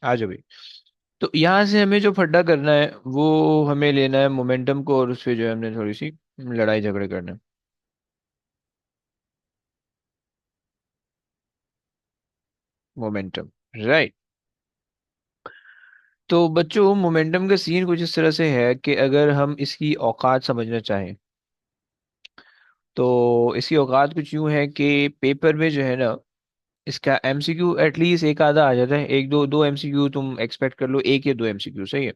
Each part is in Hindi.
आ जाओ भाई। तो यहाँ से हमें जो फड्डा करना है वो हमें लेना है मोमेंटम को, और उस पे जो है हमने थोड़ी सी लड़ाई झगड़े करना है। Momentum, right. तो बच्चों मोमेंटम का सीन कुछ इस तरह से है कि अगर हम इसकी औकात समझना चाहें तो इसकी औकात कुछ यूं है कि पेपर में जो है ना, इसका एमसीक्यू एटलीस्ट एक आधा आ जाता है, एक दो दो एमसीक्यू तुम एक्सपेक्ट कर लो, एक या दो एमसीक्यू, सही है।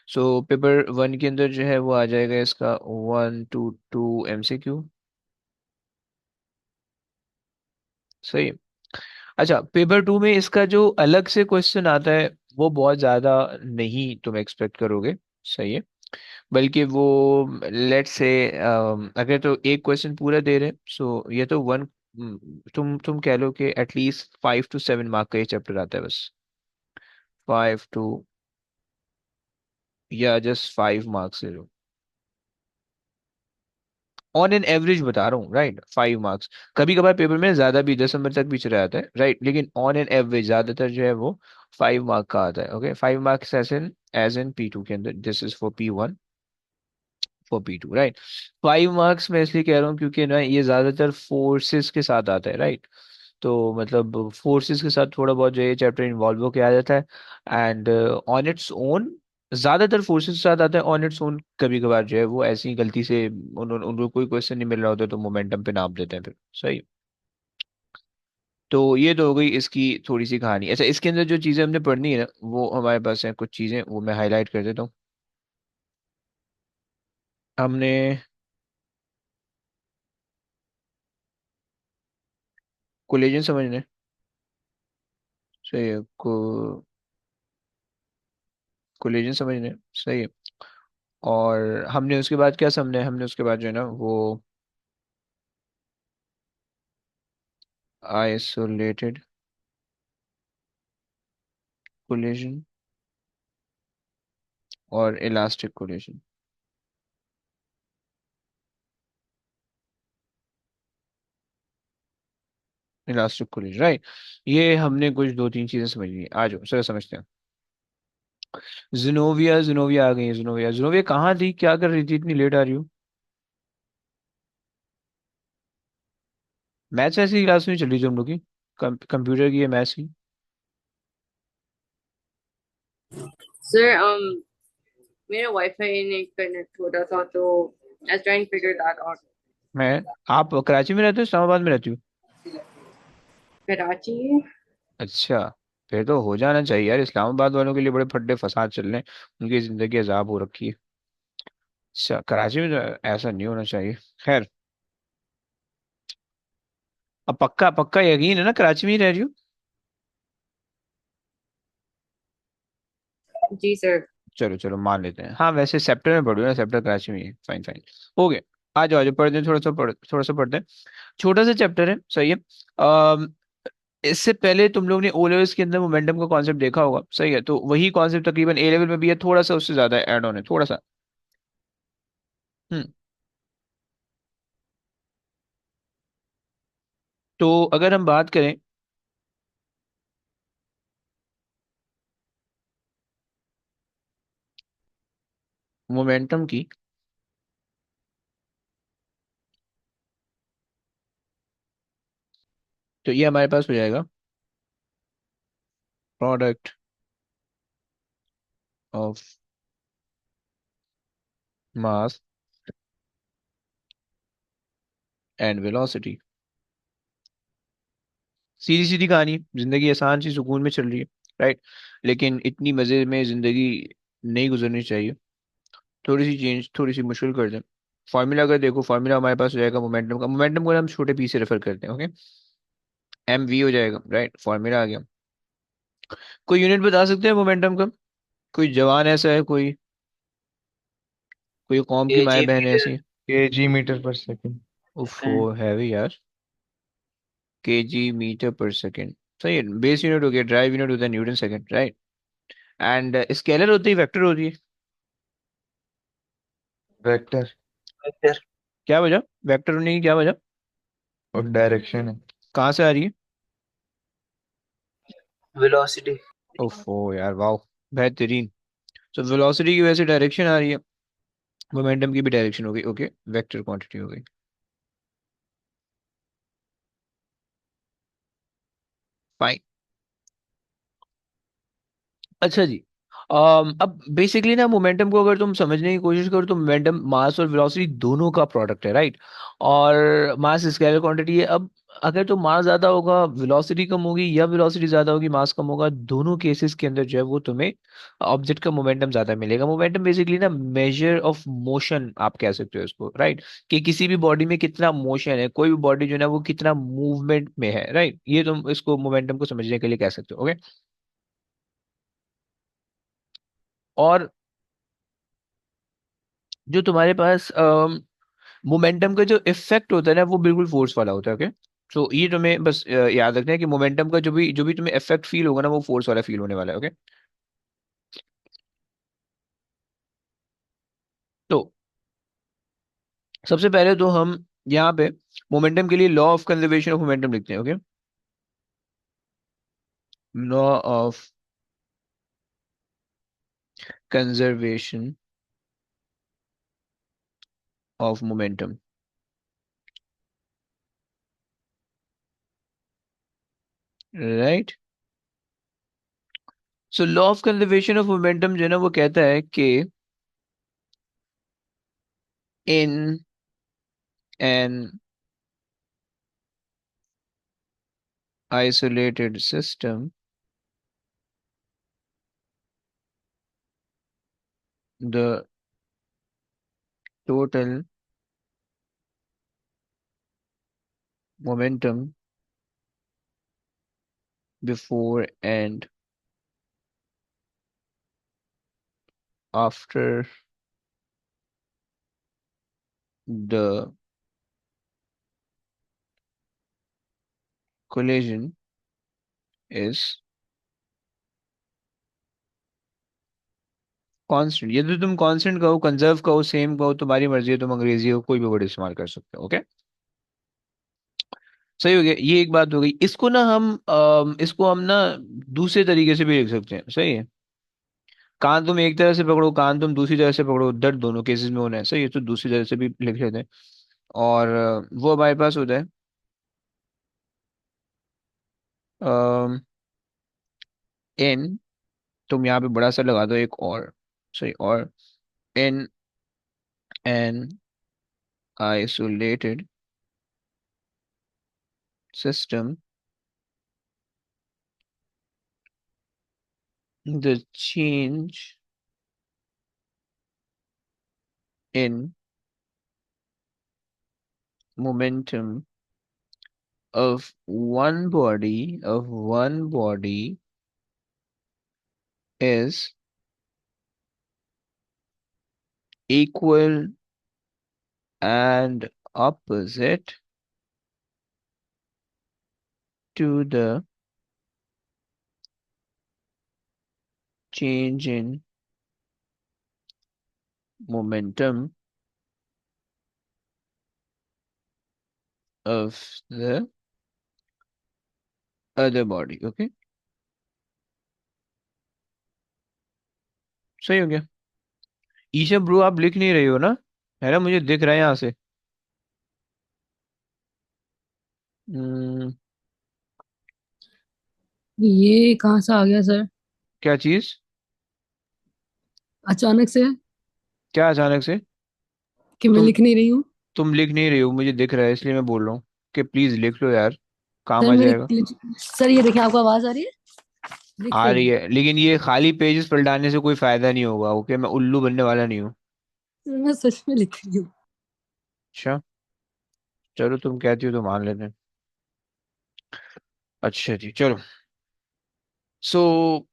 सो पेपर वन के अंदर जो है वो आ जाएगा इसका 1 to 2 एमसीक्यू, सही है। अच्छा, पेपर टू में इसका जो अलग से क्वेश्चन आता है वो बहुत ज्यादा नहीं तुम एक्सपेक्ट करोगे, सही है। बल्कि वो लेट्स से अगर तो एक क्वेश्चन पूरा दे रहे हैं, सो ये तो वन, तुम कह लो कि एटलीस्ट 5 to 7 मार्क का ये चैप्टर आता है बस। 5 to, या जस्ट 5 मार्क्स ले लो, ऑन एन एवरेज बता रहा हूँ, राइट, 5 मार्क्स। कभी कभार पेपर में ज्यादा भी 10 नंबर तक भी चला जाता है, राइट, लेकिन ऑन एन एवरेज ज्यादातर जो है वो 5 मार्क का आता है। Okay, 5 marks as in P2 के अंदर, this is for P1, for P2, right. 5 marks मैं इसलिए कह रहा हूँ क्योंकि ना ये ज्यादातर फोर्सेस के साथ आता है, राइट। तो मतलब फोर्सेस के साथ थोड़ा बहुत जो है ये चैप्टर इन्वॉल्व होके आ जाता है। एंड ऑन इट्स ओन ज्यादातर फोर्सेस के साथ आता है ऑन इट्स ओन। कभी कभार जो है वो ऐसी गलती से उनको कोई क्वेश्चन नहीं मिल रहा होता तो मोमेंटम पे नाप देते हैं फिर, सही। तो ये तो हो गई इसकी थोड़ी सी कहानी। अच्छा, इसके अंदर जो चीजें हमने पढ़नी है ना वो हमारे पास है कुछ चीजें, वो मैं हाईलाइट कर देता हूँ। हमने कोलेजन समझना है, सही है। कोलेजन समझना है, सही है। और हमने उसके बाद क्या समझना है, हमने उसके बाद जो है ना वो आइसोलेटेड कोलेजन और elastic collagen. Elastic collagen, right. ये हमने कुछ दो तीन चीजें समझनी है, आ जाओ सर समझते हैं। जिनोविया, जिनोविया आ गई है। जिनोविया, जिनोविया कहाँ थी, क्या कर रही थी, इतनी लेट आ रही हो? मैथ्स ऐसी क्लास में चल रही थी हम लोग की, कंप्यूटर की है मैथ्स की। सर मेरा वाईफाई नहीं कनेक्ट हो रहा था तो I trying figure that out. मैं, आप कराची में रहते हो इस्लामाबाद में रहती हो? कराची। अच्छा, फिर तो हो जाना चाहिए यार, इस्लामाबाद वालों के लिए बड़े फड्डे फसाद चल रहे हैं, उनकी जिंदगी अजाब हो रखी है। अच्छा, कराची में तो ऐसा नहीं होना चाहिए। खैर, अब पक्का पक्का यकीन है ना कराची में ही रह रही हो? जी सर। चलो चलो मान लेते हैं, हाँ वैसे सेक्टर में पढ़ो ना, सेक्टर कराची में ही है, फाइन फाइन। हो गया। आ जाओ पढ़ते हैं, थोड़ा सा पढ़ते हैं। छोटा सा चैप्टर है, सही है। अम, इससे पहले तुम लोग ने ओ लेवल्स के अंदर मोमेंटम का कॉन्सेप्ट देखा होगा, सही है, तो वही कॉन्सेप्ट तकरीबन ए लेवल में भी है, थोड़ा सा उससे ज्यादा ऐड ऑन है, थोड़ा सा। हम्म। तो अगर हम बात करें मोमेंटम की, तो ये हमारे पास हो जाएगा product of mass and velocity. सीधी सीधी कहानी, जिंदगी आसान सी सुकून में चल रही है, राइट। लेकिन इतनी मजे में जिंदगी नहीं गुजरनी चाहिए, थोड़ी सी चेंज, थोड़ी सी मुश्किल कर दें। फॉर्मूला अगर देखो, फॉर्मूला हमारे पास हो जाएगा मोमेंटम का, मोमेंटम को हम छोटे पी से रेफर करते हैं, ओके। MV हो जाएगा, राइट, फॉर्मूला आ गया। कोई यूनिट बता सकते हैं मोमेंटम का? कोई जवान ऐसा है, कोई कौम की माए केजी बहन मीटर। ऐसी? kg/s। उफ, वो हैवी यार। kg/मीटर/सेकंड, सही है। बेस यूनिट हो गया, ड्राइव यूनिट होता है Newton second, right. And scalar होती है, वेक्टर होती है। वेक्टर। वेक्टर। क्या वजह, वेक्टर होने की क्या वजह? और डायरेक्शन है। कहाँ से आ रही है? वेलोसिटी। ओफो यार, वाह, बेहतरीन। तो वेलोसिटी की वैसे डायरेक्शन आ रही है, मोमेंटम की भी डायरेक्शन हो गई, ओके, वेक्टर क्वांटिटी हो गई। फाइन। अच्छा जी। अब बेसिकली ना मोमेंटम को अगर तुम समझने की कोशिश करो तो मोमेंटम मास और वेलोसिटी दोनों का प्रोडक्ट है, राइट। और मास स्केलर क्वांटिटी है। अब अगर तो मास ज्यादा होगा वेलोसिटी कम होगी, या वेलोसिटी ज्यादा होगी मास कम होगा, दोनों केसेस के अंदर जो है वो तुम्हें ऑब्जेक्ट का मोमेंटम ज्यादा मिलेगा। मोमेंटम बेसिकली ना मेजर ऑफ मोशन आप कह सकते हो इसको, राइट। कि किसी भी बॉडी में कितना मोशन है, कोई भी बॉडी जो है ना वो कितना मूवमेंट में है, राइट, ये तुम इसको मोमेंटम को समझने के लिए कह सकते हो, ओके। और जो तुम्हारे पास मोमेंटम का जो इफेक्ट होता है ना वो बिल्कुल फोर्स वाला होता है, ओके। तो ये तुम्हें बस याद रखना है कि मोमेंटम का जो भी तुम्हें इफेक्ट फील होगा ना वो फोर्स वाला फील होने वाला है, ओके। तो सबसे पहले तो हम यहाँ पे मोमेंटम के लिए law of conservation of momentum लिखते हैं, okay. Law of conservation of momentum, right. So law of conservation of momentum जो है ना वो कहता है कि in an isolated system, the total momentum before and after the collision is constant. ये तो तुम कांस्टेंट कहो, कंजर्व कहो, सेम कहो, तुम्हारी मर्जी है, तुम अंग्रेजी हो कोई भी वर्ड इस्तेमाल कर सकते हो, ओके। सही हो गया, ये एक बात हो गई। इसको हम ना दूसरे तरीके से भी लिख सकते हैं, सही है। कान तुम एक तरह से पकड़ो, कान तुम दूसरी तरह से पकड़ो, दर्द दोनों केसेस में होना है, सही है, तो दूसरी तरह से भी लिख लेते हैं। और वो हमारे पास होता है इन, तुम यहाँ पे बड़ा सा लगा दो एक और, सही, और in an isolated system, the change in momentum of one body is equal and opposite to the change in momentum of the other body, okay। सही हो गया। ईशा ब्रो, आप लिख नहीं रही हो ना, है ना, मुझे दिख रहा है यहाँ से। हम्म, ये कहाँ से आ गया सर? क्या चीज? अचानक से क्या अचानक से? कि मैं तुम लिख नहीं रही हूँ। तुम लिख नहीं रही हो, मुझे दिख रहा है, इसलिए मैं बोल रहा हूँ कि प्लीज लिख लो यार, काम सर आ मेरे जाएगा। सर ये देखिए, आपको आवाज आ रही है? लिख आ रही रही हूँ। है, लेकिन ये खाली पेजेस पलटाने से कोई फायदा नहीं होगा, ओके, मैं उल्लू बनने वाला नहीं हूँ। सर मैं सच में लिख रही हूँ। अच्छा, चलो तुम कहती हो तो मान लेते हैं। अच्छा जी, चलो। सो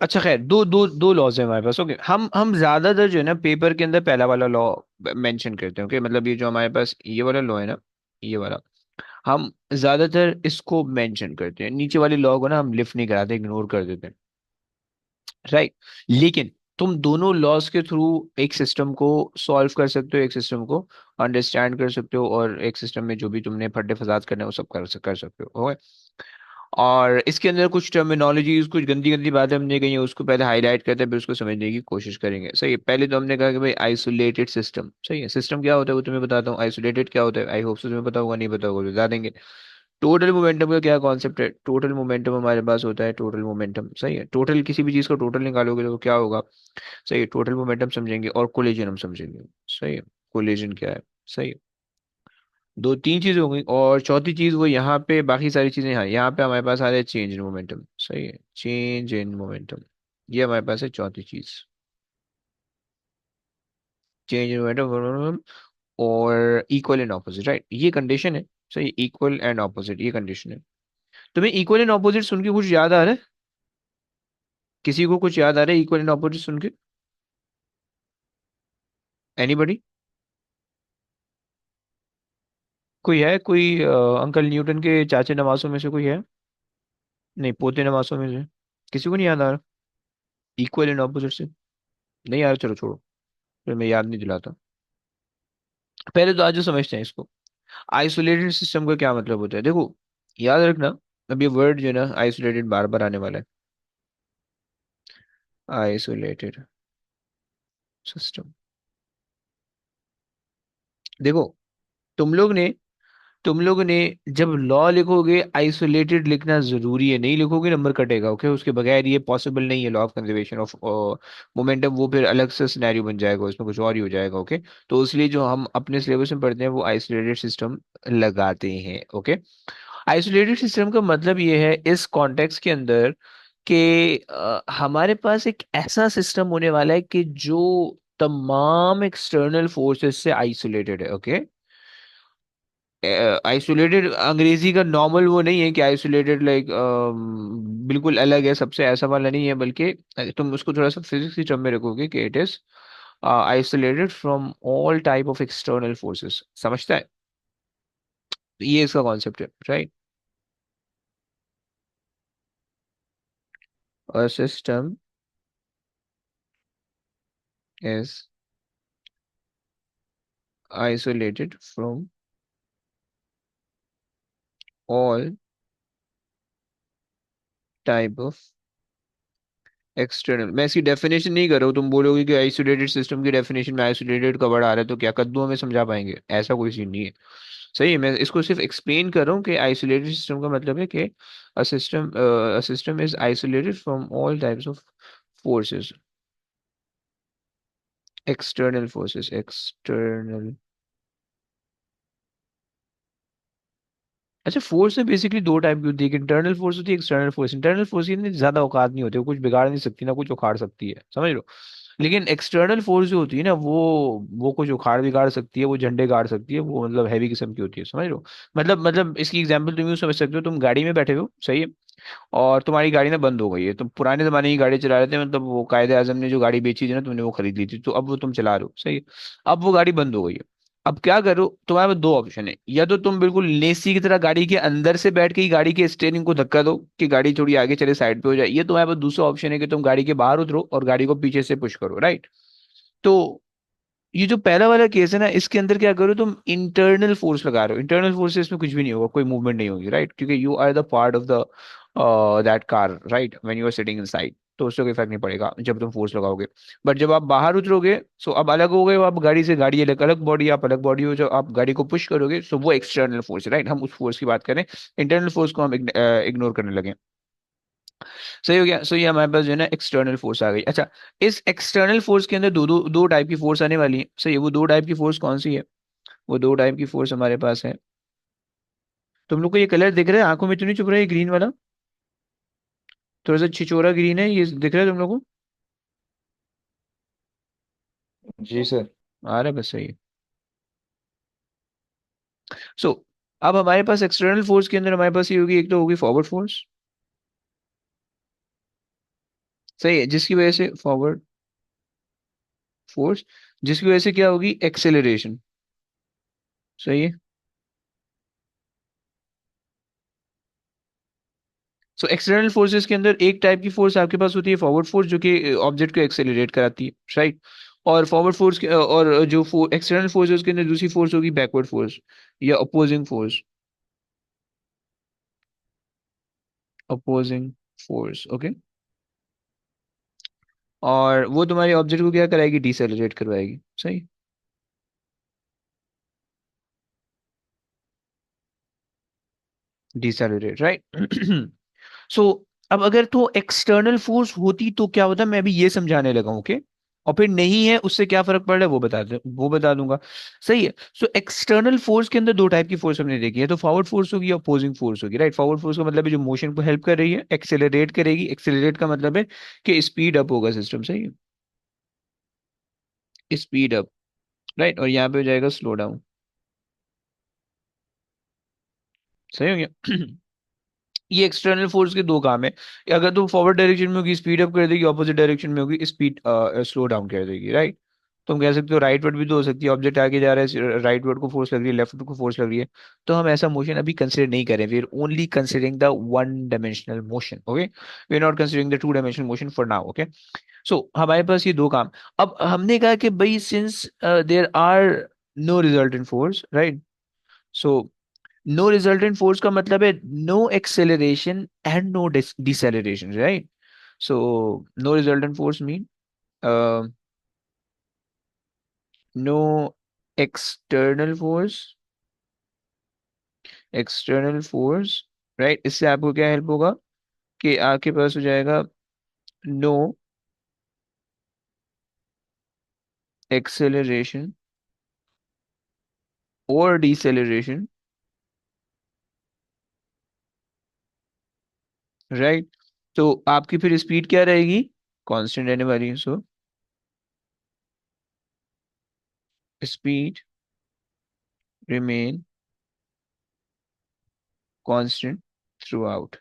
अच्छा, खैर, दो दो दो लॉज है हमारे पास, ओके। हम ज्यादातर जो है ना पेपर के अंदर पहला वाला लॉ मेंशन करते हैं, ओके। मतलब ये जो हमारे पास ये वाला लॉ है ना, ये वाला, हम ज्यादातर इसको मेंशन करते हैं। नीचे वाले लॉ को ना हम लिफ्ट नहीं कराते, इग्नोर कर देते हैं, राइट। लेकिन तुम दोनों लॉस के थ्रू एक सिस्टम को सॉल्व कर सकते हो, एक सिस्टम को अंडरस्टैंड कर सकते हो, और एक सिस्टम में जो भी तुमने फड्डे फसाद करने हैं वो सब कर सकते हो, ओके। और इसके अंदर कुछ टर्मिनोलॉजीज, कुछ गंदी गंदी बातें हमने कही हैं, उसको पहले हाईलाइट करते हैं, फिर उसको समझने की कोशिश करेंगे। सही है, पहले तो हमने कहा कि भाई आइसोलेटेड सिस्टम। सही है, सिस्टम क्या होता है वो तुम्हें बताता हूँ, आइसोलेटेड क्या होता है आई होप तुम्हें पता होगा, नहीं पता होगा तो बता देंगे। टोटल मोमेंटम का क्या कॉन्सेप्ट है? टोटल मोमेंटम हमारे पास होता है, टोटल मोमेंटम। सही है, टोटल किसी भी चीज का टोटल निकालोगे तो क्या होगा? सही है, टोटल मोमेंटम समझेंगे और कोलिजन हम समझेंगे। सही है, कोलिजन क्या है? सही है, दो तीन चीजें हो गई, और चौथी चीज वो यहाँ पे बाकी सारी चीजें, यहाँ पे हमारे पास आ रहा है चेंज इन मोमेंटम। सही है, चेंज इन मोमेंटम, ये हमारे पास है चौथी चीज, चेंज इन मोमेंटम। और इक्वल एंड ऑपोजिट, राइट, ये कंडीशन है। सही, इक्वल एंड ऑपोजिट ये कंडीशन है। तुम्हें इक्वल एंड ऑपोजिट सुन के कुछ याद आ रहा है? किसी को कुछ याद आ रहा है इक्वल एंड ऑपोजिट सुन के? एनीबडी? कोई है, कोई अंकल न्यूटन के चाचे नवासों में से कोई है? नहीं, पोते नवासों में से किसी को नहीं याद आ रहा इक्वल एंड ऑपोजिट से? नहीं यार, चलो छोड़ो, फिर मैं याद नहीं दिलाता। पहले तो आज जो समझते हैं इसको, आइसोलेटेड सिस्टम का क्या मतलब होता है। देखो, याद रखना, अब ये वर्ड जो है ना आइसोलेटेड बार बार आने वाला है। आइसोलेटेड सिस्टम, देखो, तुम लोग ने तुम लोगों ने जब लॉ लिखोगे आइसोलेटेड लिखना जरूरी है, नहीं लिखोगे नंबर कटेगा। ओके, उसके बगैर ये पॉसिबल नहीं है, law of conservation of momentum, वो फिर अलग से सिनेरियो बन जाएगा, उसमें कुछ और ही हो जाएगा। ओके, तो इसलिए जो हम अपने सिलेबस में पढ़ते हैं वो आइसोलेटेड सिस्टम लगाते हैं। ओके, आइसोलेटेड सिस्टम का मतलब ये है इस कॉन्टेक्स्ट के अंदर कि हमारे पास एक ऐसा सिस्टम होने वाला है कि जो तमाम एक्सटर्नल फोर्सेस से आइसोलेटेड है। ओके, आइसोलेटेड अंग्रेजी का नॉर्मल वो नहीं है कि आइसोलेटेड लाइक बिल्कुल अलग है सबसे, ऐसा वाला नहीं है, बल्कि तुम उसको थोड़ा सा फिजिक्स की टर्म में रखोगे कि it is isolated from all type of external forces. समझता है? तो ये इसका कॉन्सेप्ट है, right. A system is isolated from all type of external. मैं इसकी डेफिनेशन नहीं कर रहा हूँ, तुम बोलोगे कि आइसोलेटेड सिस्टम की डेफिनेशन में आइसोलेटेड का वर्ड आ रहा है तो क्या कद्दूओं में समझा पाएंगे? ऐसा कोई सीन नहीं है। सही है, मैं इसको सिर्फ एक्सप्लेन कर रहा हूँ कि आइसोलेटेड सिस्टम का मतलब है कि a system is isolated from all types of forces, external forces, external. अच्छा, फोर्स में बेसिकली दो टाइप की होती है, एक इंटरनल फोर्स होती है, एक्सटर्नल फोर्स। इंटरनल फोर्स की इतनी ज्यादा औकात नहीं होती, वो कुछ बिगाड़ नहीं सकती ना कुछ उखाड़ सकती है, समझ लो। लेकिन एक्सटर्नल फोर्स जो होती है ना, वो कुछ उखाड़ बिगाड़ सकती है, वो झंडे गाड़ सकती है, वो मतलब हैवी किस्म की होती है, समझ लो। मतलब इसकी एग्जांपल तुम यूँ समझ सकते हो, तुम गाड़ी में बैठे हो, सही है, और तुम्हारी गाड़ी ना बंद हो गई है। तुम पुराने जमाने की गाड़ी चला रहे थे, मतलब वो कायदे आजम ने जो गाड़ी बेची थी ना, तुमने वो खरीद ली थी, तो अब वो तुम चला रहे हो, सही है। अब वो गाड़ी बंद हो गई है। अब क्या करो, तुम्हारे पास दो ऑप्शन है, या तो तुम बिल्कुल लेसी की तरह गाड़ी के अंदर से बैठ के ही गाड़ी के स्टीयरिंग को धक्का दो कि गाड़ी थोड़ी आगे चले, साइड पे हो जाए, ये तुम्हारे पास दूसरा ऑप्शन है कि तुम गाड़ी के बाहर उतरो और गाड़ी को पीछे से पुश करो, राइट। तो ये जो पहला वाला केस है ना, इसके अंदर क्या करो, तुम इंटरनल फोर्स लगा रहे हो। इंटरनल फोर्स से इसमें कुछ भी नहीं होगा, कोई मूवमेंट नहीं होगी, राइट, क्योंकि you are the part of the that car, right, when you are sitting inside, तो उससे कोई फर्क नहीं पड़ेगा जब तुम फोर्स लगाओगे। बट जब आप बाहर उतरोगे, सो अब अलग हो गए हो आप गाड़ी से, गाड़ी अलग, अलग बॉडी, आप अलग बॉडी हो, जब आप गाड़ी को पुश करोगे, सो वो एक्सटर्नल फोर्स है, राइट। हम उस फोर्स की बात करें, इंटरनल फोर्स को हम इग्नोर करने लगे। सही हो गया। सो ये हमारे पास जो है ना एक्सटर्नल फोर्स आ गई। अच्छा, इस एक्सटर्नल फोर्स के अंदर दो दो दो टाइप की फोर्स आने वाली है। सही है, वो दो टाइप की फोर्स कौन सी है? वो दो टाइप की फोर्स हमारे पास है। तुम लोग को ये कलर दिख रहा है आंखों में तो नहीं चुभ रहा है, ग्रीन वाला? थोड़ा सा छिचोरा ग्रीन है, ये दिख रहा है तुम लोग को? जी सर। आ रहा है, बस सही है। सो अब हमारे पास एक्सटर्नल फोर्स के अंदर हमारे पास ये होगी, एक तो होगी फॉरवर्ड फोर्स, सही है, जिसकी वजह से फॉरवर्ड फोर्स, जिसकी वजह से क्या होगी, एक्सेलरेशन। सही है। सो एक्सटर्नल फोर्सेस के अंदर एक टाइप की फोर्स आपके पास होती है फॉरवर्ड फोर्स, जो कि ऑब्जेक्ट को एक्सेलरेट कराती है, राइट। और फॉरवर्ड फोर्स के और जो एक्सटर्नल फोर्स है उसके अंदर दूसरी फोर्स होगी बैकवर्ड फोर्स या opposing force. Opposing force, okay. और वो तुम्हारे ऑब्जेक्ट को क्या कराएगी, डिसेलरेट करवाएगी, सही। Decelerate, right. सो अब अगर तो एक्सटर्नल फोर्स होती तो क्या होता, मैं अभी ये समझाने लगा हूं, ओके। और फिर नहीं है उससे क्या फर्क पड़ रहा है वो बता दूंगा। सही है। सो एक्सटर्नल फोर्स के अंदर दो टाइप की फोर्स हमने देखी है, तो फॉरवर्ड फोर्स होगी, अपोजिंग फोर्स होगी, राइट। फॉरवर्ड फोर्स का मतलब है जो मोशन को हेल्प कर रही है, एक्सेलरेट करेगी। एक्सेलरेट का मतलब है कि स्पीड अप होगा सिस्टम, सही है, स्पीड अप, राइट। और यहाँ पे हो जाएगा स्लो डाउन, सही हो गया। ये एक्सटर्नल फोर्स के दो काम है। अगर तो फॉरवर्ड डायरेक्शन में होगी स्पीड अप कर देगी, ऑपोजिट डायरेक्शन में होगी स्पीड स्लो डाउन कर देगी, राइट। तुम कह सकते हो राइट वर्ड भी तो हो सकती है, ऑब्जेक्ट आगे जा रहा है, राइट वर्ड को फोर्स लग रही है, लेफ्ट वर्ड को फोर्स लग रही है। तो हम ऐसा मोशन अभी कंसिडर नहीं करें, we are only considering the one dimensional motion, okay. We are not considering the two dimensional motion for now, okay. So हमारे पास ये दो काम। अब हमने कहा कि भाई since there are no resultant force, right. So no resultant force का मतलब है no acceleration and no deceleration, right. So no resultant force mean no external force, external force, right. इससे आपको क्या हेल्प होगा कि आपके पास हो जाएगा नो एक्सेलरेशन और डिसेलरेशन, राइट। तो आपकी फिर स्पीड क्या रहेगी, कांस्टेंट रहने वाली है। So speed remain constant throughout,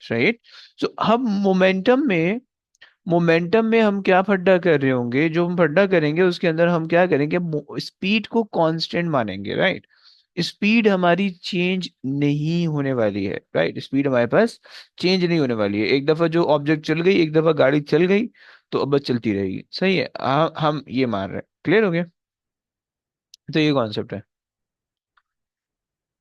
right. So अब मोमेंटम में हम क्या फड्डा कर रहे होंगे, जो हम फड्डा करेंगे उसके अंदर हम क्या करेंगे, स्पीड को कांस्टेंट मानेंगे, राइट। स्पीड हमारी चेंज नहीं होने वाली है, राइट। स्पीड हमारे पास चेंज नहीं होने वाली है। एक दफा जो ऑब्जेक्ट चल गई, एक दफा गाड़ी चल गई, तो अब बस चलती रहेगी, सही है। हम ये मान रहे हैं, क्लियर हो गया। तो ये कॉन्सेप्ट है।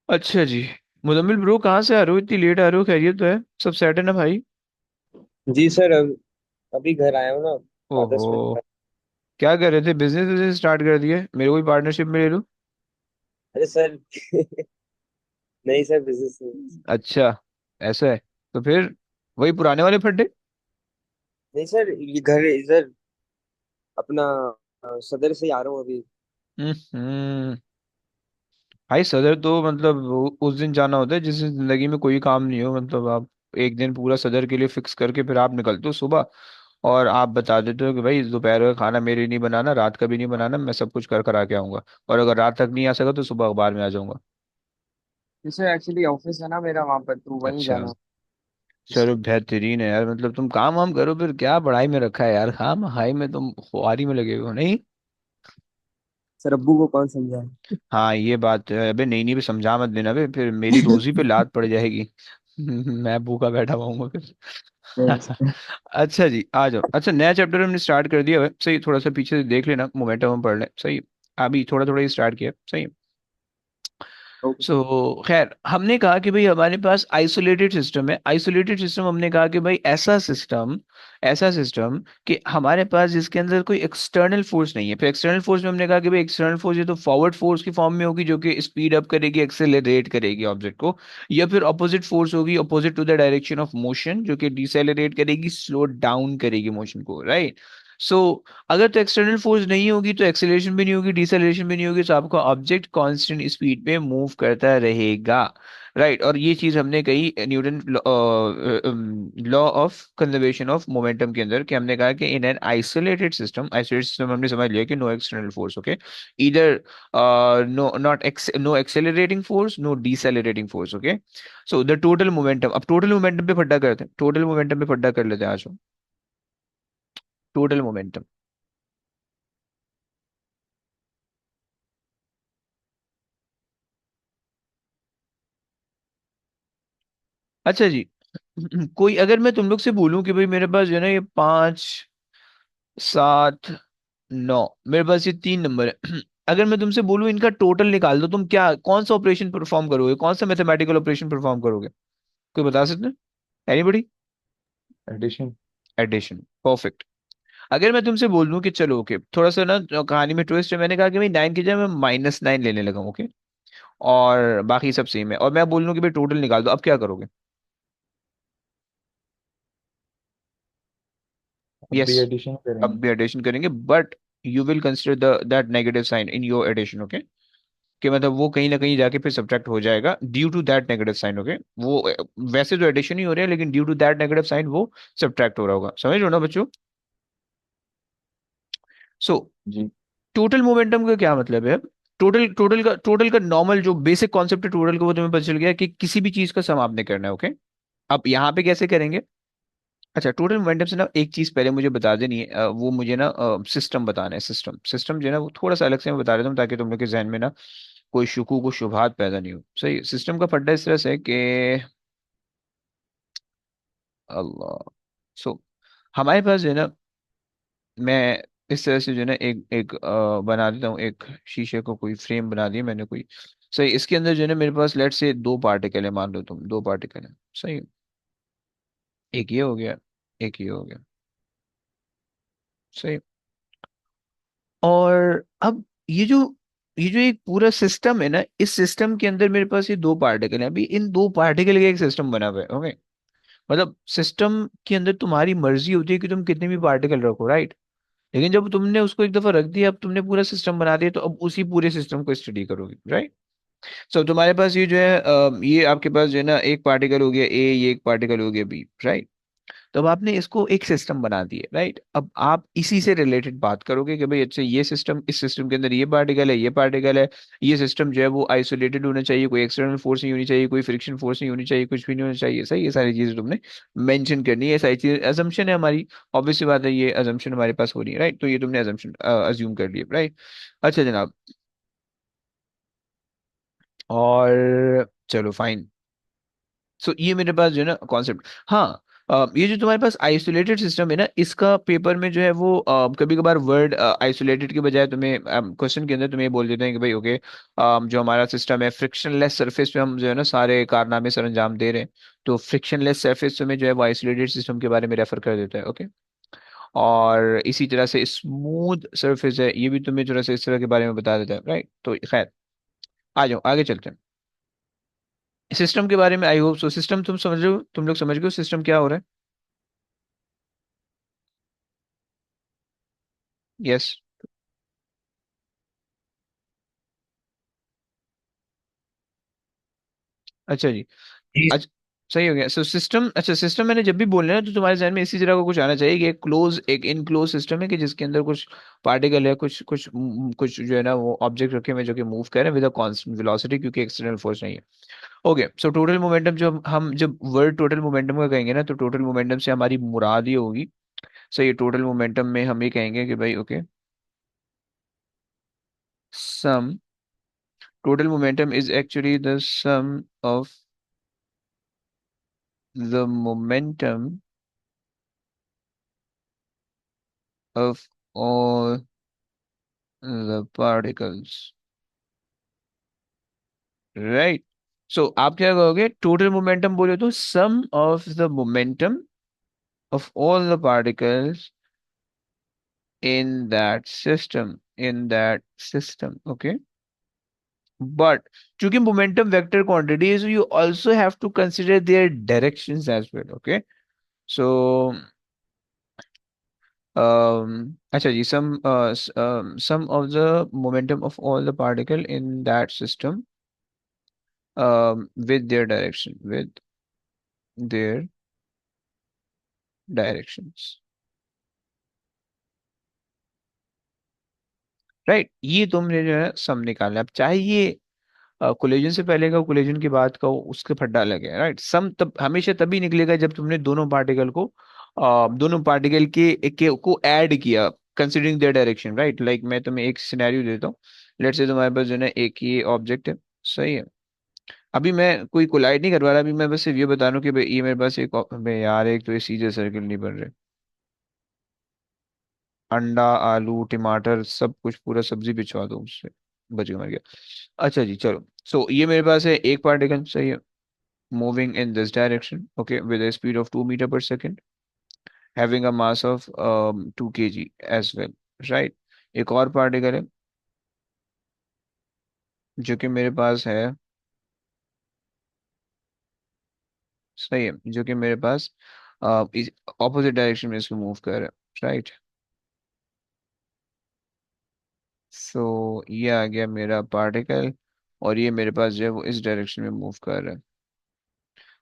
अच्छा जी। मुजम्मिल ब्रो कहाँ से आ रहे हो, इतनी लेट आ रहे हो, खैरियत तो है, सब सेट है ना भाई। जी सर, अभी घर आया हूँ ना। ओहो, 10 मिनट बाद। क्या कर रहे थे, बिजनेस बिजनेस स्टार्ट कर दिए, मेरे को भी पार्टनरशिप में ले लो। अरे सर नहीं सर, बिजनेस नहीं। अच्छा, ऐसा है। तो फिर वही पुराने वाले फड्डे। नहीं सर, ये घर इधर अपना सदर से ही आ रहा हूँ अभी। हम्म। भाई सदर तो मतलब उस दिन जाना होता है जिस दिन जिंदगी में कोई काम नहीं हो, मतलब आप एक दिन पूरा सदर के लिए फिक्स करके फिर आप निकलते हो सुबह, और आप बता देते हो कि भाई दोपहर का खाना मेरे लिए नहीं बनाना, रात का भी नहीं बनाना, मैं सब कुछ कर कर आके आऊंगा, और अगर रात तक नहीं आ सका तो सुबह अखबार में आ जाऊंगा। जी सर, एक्चुअली ऑफिस है ना मेरा वहाँ पर, तो वहीं अच्छा, जाना। चलो बेहतरीन है यार, मतलब तुम काम वाम करो, फिर क्या पढ़ाई में रखा है यार, काम हाई में तुम खुआरी में लगे हो, नहीं। सर अब्बू को कौन समझाए। हाँ ये बात है। अबे नहीं नहीं भी समझा मत देना बे, फिर मेरी रोजी पे लात पड़ जाएगी। मैं भूखा बैठा हुआ फिर। नहीं सर। अच्छा जी, आ जाओ। अच्छा, नया चैप्टर हमने स्टार्ट कर दिया है, सही। थोड़ा सा पीछे से देख लेना, मोमेंटम हम पढ़ लें, सही। अभी थोड़ा थोड़ा ही स्टार्ट किया, सही। Okay so sir. खैर, हमने कहा कि भाई हमारे पास आइसोलेटेड सिस्टम है। आइसोलेटेड सिस्टम हमने कहा कि भाई ऐसा सिस्टम कि हमारे पास जिसके अंदर कोई एक्सटर्नल फोर्स नहीं है। फिर एक्सटर्नल फोर्स में हमने कहा कि भाई एक्सटर्नल फोर्स ये तो फॉरवर्ड फोर्स की फॉर्म में होगी जो कि स्पीड अप करेगी, एक्सेलरेट करेगी ऑब्जेक्ट को, या फिर अपोजिट फोर्स होगी, opposite to the direction of motion, जो कि डिसेलरेट करेगी, स्लो डाउन करेगी मोशन को, राइट। सो अगर तो एक्सटर्नल फोर्स नहीं होगी तो एक्सेलरेशन भी नहीं होगी, डिसेलरेशन भी नहीं होगी, तो आपका ऑब्जेक्ट कांस्टेंट स्पीड पे मूव करता रहेगा, राइट। और ये चीज हमने कही Newton law of conservation of momentum के अंदर, कि हमने कहा कि इन एन आइसोलेटेड सिस्टम हमने समझ लिया कि नो एक्सटर्नल फोर्स, ओके। इधर no accelerating force, no decelerating force, okay. So the total momentum, अब टोटल मोमेंटम पे फड्डा करते हैं, टोटल मोमेंटम पे फड्डा कर लेते हैं आज। Total momentum. अच्छा जी। कोई अगर मैं तुम लोग से बोलूं कि भाई मेरे पास जो है ना ये 5, 7, 9, मेरे पास ये 3 नंबर है। अगर मैं तुमसे बोलूं इनका टोटल निकाल दो, तुम क्या कौन सा ऑपरेशन परफॉर्म करोगे, कौन सा मैथमेटिकल ऑपरेशन परफॉर्म करोगे? कोई बता सकते हैं? एनीबडी? एडिशन। Addition, perfect. अगर मैं तुमसे बोल दूं कि चलो ओके, थोड़ा सा ना जो कहानी में ट्विस्ट है, मैंने कहा कि भाई 9 की जगह मैं -9 लेने लगा हूं, ओके, और बाकी सब सेम है, और मैं बोल दूं कि भाई टोटल निकाल दो, अब क्या करोगे? अब यस, भी एडिशन अब करेंगे। भी एडिशन करेंगे, but you will consider the that negative sign in your addition, okay, कि मतलब वो कहीं ना कहीं जाके फिर सब्ट्रैक्ट हो जाएगा due to that negative sign, okay. वो वैसे तो एडिशन ही हो रहा है, लेकिन due to that negative sign वो सब्ट्रैक्ट हो रहा होगा, समझ लो ना बच्चों? सो जी। टोटल मोमेंटम का क्या मतलब है? टोटल का नॉर्मल जो बेसिक कॉन्सेप्ट है टोटल का, वो तुम्हें पता चल गया कि किसी भी चीज का सम आपने करना है, ओके। अब यहाँ पे कैसे करेंगे? अच्छा, टोटल मोमेंटम से ना एक चीज पहले मुझे बता देनी है, वो मुझे ना सिस्टम बताना है, सिस्टम सिस्टम जो है ना वो थोड़ा सा अलग से मैं बता देता हूँ, ताकि तुम लोग के जहन में ना कोई शुकू को शुबहात पैदा नहीं हो। सही, सिस्टम का फंडा इस तरह से है कि अल्लाह, सो हमारे पास जो है ना, मैं इस तरह से जो है ना एक एक बना देता हूँ, एक शीशे को कोई फ्रेम बना दिया मैंने कोई। सही, इसके अंदर जो है ना मेरे पास लेट से दो पार्टिकल है, मान लो तुम दो पार्टिकल है। सही, एक ये हो गया, एक ये हो गया। सही, और अब ये जो एक पूरा सिस्टम है ना, इस सिस्टम के अंदर मेरे पास ये दो पार्टिकल हैं, अभी इन दो पार्टिकल का एक सिस्टम बना हुआ है, ओके। मतलब सिस्टम के अंदर तुम्हारी मर्जी होती है कि तुम कितने भी पार्टिकल रखो, राइट। लेकिन जब तुमने उसको एक दफा रख दिया, अब तुमने पूरा सिस्टम बना दिया, तो अब उसी पूरे सिस्टम को स्टडी करोगे, राइट। सो तुम्हारे पास ये जो है ये आपके पास जो है ना एक पार्टिकल हो गया ए, ये एक पार्टिकल हो गया बी, राइट। तो अब आपने इसको एक सिस्टम बना दिए, राइट। अब आप इसी से रिलेटेड बात करोगे कि भाई अच्छा ये सिस्टम, इस सिस्टम के अंदर ये पार्टिकल है, ये पार्टिकल है, ये सिस्टम जो है वो आइसोलेटेड होना चाहिए, कोई एक्सटर्नल फोर्स नहीं होनी चाहिए, कोई फ्रिक्शन फोर्स नहीं होनी चाहिए, कुछ भी नहीं होना चाहिए। सही, ये सारी चीजें तुमने मेंशन करनी है, सारी चीजें अजम्पशन है हमारी, ऑब्वियस सी बात है, ये अजम्पशन हमारे पास हो रही है, राइट। तो ये तुमने अजम्पशन अज्यूम कर लिया, राइट। अच्छा जनाब, और चलो फाइन। सो ये मेरे पास जो है ना कॉन्सेप्ट, हाँ। ये जो तुम्हारे पास आइसोलेटेड सिस्टम है ना, इसका पेपर में जो है वो कभी कभार वर्ड आइसोलेटेड के बजाय तुम्हें क्वेश्चन के अंदर तुम्हें ये बोल देते हैं कि भाई ओके, जो हमारा सिस्टम है फ्रिक्शनलेस सरफेस पे हम जो है ना सारे कारनामे सर अंजाम दे रहे हैं। तो फ्रिक्शनलेस सरफेस में जो है वो आइसोलेटेड सिस्टम के बारे में रेफर कर देता है, ओके। और इसी तरह से स्मूथ सरफेस है, ये भी तुम्हें थोड़ा सा इस तरह के बारे में बता देता है, राइट। तो खैर, आ जाओ आगे चलते हैं। सिस्टम के बारे में आई होप सो, सिस्टम तुम समझ रहे हो, तुम लोग समझ गए हो सिस्टम क्या हो रहा है? यस। अच्छा जी। जी। अच्छा, सही हो गया। सो सिस्टम, अच्छा सिस्टम मैंने जब भी बोलना है तो तुम्हारे जहन में इसी तरह का कुछ आना चाहिए कि एक क्लोज, एक इनक्लोज सिस्टम है कि जिसके अंदर कुछ पार्टिकल है, कुछ कुछ कुछ जो है ना वो ऑब्जेक्ट रखे हुए हैं जो कि मूव कर रहे हैं विद अ कांस्टेंट वेलोसिटी, क्योंकि एक्सटर्नल फोर्स नहीं है। ओके, सो टोटल मोमेंटम, जो हम जब वर्ड टोटल मोमेंटम का कहेंगे ना, तो टोटल मोमेंटम से हमारी मुराद ये होगी। सही, टोटल मोमेंटम में हम ये कहेंगे कि भाई okay, sum, total momentum is actually the sum of the momentum of all the particles, right? So आप क्या कहोगे, टोटल मोमेंटम बोले तो sum of the momentum of all the particles in that system, okay. But चूंकि momentum vector quantity is, you also have to consider their directions as well, okay. So अच्छा जी, some of the momentum of all the particle in that system, with their directions, right. ये तुमने जो है सम निकालना है। अब चाहे ये कोलिजन से पहले का, कोलिजन के बाद का, उसके फड्डा लगे, राइट। सम तब हमेशा तभी निकलेगा जब तुमने दोनों पार्टिकल को, दोनों पार्टिकल को ऐड किया, considering their direction, right. Like मैं तुम्हें एक सिनेरियो देता हूँ। लेट्स से तुम्हारे पास जो है ना एक ये ऑब्जेक्ट है, सही है। अभी मैं कोई कोलाइड नहीं करवा रहा, अभी मैं बस सिर्फ ये बता रहा हूँ कि भाई ये मेरे पास एक अबे यार, एक तो ये सीधे सर्किल नहीं बन रहे। अंडा, आलू, टमाटर, सब कुछ पूरा सब्जी बिछवा दो उससे, बच गया, मर गया। अच्छा जी चलो। सो ये मेरे पास है एक पार्टिकल, सही है, moving in this direction, okay, with a speed of 2 metre per second, having a mass of 2 kg as well, right. एक और पार्टिकल है जो कि मेरे पास है, सही है, जो कि मेरे पास इस ऑपोजिट डायरेक्शन में इसको मूव कर रहा है, राइट। सो ये आ गया मेरा पार्टिकल, और ये मेरे पास जो है वो इस डायरेक्शन में मूव कर रहा है,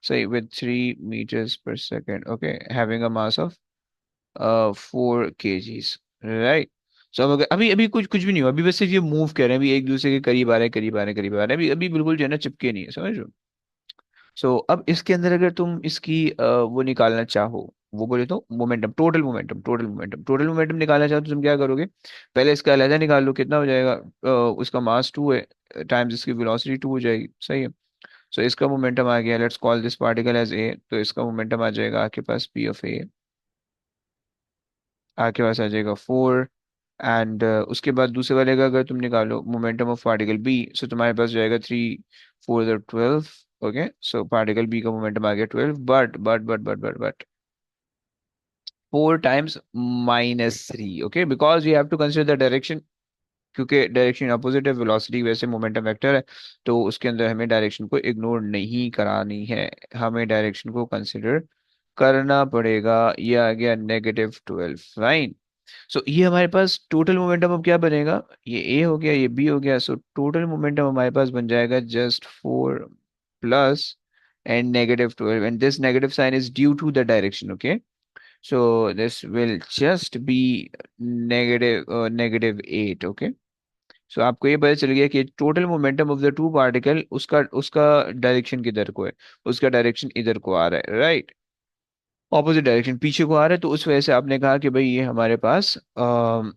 सही, with 3 meters per second, okay, having a mass of 4 kgs, right. So अब अगर अभी अभी कुछ कुछ भी नहीं हुआ, अभी बस सिर्फ ये मूव कर रहे हैं, अभी एक दूसरे के करीब आ रहे हैं, करीब आ रहे हैं, करीब आ रहे हैं, अभी अभी बिल्कुल जो है ना चिपके नहीं है, समझ रहे हो। सो अब इसके अंदर अगर तुम इसकी वो निकालना चाहो, वो बोले तो momentum, total momentum, total momentum, total momentum निकालना चाहो तो तुम क्या करोगे, पहले इसका अलग निकाल लो, कितना हो जाएगा, उसका मास 2 है, टाइम्स इसकी वेलोसिटी 2 हो जाएगी, सही है। सो इसका मोमेंटम आ गया, let's call this particle as A, तो इसका मोमेंटम आ जाएगा आपके पास पी ऑफ ए, आपके पास आ जाएगा 4। एंड उसके बाद दूसरे वाले का अगर तुम निकालो momentum of particle B, so तुम्हारे पास जाएगा 3 4 12, ओके। सो पार्टिकल बी का मोमेंटम आ गया 12, but 4 times -3, okay, because you have to consider the direction, क्योंकि डायरेक्शन अपोजिट है, वेलोसिटी वैसे मोमेंटम वेक्टर है, तो उसके अंदर हमें डायरेक्शन को इग्नोर नहीं करानी है, हमें डायरेक्शन को कंसिडर करना पड़ेगा। ये आ गया -12, फाइन। सो ये हमारे पास टोटल मोमेंटम अब क्या बनेगा, ये ए हो गया, ये बी हो गया, सो टोटल मोमेंटम हमारे पास बन जाएगा just 4 plus and -12, and this negative sign is due to the direction, okay. So this will just be -8, okay. So आपको ये पता चल गया कि total momentum of the two particle, उसका उसका डायरेक्शन किधर को है, उसका डायरेक्शन इधर को आ रहा है, राइट, ऑपोजिट डायरेक्शन पीछे को आ रहा है, तो उस वजह से आपने कहा कि भाई ये हमारे पास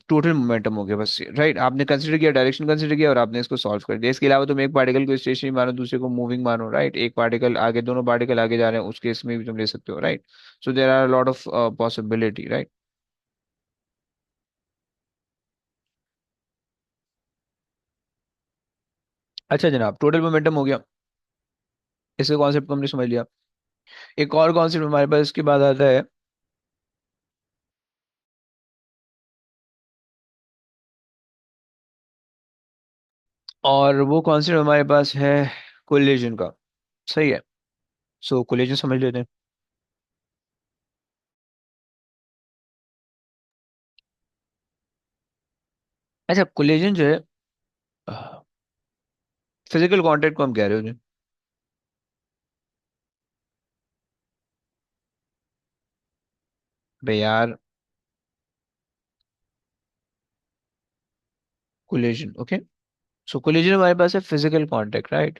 टोटल मोमेंटम हो गया, बस, राइट। आपने कंसिडर किया, डायरेक्शन कंसिडर किया, और आपने इसको सॉल्व कर दिया। इसके अलावा तुम एक पार्टिकल को स्टेशनरी मानो, दूसरे को मूविंग मानो, राइट, एक पार्टिकल आगे, दोनों पार्टिकल आगे जा रहे हैं, उस केस में भी तुम ले सकते हो, right. So there are lot of possibility, right. अच्छा जनाब, टोटल मोमेंटम हो गया, इसका कॉन्सेप्ट को हमने समझ लिया। एक और कॉन्सेप्ट हमारे पास इसके बाद आता है, और वो कॉन्सेप्ट हमारे पास है कोलिजन का, सही है। सो कोलिजन समझ लेते हैं। अच्छा, कोलिजन जो है, फिजिकल कांटेक्ट को हम कह रहे हो जी। बे यार, कोलिजन, ओके। सो कोलिजन हमारे पास है फिजिकल कांटेक्ट, राइट।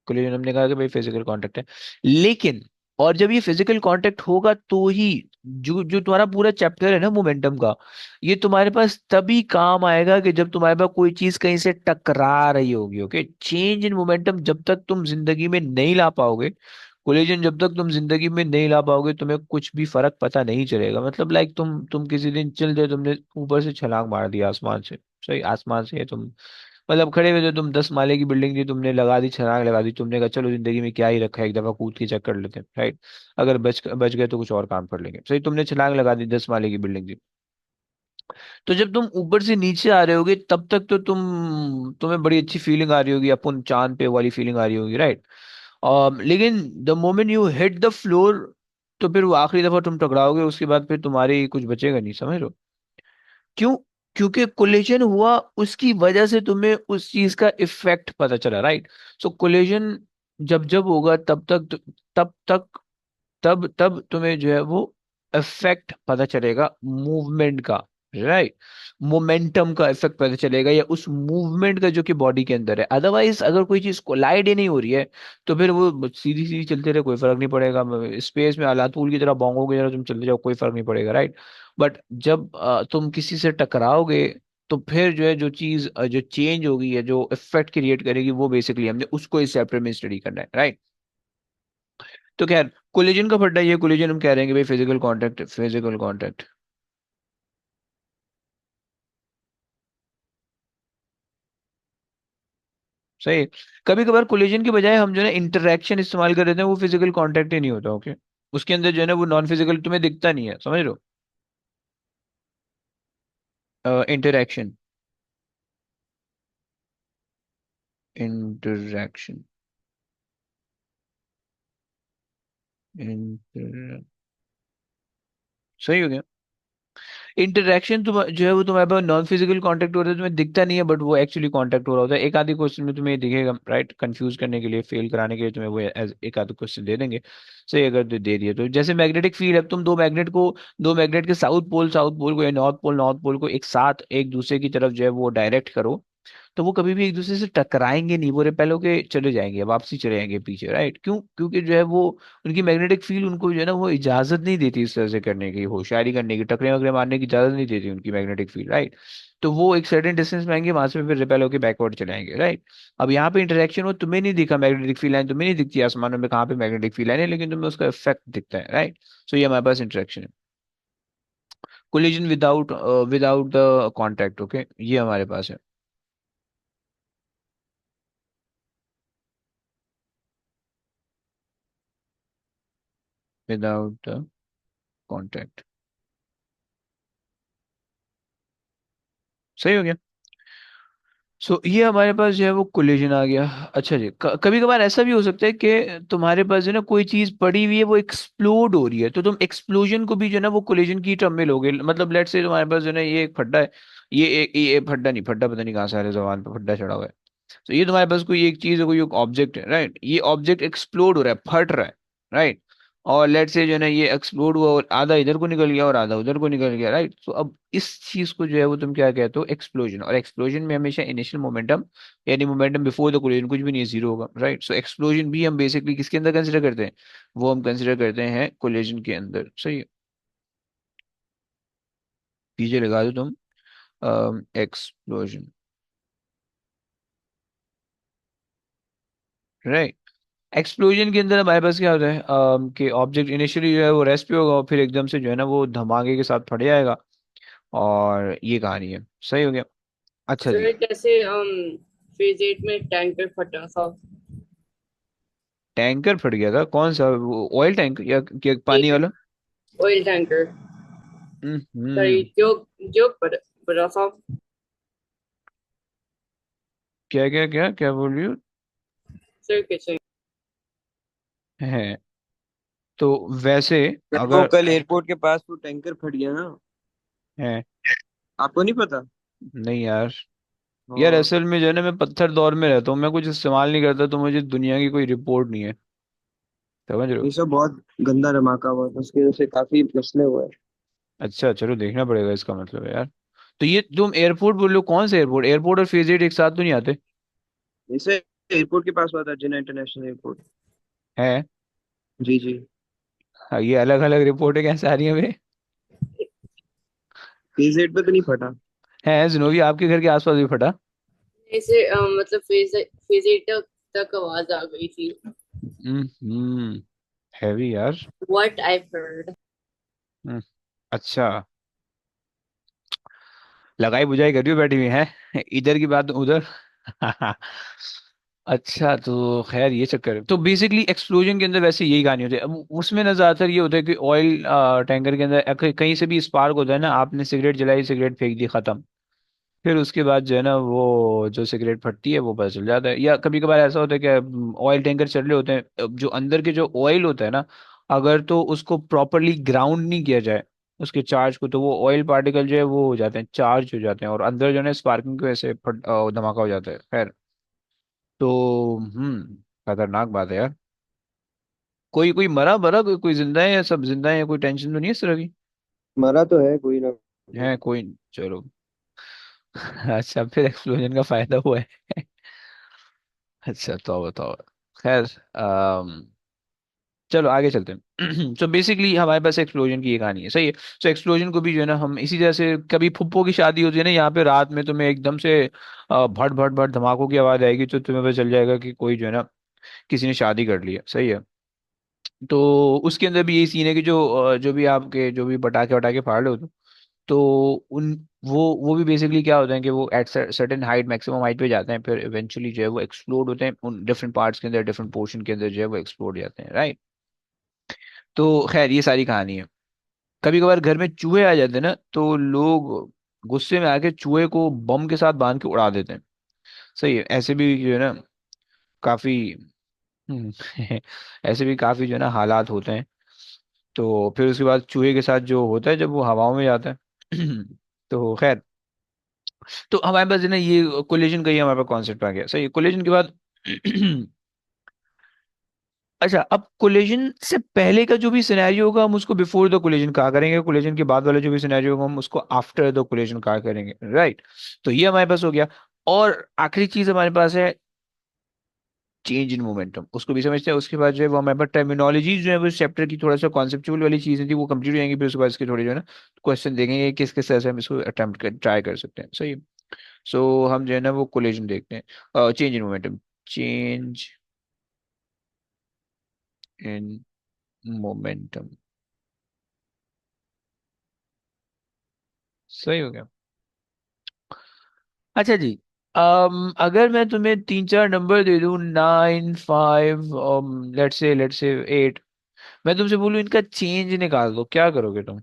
कोलिजन हमने कहा कि भाई फिजिकल कांटेक्ट है, लेकिन और जब ये फिजिकल कांटेक्ट होगा तो ही, जो जो तुम्हारा पूरा चैप्टर है ना मोमेंटम का, ये तुम्हारे पास तभी काम आएगा कि जब तुम्हारे पास कोई चीज कहीं से टकरा रही होगी, ओके। चेंज इन मोमेंटम जब तक तुम जिंदगी में नहीं ला पाओगे, कोलिजन जब तक तुम जिंदगी में नहीं ला पाओगे, तुम्हें कुछ भी फर्क पता नहीं चलेगा। मतलब लाइक तुम किसी दिन चल दे, तुमने ऊपर से छलांग मार दिया आसमान से, सही, आसमान से तुम मतलब खड़े हुए थे तुम, 10 माले की बिल्डिंग थी, तुमने लगा दी, छलांग लगा दी, तुमने कहा चलो जिंदगी में क्या ही रखा है, एक दफा कूद के चेक कर लेते हैं, राइट। अगर बच बच गए तो कुछ और काम कर लेंगे, सही, तुमने छलांग लगा दी, 10 माले की बिल्डिंग थी। तो जब तुम ऊपर से नीचे आ रहे होगे तब तक तो तुम्हें बड़ी अच्छी फीलिंग आ रही होगी, अपन चांद पे वाली फीलिंग आ रही होगी, राइट। लेकिन the moment you hit the floor, तो फिर वो आखिरी दफा तुम टकराओगे, उसके बाद फिर तुम्हारी कुछ बचेगा नहीं, समझ लो क्यों। क्योंकि कोलिजन हुआ, उसकी वजह से तुम्हें उस चीज का इफेक्ट पता चला, राइट। सो कोलिजन जब जब होगा तब तक तब तब तुम्हें जो है वो इफेक्ट पता चलेगा मूवमेंट का, राइट। मोमेंटम का इफेक्ट पता चलेगा, या उस मूवमेंट का जो कि बॉडी के अंदर है। अदरवाइज अगर कोई चीज कोलाइड ही नहीं हो रही है, तो फिर वो सीधी सीधी चलते रहे, कोई फर्क नहीं पड़ेगा, स्पेस में अलातूल की तरह, बोंगों की तरह तुम चलते जाओ, कोई फर्क नहीं पड़ेगा, राइट। बट जब तुम किसी से टकराओगे, तो फिर जो है जो चीज जो चेंज होगी, या जो इफेक्ट क्रिएट करेगी, वो बेसिकली हमने उसको इस चैप्टर में स्टडी करना है, राइट। तो खैर, कोलिजन का फंडा ये, कोलिजन हम कह रहे हैं कि भाई फिजिकल कांटेक्ट, फिजिकल कांटेक्ट, सही है। कभी कभार कोलिजन के बजाय हम जो है इंटरेक्शन इस्तेमाल कर देते हैं, वो फिजिकल कांटेक्ट ही नहीं होता। ओके, उसके अंदर जो है ना वो नॉन फिजिकल तुम्हें दिखता नहीं है, समझ रहे हो? इंटरेक्शन, इंटरेक्शन, इंटर सही हो गया। इंटरेक्शन तुम जो है वो तुम्हारे पास नॉन फिजिकल कांटेक्ट हो रहा है, तुम्हें दिखता नहीं है, बट वो एक्चुअली कांटेक्ट हो रहा होता है। एक आधे क्वेश्चन में तुम्हें ये दिखेगा, राइट, कंफ्यूज करने के लिए, फेल कराने के लिए तुम्हें वो एक आधे क्वेश्चन दे देंगे। सही, अगर दे दिए तो। जैसे मैग्नेटिक फील्ड है, तुम दो मैग्नेट के साउथ पोल को या नॉर्थ पोल को एक साथ एक दूसरे की तरफ जो है वो डायरेक्ट करो, तो वो कभी भी एक दूसरे से टकराएंगे नहीं, वो रिपेल होके चले जाएंगे, वापसी चले जाएंगे पीछे, राइट। क्यों? क्योंकि जो है वो उनकी मैग्नेटिक फील्ड उनको जो है ना वो इजाजत नहीं देती इस तरह से करने की, होशियारी करने की, टकरे वकरे मारने की इजाजत नहीं देती उनकी मैग्नेटिक फील्ड, राइट। तो वो एक सर्टेन डिस्टेंस में आएंगे, वहां से फिर रिपेल होकर बैकवर्ड चले आएंगे, राइट। अब यहाँ पे इंटरेक्शन हो, तुम्हें नहीं दिखा मैग्नेटिक फील्ड लाइन, तुम्हें नहीं दिखती आसमानों में कहाँ पे मैग्नेटिक फील्ड लाइन है, लेकिन तुम्हें उसका इफेक्ट दिखता है, राइट। सो ये हमारे पास इंटरेक्शन है। Collision without the contact, okay, ये हमारे पास है। विदाउट द कॉन्टैक्ट, सही हो गया। सो ये हमारे पास जो है वो कोलिजन आ गया। अच्छा जी, कभी कभार ऐसा भी हो सकता है कि तुम्हारे पास जो है ना कोई चीज पड़ी हुई है, वो एक्सप्लोड हो रही है, तो तुम एक्सप्लोजन को भी जो है ना वो कोलिजन की टर्म में लोगे। मतलब लेट से तुम्हारे पास जो है ना ये एक फड्डा है, ये फड्डा नहीं, फड्डा पता नहीं कहाँ से आ रहा है, जबान पे फड्डा चढ़ा हुआ है। तो ये तुम्हारे पास कोई एक चीज है, कोई एक ऑब्जेक्ट है, राइट। ये ऑब्जेक्ट एक्सप्लोड हो रहा है, फट रहा है, राइट। और लेट से जो है ना ये एक्सप्लोड हुआ और आधा इधर को निकल गया और आधा उधर को निकल गया, राइट। तो अब इस चीज को जो है वो तुम क्या कहते हो? एक्सप्लोजन। और एक्सप्लोजन में हमेशा इनिशियल मोमेंटम, यानी मोमेंटम बिफोर द कोलिजन, कुछ भी नहीं, जीरो होगा, राइट। सो एक्सप्लोजन भी हम बेसिकली किसके अंदर कंसिडर करते हैं? वो हम कंसिडर करते हैं कोलिजन के अंदर, सही है। पीछे लगा दो तुम एक्सप्लोजन, राइट। एक्सप्लोजन के अंदर हमारे पास क्या होता है कि ऑब्जेक्ट इनिशियली जो है वो रेस्ट पे होगा, और फिर एकदम से जो है ना वो धमाके के साथ फट जाएगा, और ये कहानी है, सही हो गया। अच्छा जी। सर कैसे फेज 8 में टैंकर फटा था? टैंकर फट गया था? कौन सा, ऑयल टैंक या क्या, पानी वाला? Oil tanker. सॉरी, हम्म। जोक जोक बड़ा था। क्या क्या क्या क्या बोल रही हो? सर कैसे? है, तो वैसे वो अगर कल एयरपोर्ट के पास वो टैंकर फट गया ना, है, आपको नहीं पता? नहीं यार। यार हाँ। असल में जो है ना मैं पत्थर दौर में रहता हूँ, मैं कुछ इस्तेमाल नहीं करता, तो मुझे दुनिया की कोई रिपोर्ट नहीं है, समझ रहे ये हो? सब बहुत गंदा धमाका हुआ था, उसकी वजह से काफी मसले हुए। अच्छा चलो, देखना पड़ेगा इसका मतलब है यार। तो ये तुम एयरपोर्ट बोल रहे हो, कौन सा एयरपोर्ट? एयरपोर्ट और फेज 8 एक साथ तो नहीं आते? इसे एयरपोर्ट के पास हुआ था, जिना इंटरनेशनल एयरपोर्ट। हैं? जी जी। हाँ, ये अलग अलग रिपोर्टें कैसे आ रही हैं बे? पीजेड पे तो नहीं फटा। है जिनोवी, आपके घर के आसपास भी फटा? ऐसे मतलब फेज 8 तक आवाज आ गई थी। हम्म, हैवी यार। What I heard. हम्म, अच्छा, लगाई बुझाई करी हो बैठी हुई है, इधर की बात उधर। अच्छा, तो खैर ये चक्कर है। तो बेसिकली एक्सप्लोजन के अंदर वैसे यही कहानी होती है। अब उसमें ना ज्यादातर ये होता है कि ऑयल टैंकर के अंदर कहीं से भी स्पार्क होता है ना, आपने सिगरेट जलाई, सिगरेट फेंक दी, खत्म। फिर उसके बाद जो है ना वो जो सिगरेट फटती है वो पता चल जाता है। या कभी कभार ऐसा होता है कि ऑयल टैंकर चल रहे होते हैं, अब जो अंदर के जो ऑयल होता है ना, अगर तो उसको प्रॉपरली ग्राउंड नहीं किया जाए उसके चार्ज को, तो वो ऑयल पार्टिकल जो है वो हो जाते हैं, चार्ज हो जाते हैं, और अंदर जो है ना स्पार्किंग की वजह से धमाका हो जाता है। खैर, तो खतरनाक बात है यार। कोई कोई मरा भरा, कोई जिंदा है, या सब जिंदा है, या कोई टेंशन तो नहीं है इस तरह की? मरा तो है कोई ना कोई। है कोई? चलो। अच्छा, फिर एक्सप्लोजन का फायदा हुआ है। अच्छा, तो बताओ। खैर, चलो आगे चलते हैं। तो बेसिकली हमारे पास एक्सप्लोजन की ये कहानी है, सही है। तो एक्सप्लोजन को भी जो है ना हम इसी तरह से, कभी फुप्पो की शादी होती है ना, यहाँ पे रात में तुम्हें एकदम से भट भट भट धमाकों की आवाज आएगी, तो तुम्हें पता चल जाएगा कि कोई जो है ना किसी ने शादी कर ली है, सही है। तो उसके अंदर भी यही सीन है कि जो जो भी आपके जो भी पटाखे वटाखे फाड़ लो, तो उन वो भी बेसिकली क्या होता है कि वो at certain height, maximum height पे जाते हैं, फिर इवेंचुअली जो है वो एक्सप्लोड होते हैं उन डिफरेंट पार्ट्स के अंदर, डिफरेंट पोर्शन के अंदर जो है वो एक्सप्लोड जाते हैं, राइट। तो खैर ये सारी कहानी है। कभी कभार घर में चूहे आ जाते हैं ना, तो लोग गुस्से में आके चूहे को बम के साथ बांध के उड़ा देते हैं। सही है, ऐसे भी जो है ना काफी हम्म, ऐसे भी काफी जो है ना हालात होते हैं। तो फिर उसके बाद चूहे के साथ जो होता है जब वो हवाओं में जाता है तो खैर, तो हमारे पास है ना ये कोलिजन का ही हमारे पास कॉन्सेप्ट आ गया। सही है, कोलिजन के बाद अच्छा, अब कोलिजन से पहले का जो भी सिनेरियो होगा हम उसको बिफोर द कोलिजन कहा करेंगे, कोलिजन के बाद वाला जो भी सिनेरियो होगा हम उसको आफ्टर द कोलिजन कहा करेंगे, राइट। तो ये हमारे पास हो गया। और आखिरी चीज हमारे पास है चेंज इन मोमेंटम, उसको भी समझते हैं। उसके बाद जो है वो हमारे पास टर्मिनोलॉजी जो है वो चैप्टर की थोड़ा सा कॉन्सेप्चुअल वाली चीजें थी वो कंप्लीट हो जाएंगी, फिर उसके बाद इसके थोड़ी जो है ना क्वेश्चन देखेंगे किस किस तरह से हम इसको अटेम्प्ट कर ट्राई कर सकते हैं। सही। सो हम जो है ना वो कोलिजन देखते हैं, change in momentum, change in momentum. सही हो गया। अच्छा जी, अगर मैं तुम्हें तीन चार नंबर दे दूं, 9, 5, लेट्स से 8, मैं तुमसे बोलूं इनका चेंज निकाल दो, क्या करोगे तुम?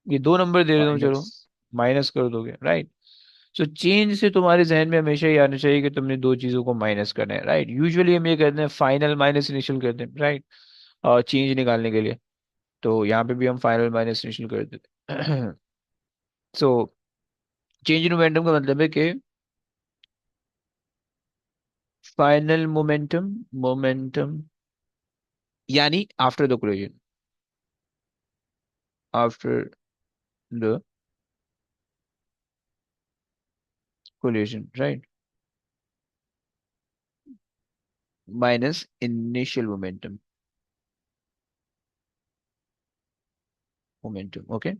ये दो नंबर दे देता हूँ, चलो माइनस। माइनस कर दोगे, राइट। सो चेंज से तुम्हारे जहन में हमेशा ही आना चाहिए कि तुमने दो चीजों को माइनस करना है, राइट। यूजुअली हम ये करते हैं फाइनल माइनस इनिशियल करते हैं, राइट, और चेंज निकालने के लिए। तो यहाँ पे भी हम फाइनल माइनस इनिशियल कर देते हैं सो चेंज इन मोमेंटम का मतलब है कि फाइनल मोमेंटम, मोमेंटम यानी after the collision, after the collision, right, minus initial momentum, momentum, okay,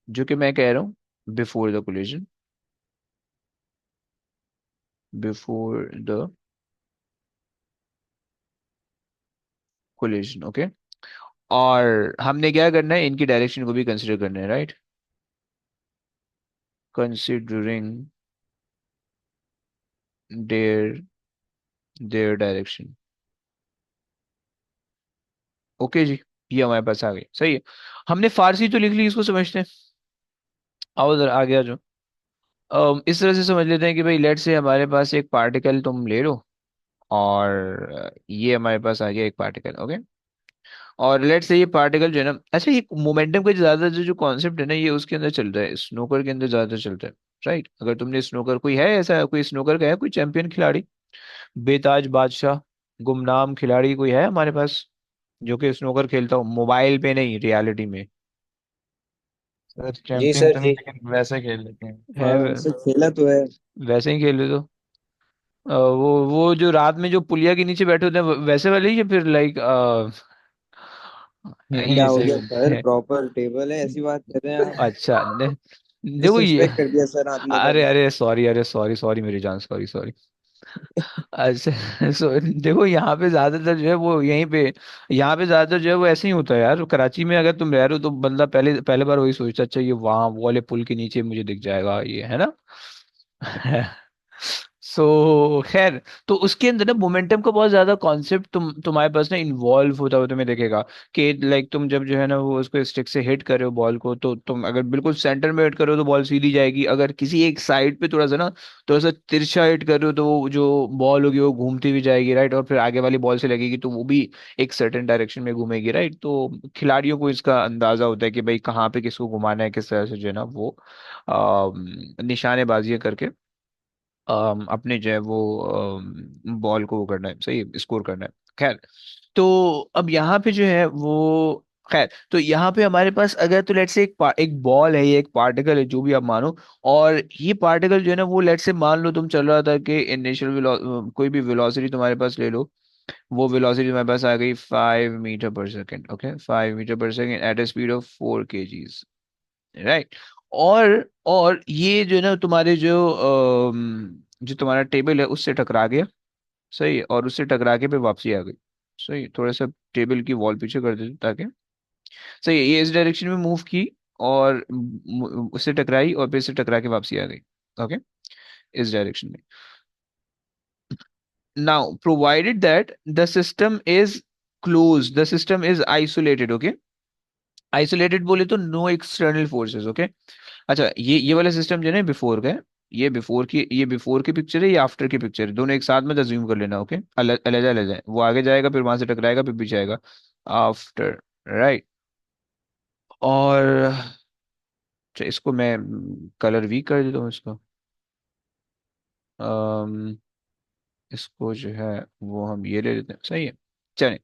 जो कि मैं कह रहा हूँ before the collision, before the collision, okay. और हमने क्या करना है, इनकी डायरेक्शन को भी कंसिडर करना है, right, considering their their direction, okay जी। ये हमारे पास आ गई, सही है। हमने फारसी तो लिख ली, इसको समझते हैं। आओ जरा आगे आ जाओ। इस तरह से समझ लेते हैं कि भाई लेट से हमारे पास एक पार्टिकल तुम ले लो, और ये हमारे पास आ गया एक पार्टिकल, ओके। और लेट से ये पार्टिकल जो है ना, अच्छा ये मोमेंटम का ज्यादा जो जो कॉन्सेप्ट है ना, ये उसके अंदर चलता है, स्नूकर के अंदर ज्यादा चलता है, राइट। अगर तुमने स्नूकर, कोई है ऐसा, कोई स्नूकर का है कोई चैंपियन खिलाड़ी, बेताज बादशाह, गुमनाम खिलाड़ी कोई है हमारे पास जो कि स्नूकर खेलता हो, मोबाइल पे नहीं रियलिटी में? सर जी चैंपियन सर तो नहीं जी। लेकिन वैसे खेल लेते हैं। है हाँ सर खेला तो है। वैसे ही खेल रहे तो वो जो रात में जो पुलिया के नीचे बैठे होते हैं वैसे वाले ही, या फिर लाइक क्या ये नहीं हो सही गया है। सर, प्रॉपर टेबल है, ऐसी बात कर रहे हैं आप? अच्छा देखो ये, डिसरिस्पेक्ट कर दिया सर आपने तो। अरे अरे सॉरी, अरे सॉरी सॉरी मेरी जान, सॉरी सॉरी। अच्छा सो देखो यहाँ पे ज्यादातर जो है वो यहीं पे, यहाँ पे ज्यादातर जो है वो ऐसे ही होता है यार। कराची में अगर तुम रह रहे हो तो बंदा पहले पहले बार वही सोचता, अच्छा ये वहाँ वो वाले पुल के नीचे मुझे दिख जाएगा, ये है ना खैर, तो उसके अंदर ना मोमेंटम का बहुत ज्यादा कॉन्सेप्ट तुम्हारे पास ना इन्वॉल्व होता हुआ तुम्हें दिखेगा। कि लाइक तुम जब जो है ना वो उसको स्टिक से हिट कर रहे हो बॉल को, तो तुम अगर बिल्कुल सेंटर में हिट करो तो बॉल सीधी जाएगी, अगर किसी एक साइड पे थोड़ा सा तिरछा हिट कर रहे हो तो वो जो बॉल होगी वो घूमती भी जाएगी, राइट, और फिर आगे वाली बॉल से लगेगी तो वो भी एक सर्टेन डायरेक्शन में घूमेगी, राइट। तो खिलाड़ियों को इसका अंदाजा होता है कि भाई कहाँ पे किसको घुमाना है, किस तरह से जो है ना वो निशानेबाजी करके अपने जो है वो बॉल को वो करना है, सही स्कोर करना है। खैर, तो अब यहाँ पे जो है वो, खैर तो यहाँ पे हमारे पास अगर तो लेट से एक बॉल है, ये एक पार्टिकल है जो भी आप मानो, और ये पार्टिकल जो है ना वो लेट से मान लो तुम चल रहा था कि इनिशियल कोई भी वेलोसिटी तुम्हारे पास ले लो, वो वेलोसिटी तुम्हारे पास आ गई 5 metre per second, okay, 5 metre per second at a speed of 4 kgs, राइट। और ये जो है ना तुम्हारे जो तुम्हारा टेबल है उससे टकरा गया, सही, और उससे टकरा के पे वापसी आ गई, सही। थोड़ा सा टेबल की वॉल पीछे कर देते ताकि, सही है, ये इस डायरेक्शन में मूव की, और उससे टकराई और फिर से टकरा के वापसी आ गई। ओके, इस डायरेक्शन में। Now provided that the system is close, the system is isolated. Okay, isolated बोले तो नो एक्सटर्नल फोर्सेस। ओके, अच्छा ये वाला सिस्टम जो है बिफोर का है, ये बिफोर की पिक्चर है, ये आफ्टर की पिक्चर है, दोनों एक साथ में अज्यूम कर लेना। ओके, अलग अलग अलग है, वो आगे जाएगा फिर वहां से टकराएगा फिर पीछे आएगा, आफ्टर, राइट। और अच्छा, इसको मैं कलर वीक कर देता हूँ इसको। अम, इसको जो है वो हम ये ले लेते हैं, सही है, चलिए।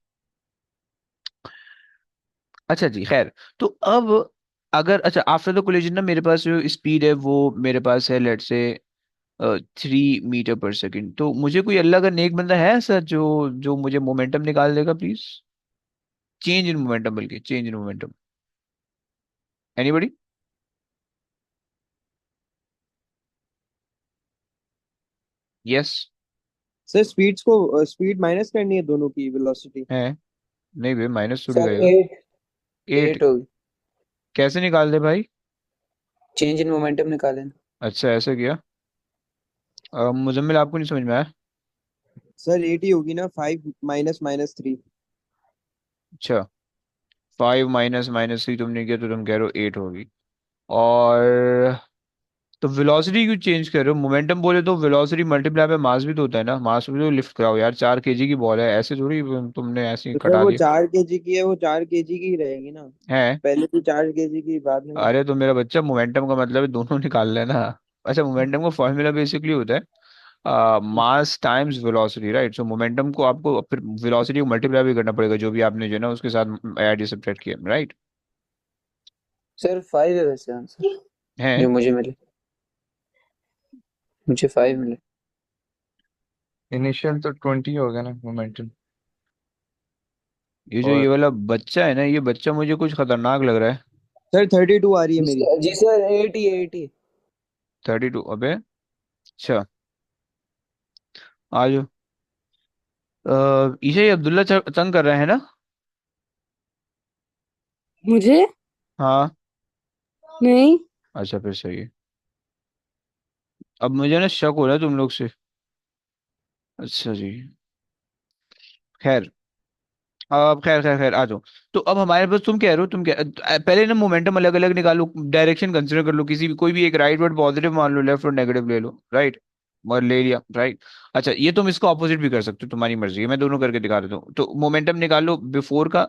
अच्छा जी, खैर। तो अब अगर अच्छा आफ्टर द कोलिजन ना मेरे पास जो स्पीड है वो मेरे पास है, लेट से 3 मीटर पर सेकेंड। तो मुझे कोई अल्लाह का नेक बंदा है ऐसा जो जो मुझे मोमेंटम निकाल देगा प्लीज? चेंज इन मोमेंटम, बल्कि change in momentum, anybody? Yes. Sir speed minus करनी है दोनों की वेलोसिटी। है? नहीं भाई, माइनस थोड़ी सर करेगा। 8, 8? 8 होगी। कैसे निकाल दे भाई? चेंज इन मोमेंटम निकालें। अच्छा ऐसे किया। मुजम्मिल आपको नहीं समझ में आया? सर 8 ही होगी ना, 5 माइनस माइनस 3। अच्छा, 5 - -3 तुमने किया तो तुम कह रहे हो 8 होगी। और तो वेलोसिटी क्यों चेंज कर रहे हो? मोमेंटम बोले तो वेलोसिटी मल्टीप्लाई पे मास भी तो होता है ना, मास भी तो लिफ्ट कराओ यार, 4 kg की बॉल है, ऐसे थोड़ी तुमने ऐसे ही तो सर कटा वो दिया 4 kg की है, वो 4 kg की ही रहेगी ना। है। पहले भी 4 kg की, बाद में भी। अरे तो मेरा बच्चा, मोमेंटम का मतलब है दोनों निकाल लेना। अच्छा, मोमेंटम का फॉर्मूला बेसिकली होता है मास टाइम्स वेलोसिटी, राइट। सो मोमेंटम को आपको फिर वेलोसिटी को मल्टीप्लाई भी करना पड़ेगा, जो भी आपने जो है ना उसके साथ ऐड या सब्ट्रैक्ट किया, राइट। सर 5 है वैसे आंसर है? जो मुझे 5 मिले। इनिशियल तो 20 हो गया ना मोमेंटम। ये जो ये और वाला बच्चा है ना, ये बच्चा मुझे कुछ खतरनाक लग रहा है। सर 32 आ रही है जी मेरी। सर, जी सर 80, 80। 32? अबे अच्छा, आ जाओ। ईशा, ये अब्दुल्ला तंग कर रहे हैं ना? मुझे हाँ। नहीं। अच्छा फिर सही है। अब मुझे ना शक हो रहा है तुम लोग से। अच्छा जी, खैर। अब खैर खैर खैर आ जाओ। तो अब हमारे पास, तुम कह रहे हो, तुम क्या पहले ना मोमेंटम अलग अलग निकालो, डायरेक्शन कंसिडर कर लो, किसी भी कोई भी एक, राइट वर्ड पॉजिटिव मान लो, लेफ्ट वर्ड नेगेटिव ले लो, राइट। और ले लिया, राइट। अच्छा, ये तुम इसको ऑपोजिट भी कर सकते हो, तुम्हारी मर्जी है, मैं दोनों करके दिखा देता हूँ। तो मोमेंटम निकालो बिफोर का,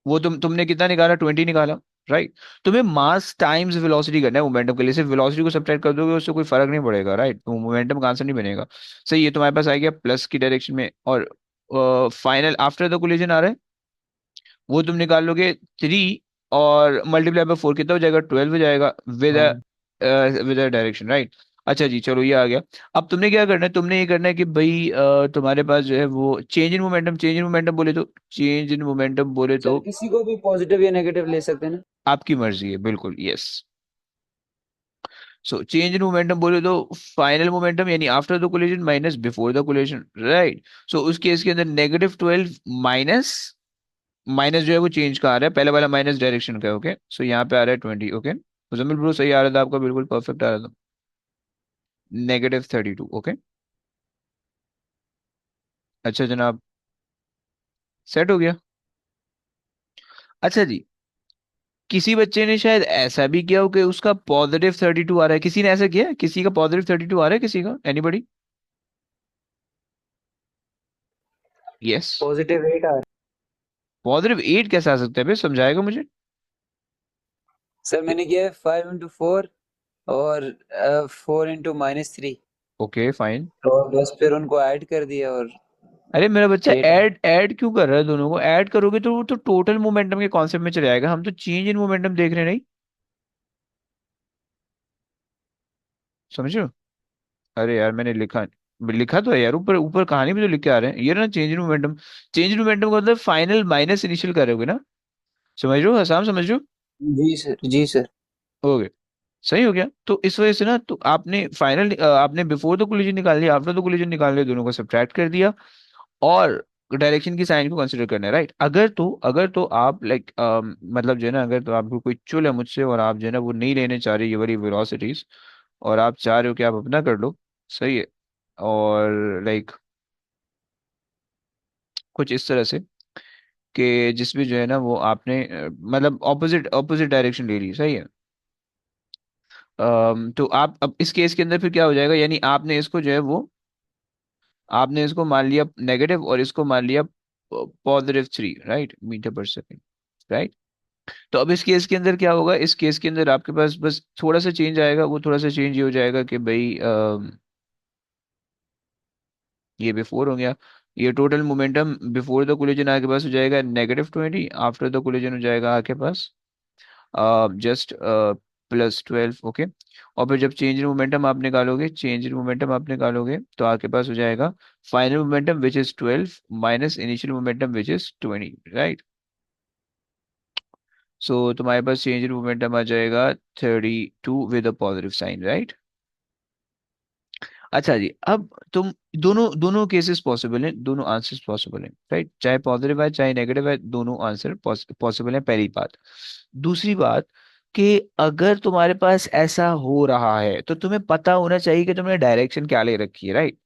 वो तुमने कितना निकाला? 20 निकाला, राइट। तुम्हें मास टाइम्स वेलोसिटी करना है मोमेंटम के लिए, सिर्फ वेलोसिटी को सब्ट्रैक्ट कर दोगे उससे कोई फर्क नहीं पड़ेगा, राइट। तो मोमेंटम का आंसर नहीं बनेगा। सही है, तुम्हारे पास आ गया प्लस की डायरेक्शन में। और फाइनल आफ्टर द कोलिजन आ रहा है, वो तुम निकाल लोगे 3 और मल्टीप्लाई बाय 4 कितना हो जाएगा? 12 हो जाएगा, विद हाँ, विद डायरेक्शन, राइट। अच्छा जी, चलो ये आ गया। अब तुमने क्या करना है, तुमने ये करना है कि भाई तुम्हारे पास जो है वो change in momentum, change in momentum बोले तो, चेंज इन मोमेंटम बोले सर तो किसी को भी पॉजिटिव या नेगेटिव ले सकते हैं ना। आपकी मर्जी है, बिल्कुल, yes. So change in momentum बोले तो फाइनल मोमेंटम यानी after the collision minus before the collision, right. So उस केस के अंदर -12 माइनस, माइनस जो है वो चेंज का आ रहा है, पहले वाला माइनस डायरेक्शन का है, ओके। सो यहाँ पे आ रहा है 20, ओके। मुजम्मिल ब्रो सही आ रहा था आपका, बिल्कुल परफेक्ट आ रहा था। -32, ओके। अच्छा जनाब, सेट हो गया। अच्छा जी, किसी बच्चे ने शायद ऐसा भी किया हो कि उसका +32 आ रहा है, किसी ने ऐसा किया है? किसी का +32 आ रहा है, किसी का, एनीबडी? यस। +8 आ रहा है। +8 कैसे आ सकता है भाई, समझाएगा मुझे? सर मैंने किया है 5 × 4 और 4 × -3। Okay fine. और बस फिर उनको ऐड कर दिया और अरे मेरा बच्चा, 8 आ। ऐड ऐड क्यों कर रहा है? दोनों को ऐड करोगे तो वो तो टोटल मोमेंटम के कॉन्सेप्ट में चले जाएगा, हम तो चेंज इन मोमेंटम देख रहे हैं, नहीं समझ रहे हो? अरे यार मैंने लिखा, लिखा तो है यार, ऊपर ऊपर कहानी में तो लिख के आ रहे हैं, ये ना change in momentum. Change in momentum का मतलब फाइनल माइनस इनिशियल करोगे ना, समझ रहे हो हसाम, समझ रहे हो? जी सर, जी सर। हो गए, सही हो गया। तो इस वजह से ना, तो आपने फाइनल, आपने बिफोर द कोलिजन निकाल लिया, आफ्टर द कोलिजन निकाल लिया, दोनों को सब्ट्रैक्ट कर दिया। और डायरेक्शन की साइन को कंसिडर करना है, राइट। अगर तो आप लाइक मतलब जो है ना, अगर तो आपको कोई चुल है मुझसे और आप जो है ना वो नहीं लेने चाह रहे ये वाली वेलोसिटीज, और आप चाह रहे हो कि आप अपना कर लो, सही है, और लाइक कुछ इस तरह से कि जिसमें जो है ना वो आपने मतलब ऑपोजिट ऑपोजिट डायरेक्शन ले ली, सही है। तो आप अब इस केस के अंदर फिर क्या हो जाएगा, यानी आपने इसको जो है वो, आपने इसको मान लिया नेगेटिव और इसको मान लिया positive 3, right, metre per second, right. तो अब इस केस के अंदर क्या होगा, इस केस के अंदर आपके पास बस थोड़ा सा चेंज आएगा, वो थोड़ा सा चेंज ये हो जाएगा कि भाई ये बिफोर हो गया, ये total momentum before the collision आपके पास हो जाएगा -20, आफ्टर द कोलिजन हो जाएगा आपके पास जस्ट +12, ओके। और फिर जब चेंज इन मोमेंटम आप निकालोगे, चेंज इन मोमेंटम आप निकालोगे तो आपके पास हो जाएगा final momentum which is 12 minus initial momentum which is 20, right. So तुम्हारे पास चेंज इन मोमेंटम आ जाएगा 32 with a positive sign, right. अच्छा जी, अब तुम दोनों दोनों केसेस पॉसिबल हैं, दोनों आंसर्स पॉसिबल हैं, राइट, चाहे पॉजिटिव है चाहे नेगेटिव है, दोनों आंसर पॉसिबल है, पहली बात। दूसरी बात कि अगर तुम्हारे पास ऐसा हो रहा है तो तुम्हें पता होना चाहिए कि तुमने डायरेक्शन क्या ले रखी है, राइट।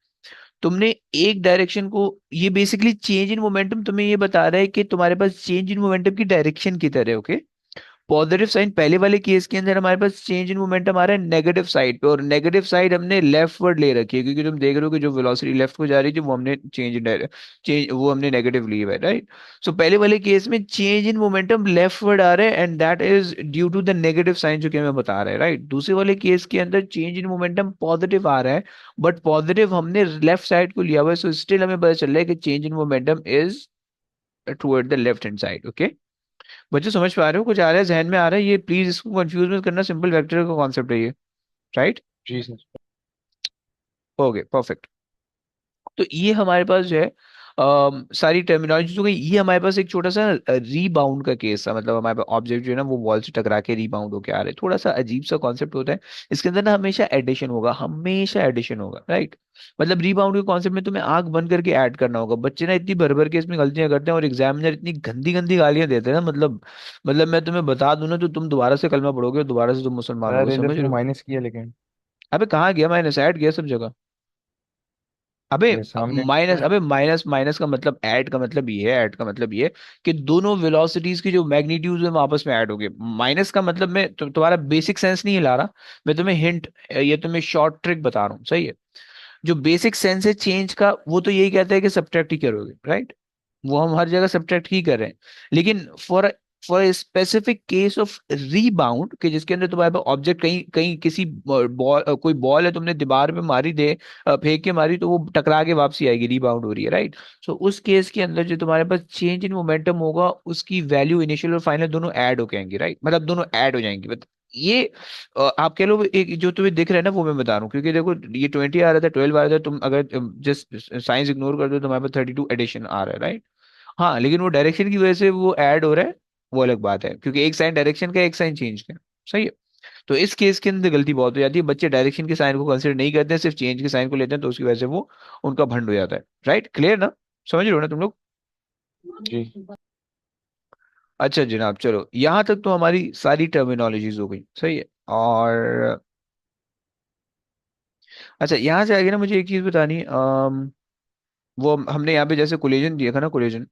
तुमने एक डायरेक्शन को, ये बेसिकली चेंज इन मोमेंटम तुम्हें ये बता रहा है कि तुम्हारे पास चेंज इन मोमेंटम की डायरेक्शन की तरह, ओके। पॉजिटिव साइन पहले वाले केस के अंदर हमारे पास चेंज इन मोमेंटम आ रहा है नेगेटिव साइड पे, और नेगेटिव साइड हमने लेफ्ट वर्ड ले रखी है क्योंकि तुम देख रहे हो कि जो वेलोसिटी लेफ्ट को जा रही थी वो हमने चेंज वो हमने नेगेटिव ली है, राइट। सो पहले वाले केस में change in momentum leftward आ रहा है and that is due to the negative sign जो कि हमें बता रहा है, राइट। दूसरे वाले केस के अंदर चेंज इन मोमेंटम पॉजिटिव आ रहा है, बट पॉजिटिव हमने लेफ्ट साइड को लिया हुआ है, सो स्टिल हमें पता चल रहा है कि change in momentum is toward the left hand side, okay. बच्चे समझ पा रहे हो, कुछ आ रहा है जहन में आ रहा है, ये प्लीज इसको कंफ्यूज मत करना, सिंपल वेक्टर का कॉन्सेप्ट है ये, राइट। जी सर। Okay perfect. तो ये हमारे पास जो है सारी टर्मिनोलॉजी हो गई, ये हमारे पास एक छोटा सा रीबाउंड का केस था, मतलब हमारे पास ऑब्जेक्ट जो है ना वो वॉल से टकरा के रीबाउंड होके आ रहे हैं, थोड़ा सा अजीब सा कॉन्सेप्ट होता है। इसके अंदर ना हमेशा एडिशन होगा, हमेशा एडिशन होगा, राइट। मतलब रीबाउंड के कॉन्सेप्ट में तुम्हें आंख बंद करके ऐड करना होगा। बच्चे ना इतनी भर भर के इसमें गलतियां करते हैं और एग्जामिनर इतनी गंदी गंदी गालियां देते हैं ना, मतलब मैं तुम्हें बता दूं ना तो तुम दोबारा से कलमा पढ़ोगे और दोबारा से तुम मुसलमान होगे, सर इधर समझ से रहे हो। माइनस किया लेकिन अबे कहाँ गया माइनस, ऐड गया सब जगह। अबे ये सामने माइनस, अबे माइनस माइनस का मतलब ऐड का मतलब ये है, ऐड का मतलब ये है कि दोनों वेलोसिटीज की जो मैग्नीट्यूड है वो आपस में ऐड हो गए। माइनस का मतलब मैं तुम्हारा बेसिक सेंस नहीं हिला रहा, मैं तुम्हें हिंट, ये तुम्हें शॉर्ट ट्रिक बता रहा हूँ, सही है। जो बेसिक सेंस है चेंज का वो तो यही कहता है कि सब्ट्रैक्ट ही करोगे, राइट। वो हम हर जगह सब्ट्रैक्ट ही कर रहे हैं, लेकिन for specific case of rebound कि जिसके अंदर तुम्हारे पास ऑब्जेक्ट कहीं कहीं किसी बॉल, कोई बॉल है तुमने दीवार पे मारी दे, फेंक के मारी तो वो टकरा के वापसी आएगी, रीबाउंड हो रही है, राइट। सो उस केस के अंदर जो तुम्हारे पास चेंज इन मोमेंटम होगा उसकी वैल्यू इनिशियल और फाइनल दोनों ऐड हो जाएंगी, राइट, मतलब दोनों ऐड हो जाएंगी। ये आप कह लो एक जो तुम्हें दिख रहा है ना वो मैं बता रहा हूँ, क्योंकि देखो ये 20 आ रहा था, 12 आ रहा था, तुम अगर जस्ट साइंस इग्नोर कर दो तो तुम्हारे पास 32 एडिशन आ रहा है, राइट। हाँ लेकिन वो डायरेक्शन की वजह से वो ऐड हो रहा है, वो अलग बात है, क्योंकि एक साइन डायरेक्शन का एक साइन चेंज का, सही है। तो इस केस के अंदर गलती बहुत हो जाती है, बच्चे डायरेक्शन के साइन को कंसिडर नहीं करते हैं, सिर्फ चेंज के साइन को लेते हैं, तो उसकी वजह से वो उनका भंड हो जाता है, राइट, क्लियर ना, समझ रहे हो ना तुम लोग। जी। अच्छा जनाब, चलो यहाँ तक तो हमारी सारी टर्मिनोलॉजीज हो गई, सही है। और अच्छा यहाँ से आगे ना मुझे एक चीज बतानी वो हमने यहाँ पे जैसे कोलिजन दिया था ना, कोलिजन,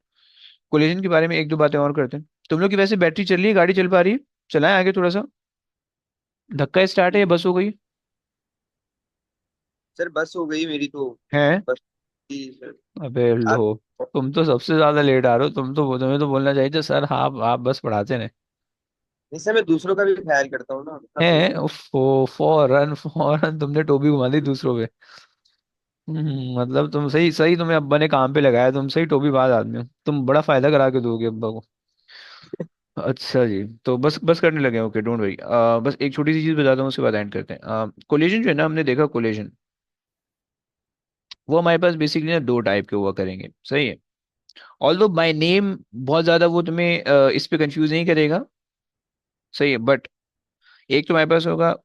कोलिजन के बारे में एक दो बातें और करते हैं। तुम लोग की वैसे बैटरी चल रही है, गाड़ी चल पा रही है, चलाएं आगे थोड़ा सा, धक्का स्टार्ट है या बस हो गई सर बस हो गई मेरी तो। है। बस थी सर। अबे लो, आप तुम तो सबसे ज्यादा लेट आ रहे हो, तुम्हें तो बोलना चाहिए था सर आप बस पढ़ाते ने नहीं सर, मैं दूसरों का भी ख्याल करता हूँ ना, तब तो हैं। सर। फौरन फौरन तुमने टोपी घुमा दी दूसरों पे। मतलब तुम सही सही, तुम्हें अब्बा ने काम पे लगाया, तुम सही टोपी बाज आदमी हो, तुम बड़ा फायदा करा के दोगे अब्बा को। अच्छा जी, तो बस बस करने लगे, ओके डोंट वरी। बस एक छोटी सी चीज बताता हूँ उसके बाद एंड करते हैं। कोलिजन जो है ना, हमने देखा कोलिजन, वो हमारे पास बेसिकली ना दो टाइप के हुआ करेंगे, सही है। ऑल्दो बाय नेम बहुत ज्यादा वो तुम्हें इस पे कंफ्यूज नहीं करेगा, सही है, बट एक तो हमारे पास होगा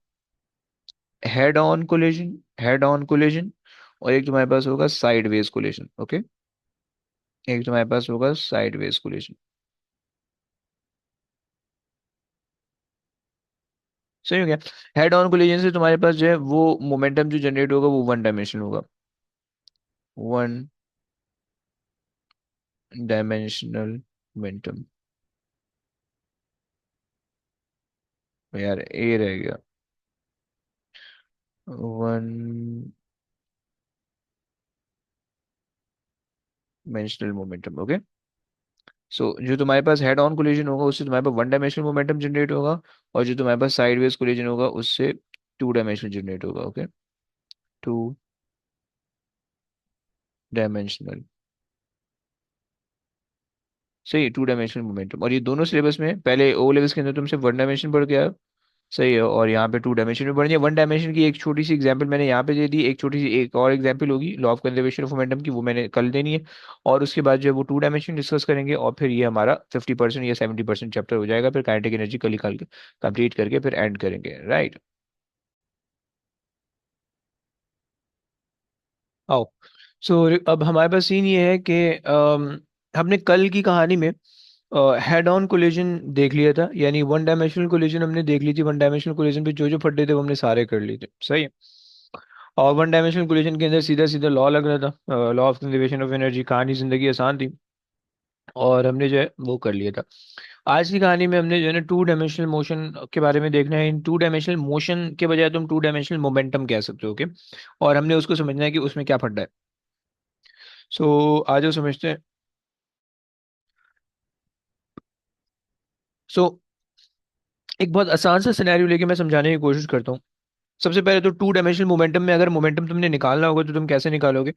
head on collision, head on collision, और एक तुम्हारे पास होगा साइडवेज कोलिजन, ओके। एक तुम्हारे पास होगा साइडवेज कोलिजन। सही हो गया। हेड ऑन कोलिजन से तुम्हारे पास जो है वो मोमेंटम जो जनरेट होगा वो वन डायमेंशनल होगा, वन डायमेंशनल मोमेंटम। यार ए रह गया, वन डायमेंशनल मोमेंटम। ओके। सो जो तुम्हारे पास हेड ऑन कोलिजन होगा उससे तुम्हारे पास वन डायमेंशनल मोमेंटम जनरेट होगा, और जो तुम्हारे पास साइडवेज कोलिजन होगा उससे टू डायमेंशनल जनरेट होगा। Okay, two dimensional. सही, टू डायमेंशनल मोमेंटम। और ये दोनों सिलेबस में पहले ओ लेवल्स के अंदर तुमसे वन डायमेंशन पढ़ के आए हो। सही है, और यहाँ पे टू डायमेंशन में बढ़ जाए। वन डायमेंशन की एक छोटी सी एग्जांपल मैंने यहाँ पे दे दी, एक छोटी सी एक और एग्जांपल होगी law of conservation of momentum की, वो मैंने कल देनी है। और उसके बाद जो है वो टू डायमेंशन डिस्कस करेंगे, और फिर ये हमारा 50% या 70% चैप्टर हो जाएगा। फिर काइनेटिक एनर्जी कल निकाल के कंप्लीट करके फिर एंड करेंगे, राइट। आओ। सो अब हमारे पास सीन ये है कि हमने कल की कहानी में हेड ऑन कोलिजन देख लिया था, यानी वन डायमेंशनल कोलिजन हमने देख ली थी। वन डायमेंशनल कोलिजन पे जो जो फड्डे थे वो हमने सारे कर लिए थे, सही है। और वन डायमेंशनल कोलिजन के अंदर सीधा सीधा लॉ लग रहा था, law of conservation of energy. कहानी जिंदगी आसान थी, और हमने जो है वो कर लिया था। आज की कहानी में हमने जो है ना टू डायमेंशनल मोशन के बारे में देखना है। इन टू डायमेंशनल मोशन के बजाय तुम टू डायमेंशनल मोमेंटम कह सकते हो, ओके। और हमने उसको समझना है कि उसमें क्या फड्डा है। सो आज जो समझते हैं। सो एक बहुत आसान सा सिनेरियो लेके मैं समझाने की कोशिश करता हूँ। सबसे पहले तो टू डायमेंशनल मोमेंटम में अगर मोमेंटम तुमने निकालना होगा तो तुम कैसे निकालोगे,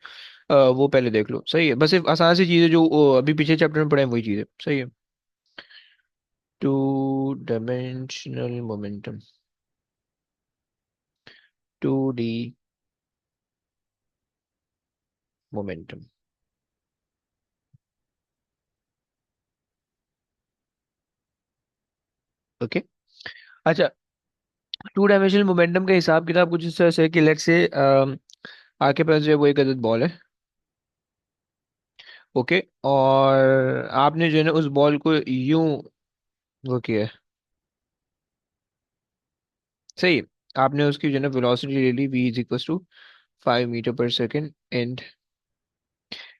वो पहले देख लो, सही है। बस एक आसान सी चीज़ है जो अभी पीछे चैप्टर में पढ़े हैं, वही चीज़ है, सही है। Two dimensional momentum, two D momentum. Okay. अच्छा, टू डायमेंशनल मोमेंटम का हिसाब किताब कुछ इस तरह से है कि लेट्स से आपके पास जो है वो एक अदद बॉल है, ओके। और आपने जो है ना उस बॉल को यूं वो किया है, सही है। आपने उसकी जो है ना वेलोसिटी ले ली, v is equal to 5 metre per second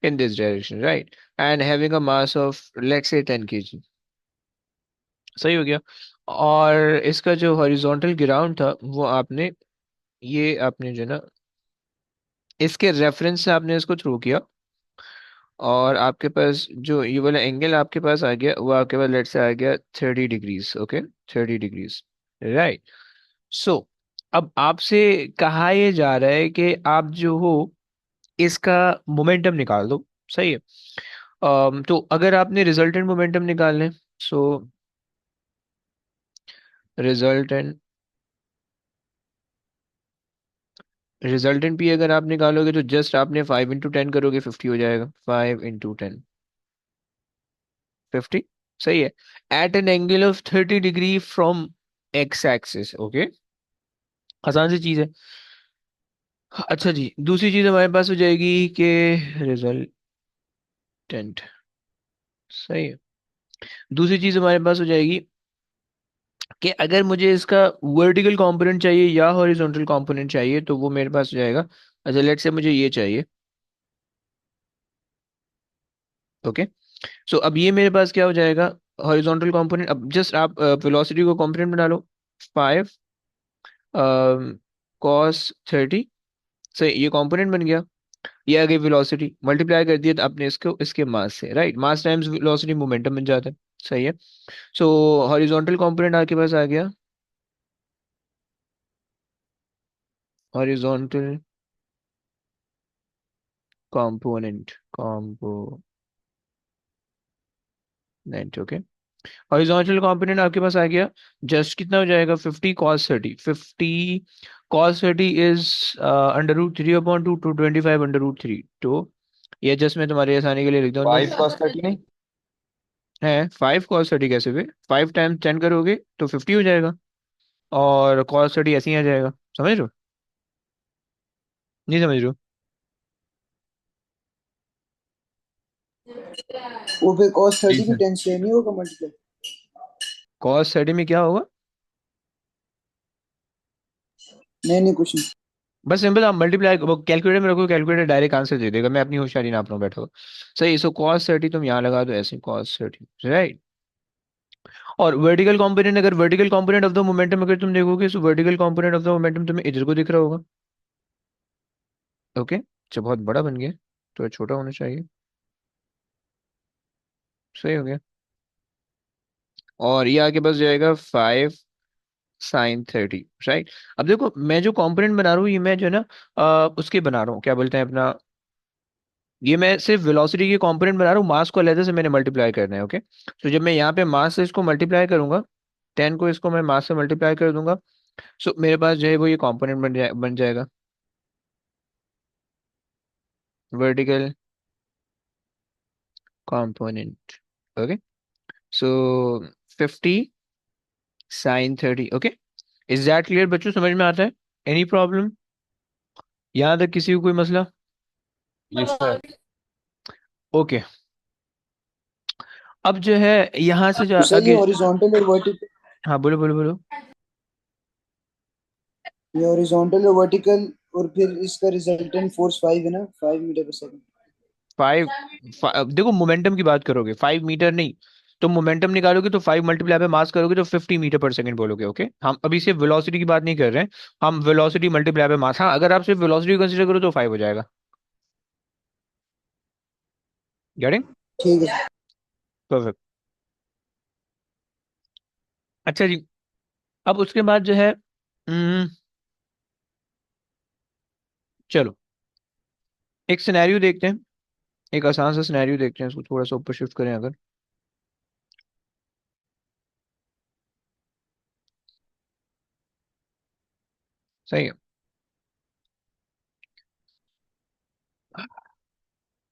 in this direction, right? And having a mass of let's say 10 kg। सही हो गया। और इसका जो हॉरिजॉन्टल ग्राउंड था वो आपने, ये आपने जो है ना इसके रेफरेंस से आपने इसको थ्रो किया, और आपके पास जो ये वाला एंगल आपके पास आ गया वो आपके पास लेट्स से आ गया 30 degrees, okay. 30 degrees, right. So अब आपसे कहा यह जा रहा है कि आप जो हो इसका मोमेंटम निकाल दो, सही है। तो अगर आपने रिजल्टेंट मोमेंटम निकालना है, सो रिजल्टेंट रिजल्टेंट भी अगर आप निकालोगे तो जस्ट आपने 5 इंटू 10 करोगे, 50 हो जाएगा। 5 इंटू 10, 50, सही है। At an angle of 30 degree from X axis, okay. आसान सी चीज है। अच्छा जी, दूसरी चीज हमारे पास हो जाएगी कि रिजल्टेंट, सही है। दूसरी चीज हमारे पास हो जाएगी कि अगर मुझे इसका वर्टिकल कंपोनेंट चाहिए या हॉरिजॉन्टल कंपोनेंट चाहिए तो वो मेरे पास हो जाएगा। अच्छा, लेट से मुझे ये चाहिए, ओके। सो अब ये मेरे पास क्या हो जाएगा, हॉरिजॉन्टल कंपोनेंट। अब जस्ट आप वेलोसिटी को कंपोनेंट बना लो, 5 cos 30, सही, ये कंपोनेंट बन गया। ये आ गई वेलोसिटी, मल्टीप्लाई कर दिया तो आपने इसको इसके मास से, राइट। मास टाइम्स वेलोसिटी मोमेंटम बन जाता है, सही है। सो हॉरिजॉन्टल कंपोनेंट आपके पास आ गया, horizontal component, okay. Horizontal component आपके पास आ गया। जस्ट कितना हो जाएगा, 50 cos 30। 50 cos 30 is √3/2 to 25 √3। तो ये जस्ट मैं तुम्हारी आसानी के लिए लिख दूँ, 5 cos 30 नहीं। है 5 cos 30 कैसे हुए, 5 टाइम्स 10 करोगे तो 50 हो जाएगा, और cos 30 ऐसे ही आ जाएगा। समझ रहे हो, नहीं समझ रहे हो? वो फिर cos जी 30 भी सर। tan से नहीं होगा मल्टीप्लाई? कॉस 30 में क्या होगा? नहीं नहीं कुछ नहीं। बस सिंपल, आप मल्टीप्लाई कैलकुलेटर में रखो, कैलकुलेटर डायरेक्ट आंसर दे देगा, मैं अपनी होशियारी नाप रहा हूँ, बैठो। सही, सो cos 30 तुम यहाँ लगा दो ऐसे, cos 30, राइट। और वर्टिकल कंपोनेंट, अगर vertical component of the momentum अगर तुम देखोगे, सो vertical component of the momentum तुम्हें इधर को दिख रहा होगा। ओके, अच्छा बहुत बड़ा बन गया, तो छोटा होना चाहिए। सही हो गया। और ये आगे बस जाएगा 5 sin 30, राइट। अब देखो मैं जो कंपोनेंट बना रहा हूँ, ये मैं जो है ना उसके बना रहा हूँ, क्या बोलते हैं अपना, ये मैं सिर्फ वेलोसिटी के कंपोनेंट बना रहा हूँ, मास को अलग से मैंने मल्टीप्लाई करना है। ओके, तो जब मैं यहाँ पे मास से इसको मल्टीप्लाई करूंगा, 10 को इसको मैं मास से मल्टीप्लाई कर दूंगा, सो मेरे पास जो है वो ये कंपोनेंट बन जाएगा, vertical component. Okay, so 50 sin 30। Okay, is that clear बच्चों, समझ में आता है? एनी प्रॉब्लम यहाँ तक, किसी को कोई मसला? जी सर। ओके, अब जो है यहाँ से जो तो सर ये आगे, हॉरिजॉन्टल और वर्टिकल, हाँ बोलो बोलो बोलो। ये हॉरिजॉन्टल और वर्टिकल, और फिर इसका रिजल्टेंट फोर्स 5 है ना, 5 मीटर पर सेकंड। 5, देखो मोमेंटम की बात करोगे, 5 मीटर नहीं, तो मोमेंटम निकालोगे तो 5 मल्टीप्लाई पे मास करोगे तो 50 मीटर पर सेकंड बोलोगे। ओके, हम अभी सिर्फ वेलोसिटी की बात नहीं कर रहे हैं, हम वेलोसिटी मल्टीप्लाई पे मास, हाँ अगर आप सिर्फ वेलोसिटी कंसीडर करो तो 5 हो जाएगा। गेटिंग? ठीक है। परफेक्ट। अच्छा जी, अब उसके बाद जो है चलो एक सिनेरियो देखते हैं, एक आसान सा सिनेरियो देखते हैं, इसको थोड़ा सा ऊपर शिफ्ट करें अगर। सही है।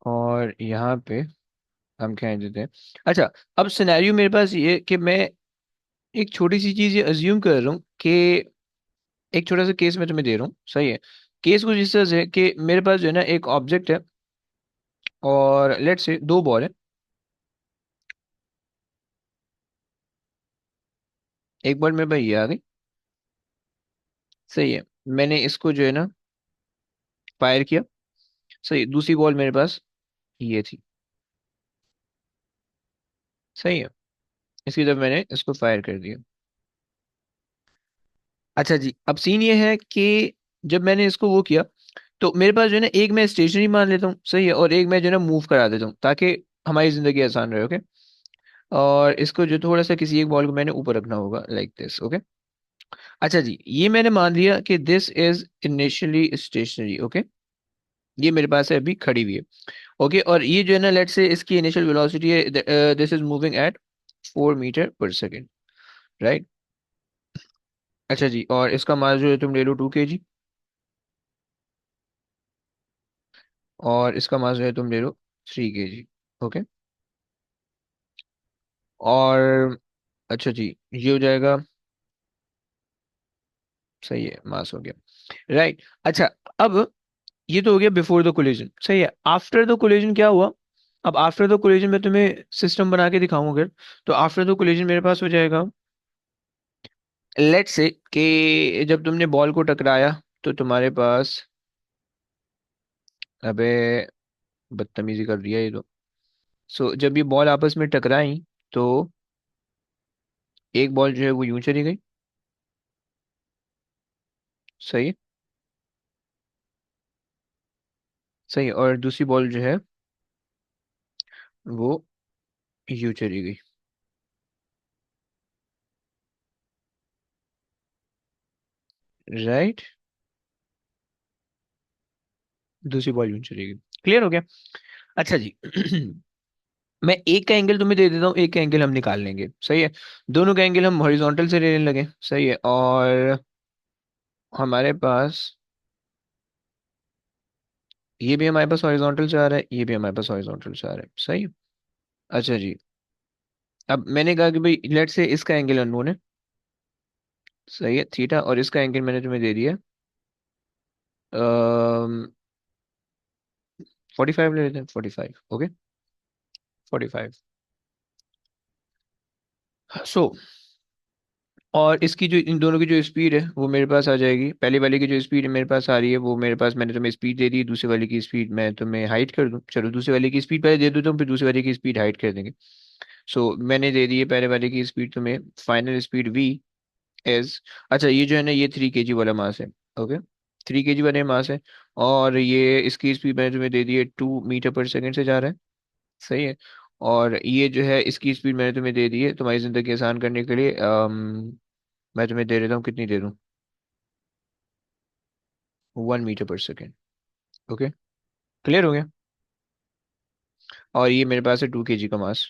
और यहाँ पे हम क्या देते हैं, अच्छा, अब सिनेरियो मेरे पास ये कि मैं एक छोटी सी चीज ये अज्यूम कर रहा हूँ कि एक छोटा सा केस मैं तुम्हें दे रहा हूँ, सही है। केस कुछ इस तरह से है कि मेरे पास जो है ना एक ऑब्जेक्ट है, और लेट्स से दो बॉल है, एक बॉल मेरे पास ये आ गई, सही है। मैंने इसको जो है ना फायर किया, सही, दूसरी बॉल मेरे पास ये थी, सही है। इसकी तरफ मैंने इसको फायर कर दिया। अच्छा जी, अब सीन ये है कि जब मैंने इसको वो किया, तो मेरे पास जो है ना एक मैं स्टेशनरी मान लेता हूँ, सही है, और एक मैं जो है ना मूव करा देता हूँ ताकि हमारी जिंदगी आसान रहे। ओके, और इसको जो थोड़ा सा किसी एक बॉल को मैंने ऊपर रखना होगा लाइक दिस। ओके, अच्छा जी, ये मैंने मान लिया कि this is initially stationary. Okay, ये मेरे पास है, अभी खड़ी हुई है। ओके, और ये जो है ना लेट्स से इसकी इनिशियल वेलोसिटी है, this is moving at 4 metre per second, right. अच्छा जी, और इसका मास जो है तुम ले लो 2 kg, और इसका मास जो है तुम ले लो 3 kg। ओके, और अच्छा जी, ये हो जाएगा, सही है, मास हो गया, राइट। अच्छा, अब ये तो हो गया बिफोर द कोलिजन, सही है। आफ्टर द कोलिजन क्या हुआ? अब आफ्टर द कोलिजन में तुम्हें सिस्टम बना के दिखाऊंगा अगर, तो आफ्टर द कोलिजन मेरे पास हो जाएगा, लेट्स से कि जब तुमने बॉल को टकराया तो तुम्हारे पास, अबे बदतमीजी कर दिया ये तो। सो जब ये बॉल आपस में टकराई, तो एक बॉल जो है वो यूं चली गई, सही है, सही है, और दूसरी बॉल जो है वो यूं चली गई, राइट। दूसरी बॉल यूं चली गई, क्लियर हो गया? अच्छा जी मैं एक का एंगल तुम्हें दे देता हूँ, एक का एंगल हम निकाल लेंगे, सही है। दोनों का एंगल हम हॉरिजॉन्टल से लेने लगे, सही है। और हमारे पास, ये भी हमारे पास हॉरिजॉन्टल से आ रहा है, ये भी हमारे पास हॉरिजॉन्टल से आ रहा है, सही है। अच्छा जी, अब मैंने कहा कि भाई लेट से इसका एंगल अननोन है, सही है, थीटा, और इसका एंगल मैंने तुम्हें दे दिया 45 ले लेते हैं, 45। ओके, 45। सो और इसकी जो इन दोनों की जो स्पीड है वो मेरे पास आ जाएगी। पहली वाली की जो स्पीड मेरे पास आ रही है वो मेरे पास, मैंने तुम्हें स्पीड दे दी, दूसरी वाली की स्पीड मैं तुम्हें हाइड कर दूं। चलो दूसरी वाली की स्पीड पहले दे दूं, तो फिर दूसरी वाली की स्पीड हाइड कर देंगे। सो मैंने दे दी है पहले वाले की स्पीड तुम्हें। फाइनल स्पीड v इज, अच्छा ये जो है ना ये 3 kg वाला मास है। ओके, 3 kg वाले मास है। और ये इसकी स्पीड मैंने तुम्हें दे दी है 2 मीटर पर सेकेंड से जा रहा है। सही है। और ये जो है इसकी स्पीड मैंने तुम्हें दे दी है तुम्हारी जिंदगी आसान करने के लिए। मैं तुम्हें दे देता हूँ, कितनी दे दूँ? 1 metre per second. Okay, clear हो गया। और ये मेरे पास है 2 kg का मास।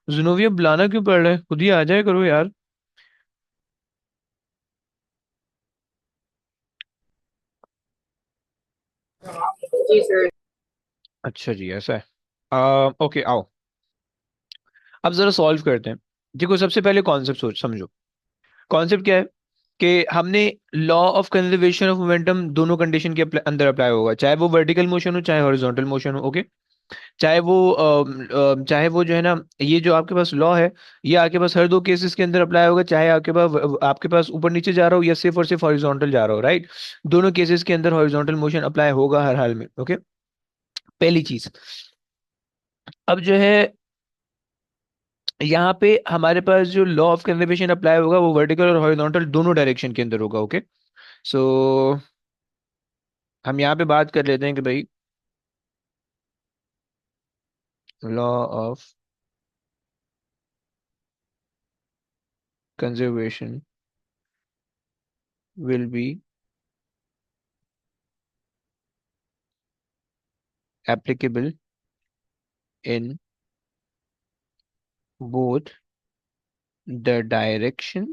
जुनोविया बुलाना क्यों पड़ रहा है, खुद ही आ जाए करो यार। जी सर। अच्छा जी ऐसा है। ओके आओ, अब जरा सॉल्व करते हैं। देखो सबसे पहले कॉन्सेप्ट सोच समझो। कॉन्सेप्ट क्या है कि हमने law of conservation of momentum दोनों कंडीशन के अंदर अप्लाई होगा, चाहे वो वर्टिकल मोशन हो चाहे हॉरिजॉन्टल मोशन हो। ओके, चाहे वो जो है ना, ये जो आपके पास लॉ है ये आपके पास हर दो केसेस के अंदर अप्लाई होगा, चाहे आपके पास ऊपर नीचे जा रहा हो या सिर्फ और सिर्फ हॉरिजॉन्टल जा रहा हो। राइट, दोनों केसेस के अंदर हॉरिजॉन्टल मोशन अप्लाई होगा हर हाल में। ओके, पहली चीज। अब जो है यहाँ पे हमारे पास जो लॉ ऑफ कंजर्वेशन अप्लाई होगा वो वर्टिकल और हॉरिजॉन्टल दोनों डायरेक्शन के अंदर होगा। ओके, सो हम यहाँ पे बात कर लेते हैं कि भाई law of conservation will be applicable in both the direction।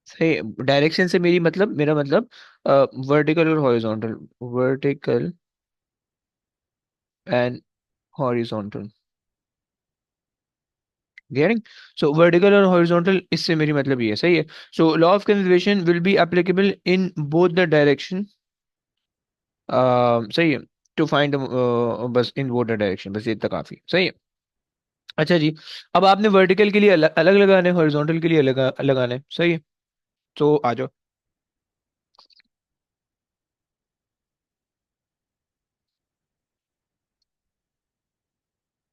सही, डायरेक्शन से मेरा मतलब वर्टिकल और horizontal, vertical and horizontal. Getting? So vertical और हॉरिजॉन्टल, इससे मेरी मतलब ये है। सही है। So law of conservation will be applicable in both the direction. सही है। टू फाइंड, बस इन बोथ द डायरेक्शन, बस ये इतना काफी सही है। अच्छा जी, अब आपने वर्टिकल के लिए अलग अलग लगाने, हॉरिजॉन्टल के लिए अलग लगाने। सही है, तो आ जाओ।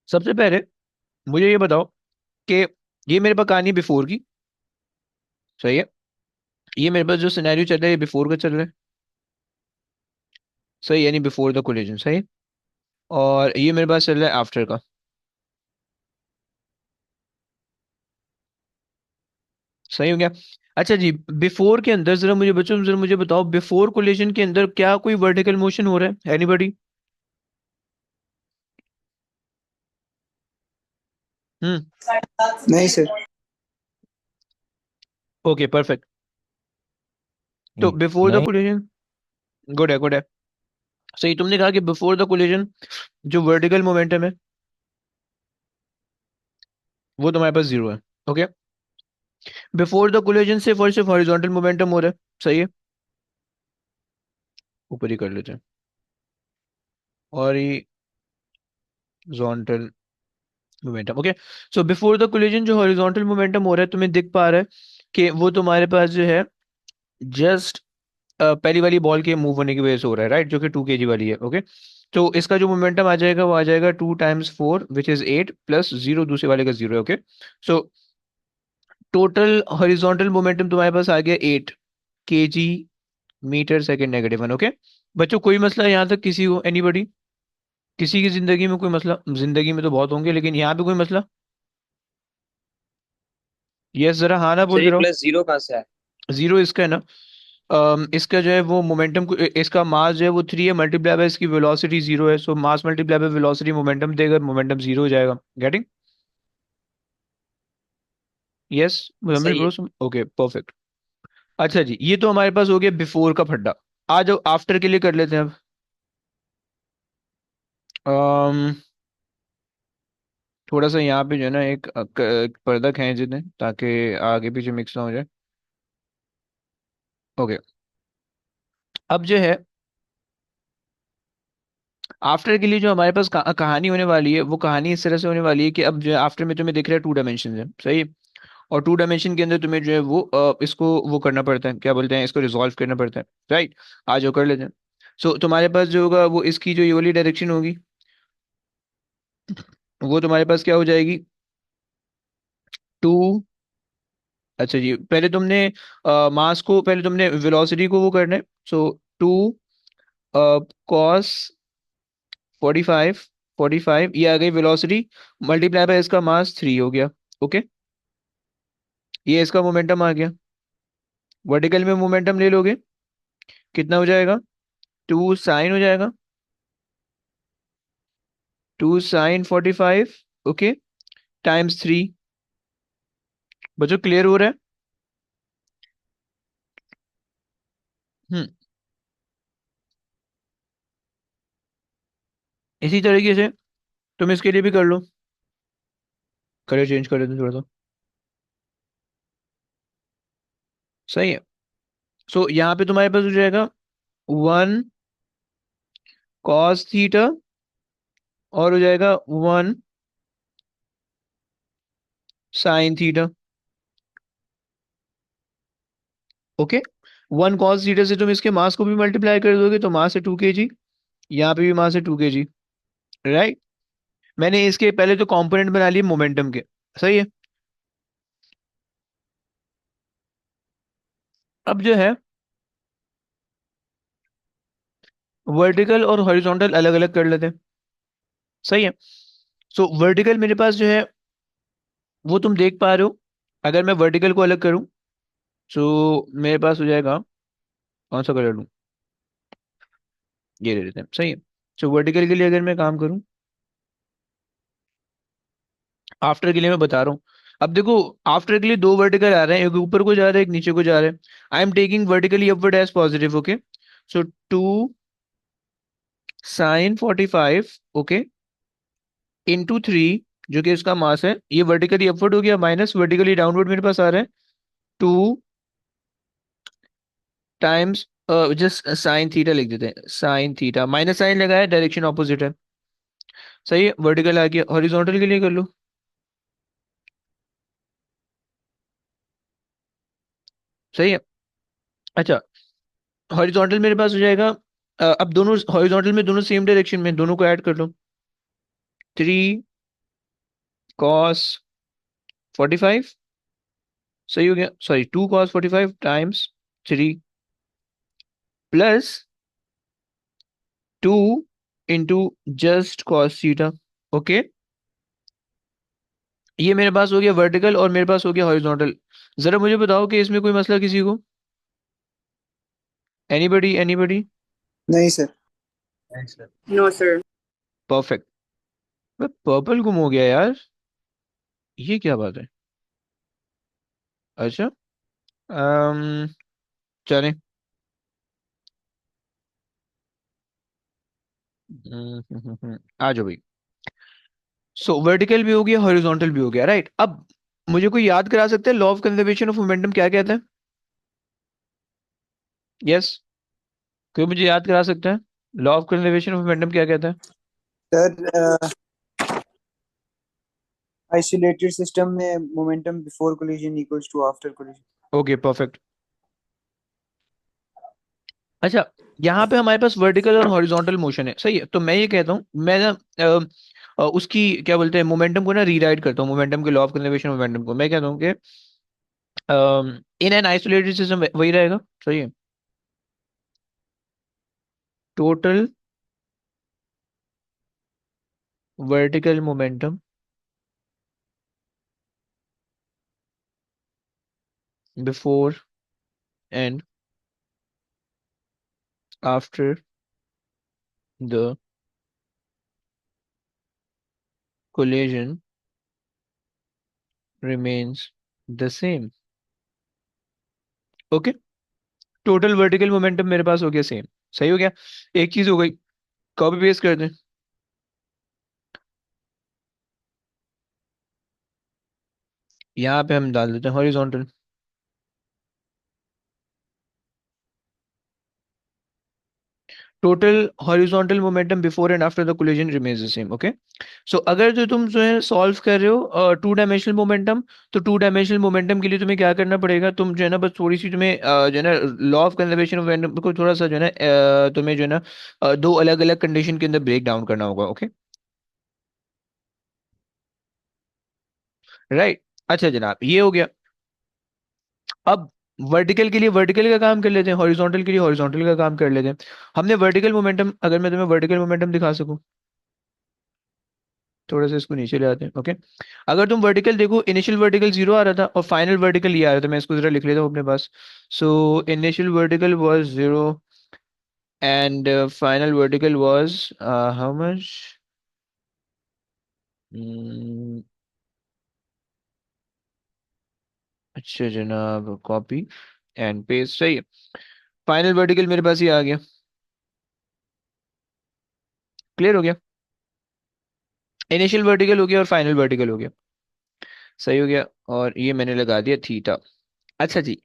सबसे पहले मुझे ये बताओ कि ये मेरे पास कहानी बिफोर की। सही है, ये मेरे पास जो सिनेरियो चल रहा है ये बिफोर का चल रहा है। सही, यानी बिफोर द कोलिजन। सही, और ये मेरे पास चल रहा है आफ्टर का। सही हो गया। अच्छा जी, बिफोर के अंदर जरा मुझे बच्चों जरा मुझे बताओ, बिफोर कोलिजन के अंदर क्या कोई वर्टिकल मोशन हो रहा है? एनीबॉडी? हम्म। नहीं सर। Okay perfect. तो बिफोर द नहीं। कोलिजन, गुड है गुड है। सही, तुमने कहा कि बिफोर द कोलिजन जो वर्टिकल मोमेंटम है वो तुम्हारे पास जीरो है। ओके, बिफोर द कोलिजन सिर्फ हॉरिजॉन्टल मोमेंटम हो रहा है। सही है, ऊपर ही कर लेते हैं। Horizontal momentum. Okay, so before the collision जो हॉरिजॉन्टल मोमेंटम हो रहा है तुम्हें दिख पा रहा है कि वो तुम्हारे पास जो है जस्ट पहली वाली बॉल के मूव होने की वजह से हो रहा है। राइट, जो कि 2 kg वाली है। ओके, तो इसका जो मोमेंटम आ जाएगा वो आ जाएगा 2 × 4 विच इज 8 प्लस जीरो, दूसरे वाले का जीरो है। Okay, so total horizontal momentum तुम्हारे पास आ गया 8 kg/मीटर सेकेंड -1। ओके बच्चों, कोई मसला यहाँ तक किसी को, एनीबडी? किसी की जिंदगी में कोई मसला? जिंदगी में तो बहुत होंगे, लेकिन यहाँ पे कोई मसला? यस, जरा हाँ ना सर बोलते ये रहो। प्लस जीरो कहाँ से है? जीरो इसका है ना, इसका जो है वो मोमेंटम को, इसका मास जो है वो 3 है, मल्टीप्लाई बाय इसकी वेलोसिटी जीरो है। So mass multiply by velocity momentum देगा, मोमेंटम जीरो हो जाएगा। गेटिंग? यस, समझ सही है। Bro, okay perfect. अच्छा जी, ये तो हमारे पास हो गया बिफोर का फड्डा। आ जाओ आफ्टर के लिए कर लेते हैं अब। अम, थोड़ा सा यहाँ पे जो है ना एक पर्दा खींच देते हैं ताकि आगे पीछे मिक्स ना हो जाए। ओके, अब जो है आफ्टर के लिए जो हमारे पास कहानी होने वाली है, वो कहानी इस तरह से होने वाली है कि अब जो आफ्टर में तुम्हें दिख रहा है 2 डायमेंशन है, सही है। और 2 डायमेंशन के अंदर तुम्हें जो है वो इसको वो करना पड़ता है, क्या बोलते हैं, इसको रिजॉल्व करना पड़ता है, राइट। आज वो कर लेते हैं। सो तुम्हारे पास जो होगा वो इसकी जो ये वाली डायरेक्शन होगी, वो तुम्हारे पास क्या हो जाएगी, 2। अच्छा जी, पहले तुमने मास को, पहले तुमने वेलोसिटी को वो करना है। सो 2 कॉस 45, 45 ये आ गई वेलोसिटी, मल्टीप्लाई बाय इसका मास 3 हो गया। ओके, ये इसका मोमेंटम आ गया। वर्टिकल में मोमेंटम ले लोगे, कितना हो जाएगा, 2 साइन हो जाएगा, 2 साइन 45। Okay, times 3। बच्चों क्लियर हो रहा है? हम्म। इसी तरीके से तुम इसके लिए भी कर लो। कलर चेंज कर देते हैं थोड़ा सा, सही है। सो यहाँ पे तुम्हारे पास हो जाएगा 1 cos थीटा, और हो जाएगा 1 sin theta. Okay, 1 cos theta से तुम इसके मास को भी मल्टीप्लाई कर दोगे, तो मास है 2 kg, यहाँ पे भी मास है 2 kg, राइट। मैंने इसके पहले तो कंपोनेंट बना लिए मोमेंटम के, सही है। अब जो है वर्टिकल और हॉरिजॉन्टल अलग अलग कर लेते हैं, सही है। सो वर्टिकल मेरे पास जो है वो तुम देख पा रहे हो, अगर मैं वर्टिकल को अलग करूं, सो मेरे पास हो जाएगा, कौन सा कलर लूं, ये ले लेते हैं, सही है। सो वर्टिकल के लिए अगर मैं काम करूं, आफ्टर के लिए मैं बता रहा हूँ। अब देखो, आफ्टर के लिए 2 वर्टिकल आ रहे हैं, एक ऊपर को जा रहा है, एक नीचे को जा रहा है। I am taking vertically upward as positive, okay. So 2 sine 45, okay, into 3, जो कि इसका मास है, ये वर्टिकली अपवर्ड हो गया, माइनस वर्टिकली डाउनवर्ड मेरे पास आ रहा है, 2 टाइम्स, जस्ट साइन थीटा लिख देते हैं, साइन थीटा, माइनस साइन लगाया, डायरेक्शन ऑपोजिट है, सही है। वर्टिकल आ गया, हॉरिजॉन्टल के लिए कर लो, सही है। अच्छा, हॉरिजॉन्टल मेरे पास हो जाएगा, अब दोनों हॉरिजॉन्टल में दोनों सेम डायरेक्शन में, दोनों को ऐड कर लो, 3 cos 45, सही हो गया, sorry 2 cos 45 times 3, plus 2 into just cos theta. Okay, ये मेरे पास हो गया वर्टिकल और मेरे पास हो गया हॉरिजॉन्टल। जरा मुझे बताओ कि इसमें कोई मसला किसी को, एनीबडी एनीबडी? नहीं sir. Thanks, sir. No, sir. Perfect. Purple गुम हो गया यार, ये क्या बात है? अच्छा, अम्म चलें। आ जाओ भाई। सो वर्टिकल भी हो गया, हॉरिजॉन्टल भी हो गया, राइट। अब मुझे कोई याद करा सकता है law of conservation of momentum क्या कहता है? यस, कोई मुझे याद करा सकता है law of conservation of momentum क्या कहता है? सर आइसोलेटेड सिस्टम में momentum before collision equals to after collision. Okay, perfect. अच्छा, यहाँ पे हमारे पास वर्टिकल और हॉरिजॉन्टल मोशन है, सही है। तो मैं ये कहता हूँ, मैं ना उसकी क्या बोलते हैं, मोमेंटम को ना रीराइट करता हूँ, मोमेंटम के law of conservation of momentum को। मैं कहता हूँ कि इन एन आइसोलेटेड सिस्टम वही रहेगा, सही है। Total vertical momentum before and after the collision remains the same। Okay, total vertical momentum मेरे पास हो गया सेम, सही हो गया। एक चीज हो गई, कॉपी पेस्ट कर दें। यहाँ पे हम डाल देते हैं horizontal. Total horizontal momentum before and after the collision remains the same. Okay, so अगर जो तुम जो है सॉल्व कर रहे हो टू डायमेंशनल मोमेंटम, तो टू डायमेंशनल मोमेंटम के लिए तुम्हें क्या करना पड़ेगा, तुम जो है ना बस थोड़ी सी तुम्हें जो है ना law of conservation of energy को थोड़ा सा जो है ना तुम्हें जो है ना दो अलग अलग कंडीशन के अंदर ब्रेक डाउन करना होगा। Okay, right. अच्छा जनाब, ये हो गया। अब वर्टिकल के लिए वर्टिकल का काम कर लेते हैं, हॉरिजॉन्टल के लिए हॉरिजॉन्टल का काम कर लेते हैं। हमने वर्टिकल मोमेंटम, अगर मैं तुम्हें वर्टिकल मोमेंटम दिखा सकूं, थोड़ा सा इसको नीचे ले आते हैं। ओके, अगर तुम वर्टिकल देखो, इनिशियल वर्टिकल 0 आ रहा था और फाइनल वर्टिकल ये आ रहा था। मैं इसको जरा लिख लेता हूँ अपने पास। So initial vertical was 0 and final vertical was how much. अच्छा जनाब, कॉपी एंड पेस्ट, सही है। फाइनल वर्टिकल मेरे पास ये आ गया। क्लियर हो गया, इनिशियल वर्टिकल हो गया और फाइनल वर्टिकल हो गया, सही हो गया। और ये मैंने लगा दिया थीटा। अच्छा जी,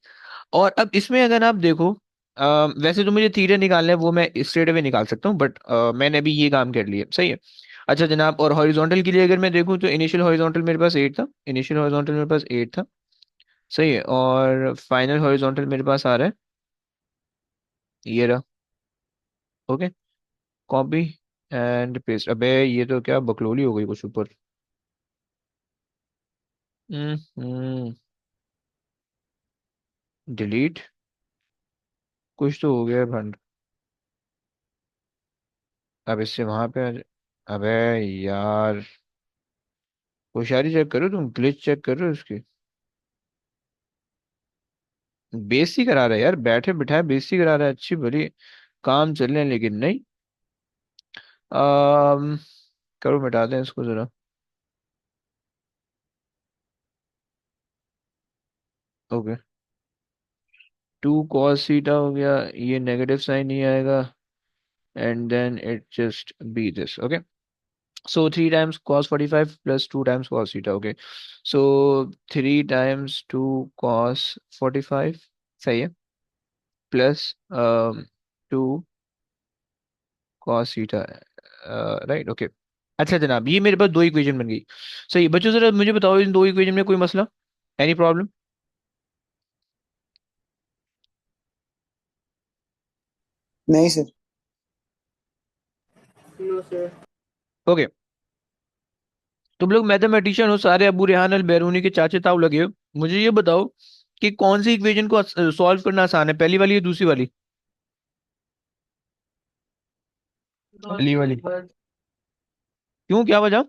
और अब इसमें अगर आप देखो, वैसे तो मुझे थीटा निकालना है, वो मैं स्ट्रेट अवे निकाल सकता हूँ, बट मैंने अभी ये काम कर लिया, सही है। अच्छा जनाब, और हॉरिजॉन्टल के लिए अगर मैं देखूँ तो इनिशियल हॉरिजॉन्टल मेरे पास 8 था, इनिशियल हॉरिजॉन्टल मेरे पास 8 था, सही है। और फाइनल हॉरिजॉन्टल मेरे पास आ रहा है, ये रहा। Okay, copy and paste. अबे ये तो क्या बकलोली हो गई कुछ ऊपर। हम्म, डिलीट, कुछ तो हो गया भंड। अब इससे वहां पे अबे यार, होशियारी चेक करो, तुम ग्लिच चेक कर रहे हो उसकी। बेइज्जती करा रहा है यार, बैठे बिठाए बेइज्जती करा रहा है, अच्छी भली काम चल रहे हैं, लेकिन नहीं। अम करो, मिटा दें इसको जरा। ओके, 2 cos थीटा हो गया, ये नेगेटिव साइन नहीं आएगा, and then it just be this. Okay, so 3 times cos 45 plus 2 times cos theta. Okay, so 3 times 2 cos 45, सही है, plus 2 cos theta, right. Okay, अच्छा जनाब, ये मेरे पास दो इक्वेशन बन गई। सही बच्चों, जरा मुझे बताओ इन दो इक्वेशन में कोई मसला, एनी प्रॉब्लम? नहीं सर। No, sir. ओके, तुम लोग मैथमेटिशियन हो सारे, अबू रेहान अल बैरूनी के चाचे ताऊ लगे हो। मुझे ये बताओ कि कौन सी इक्वेशन को सॉल्व करना आसान है, पहली वाली या दूसरी वाली? पहली वाली। क्यों, क्या वजह?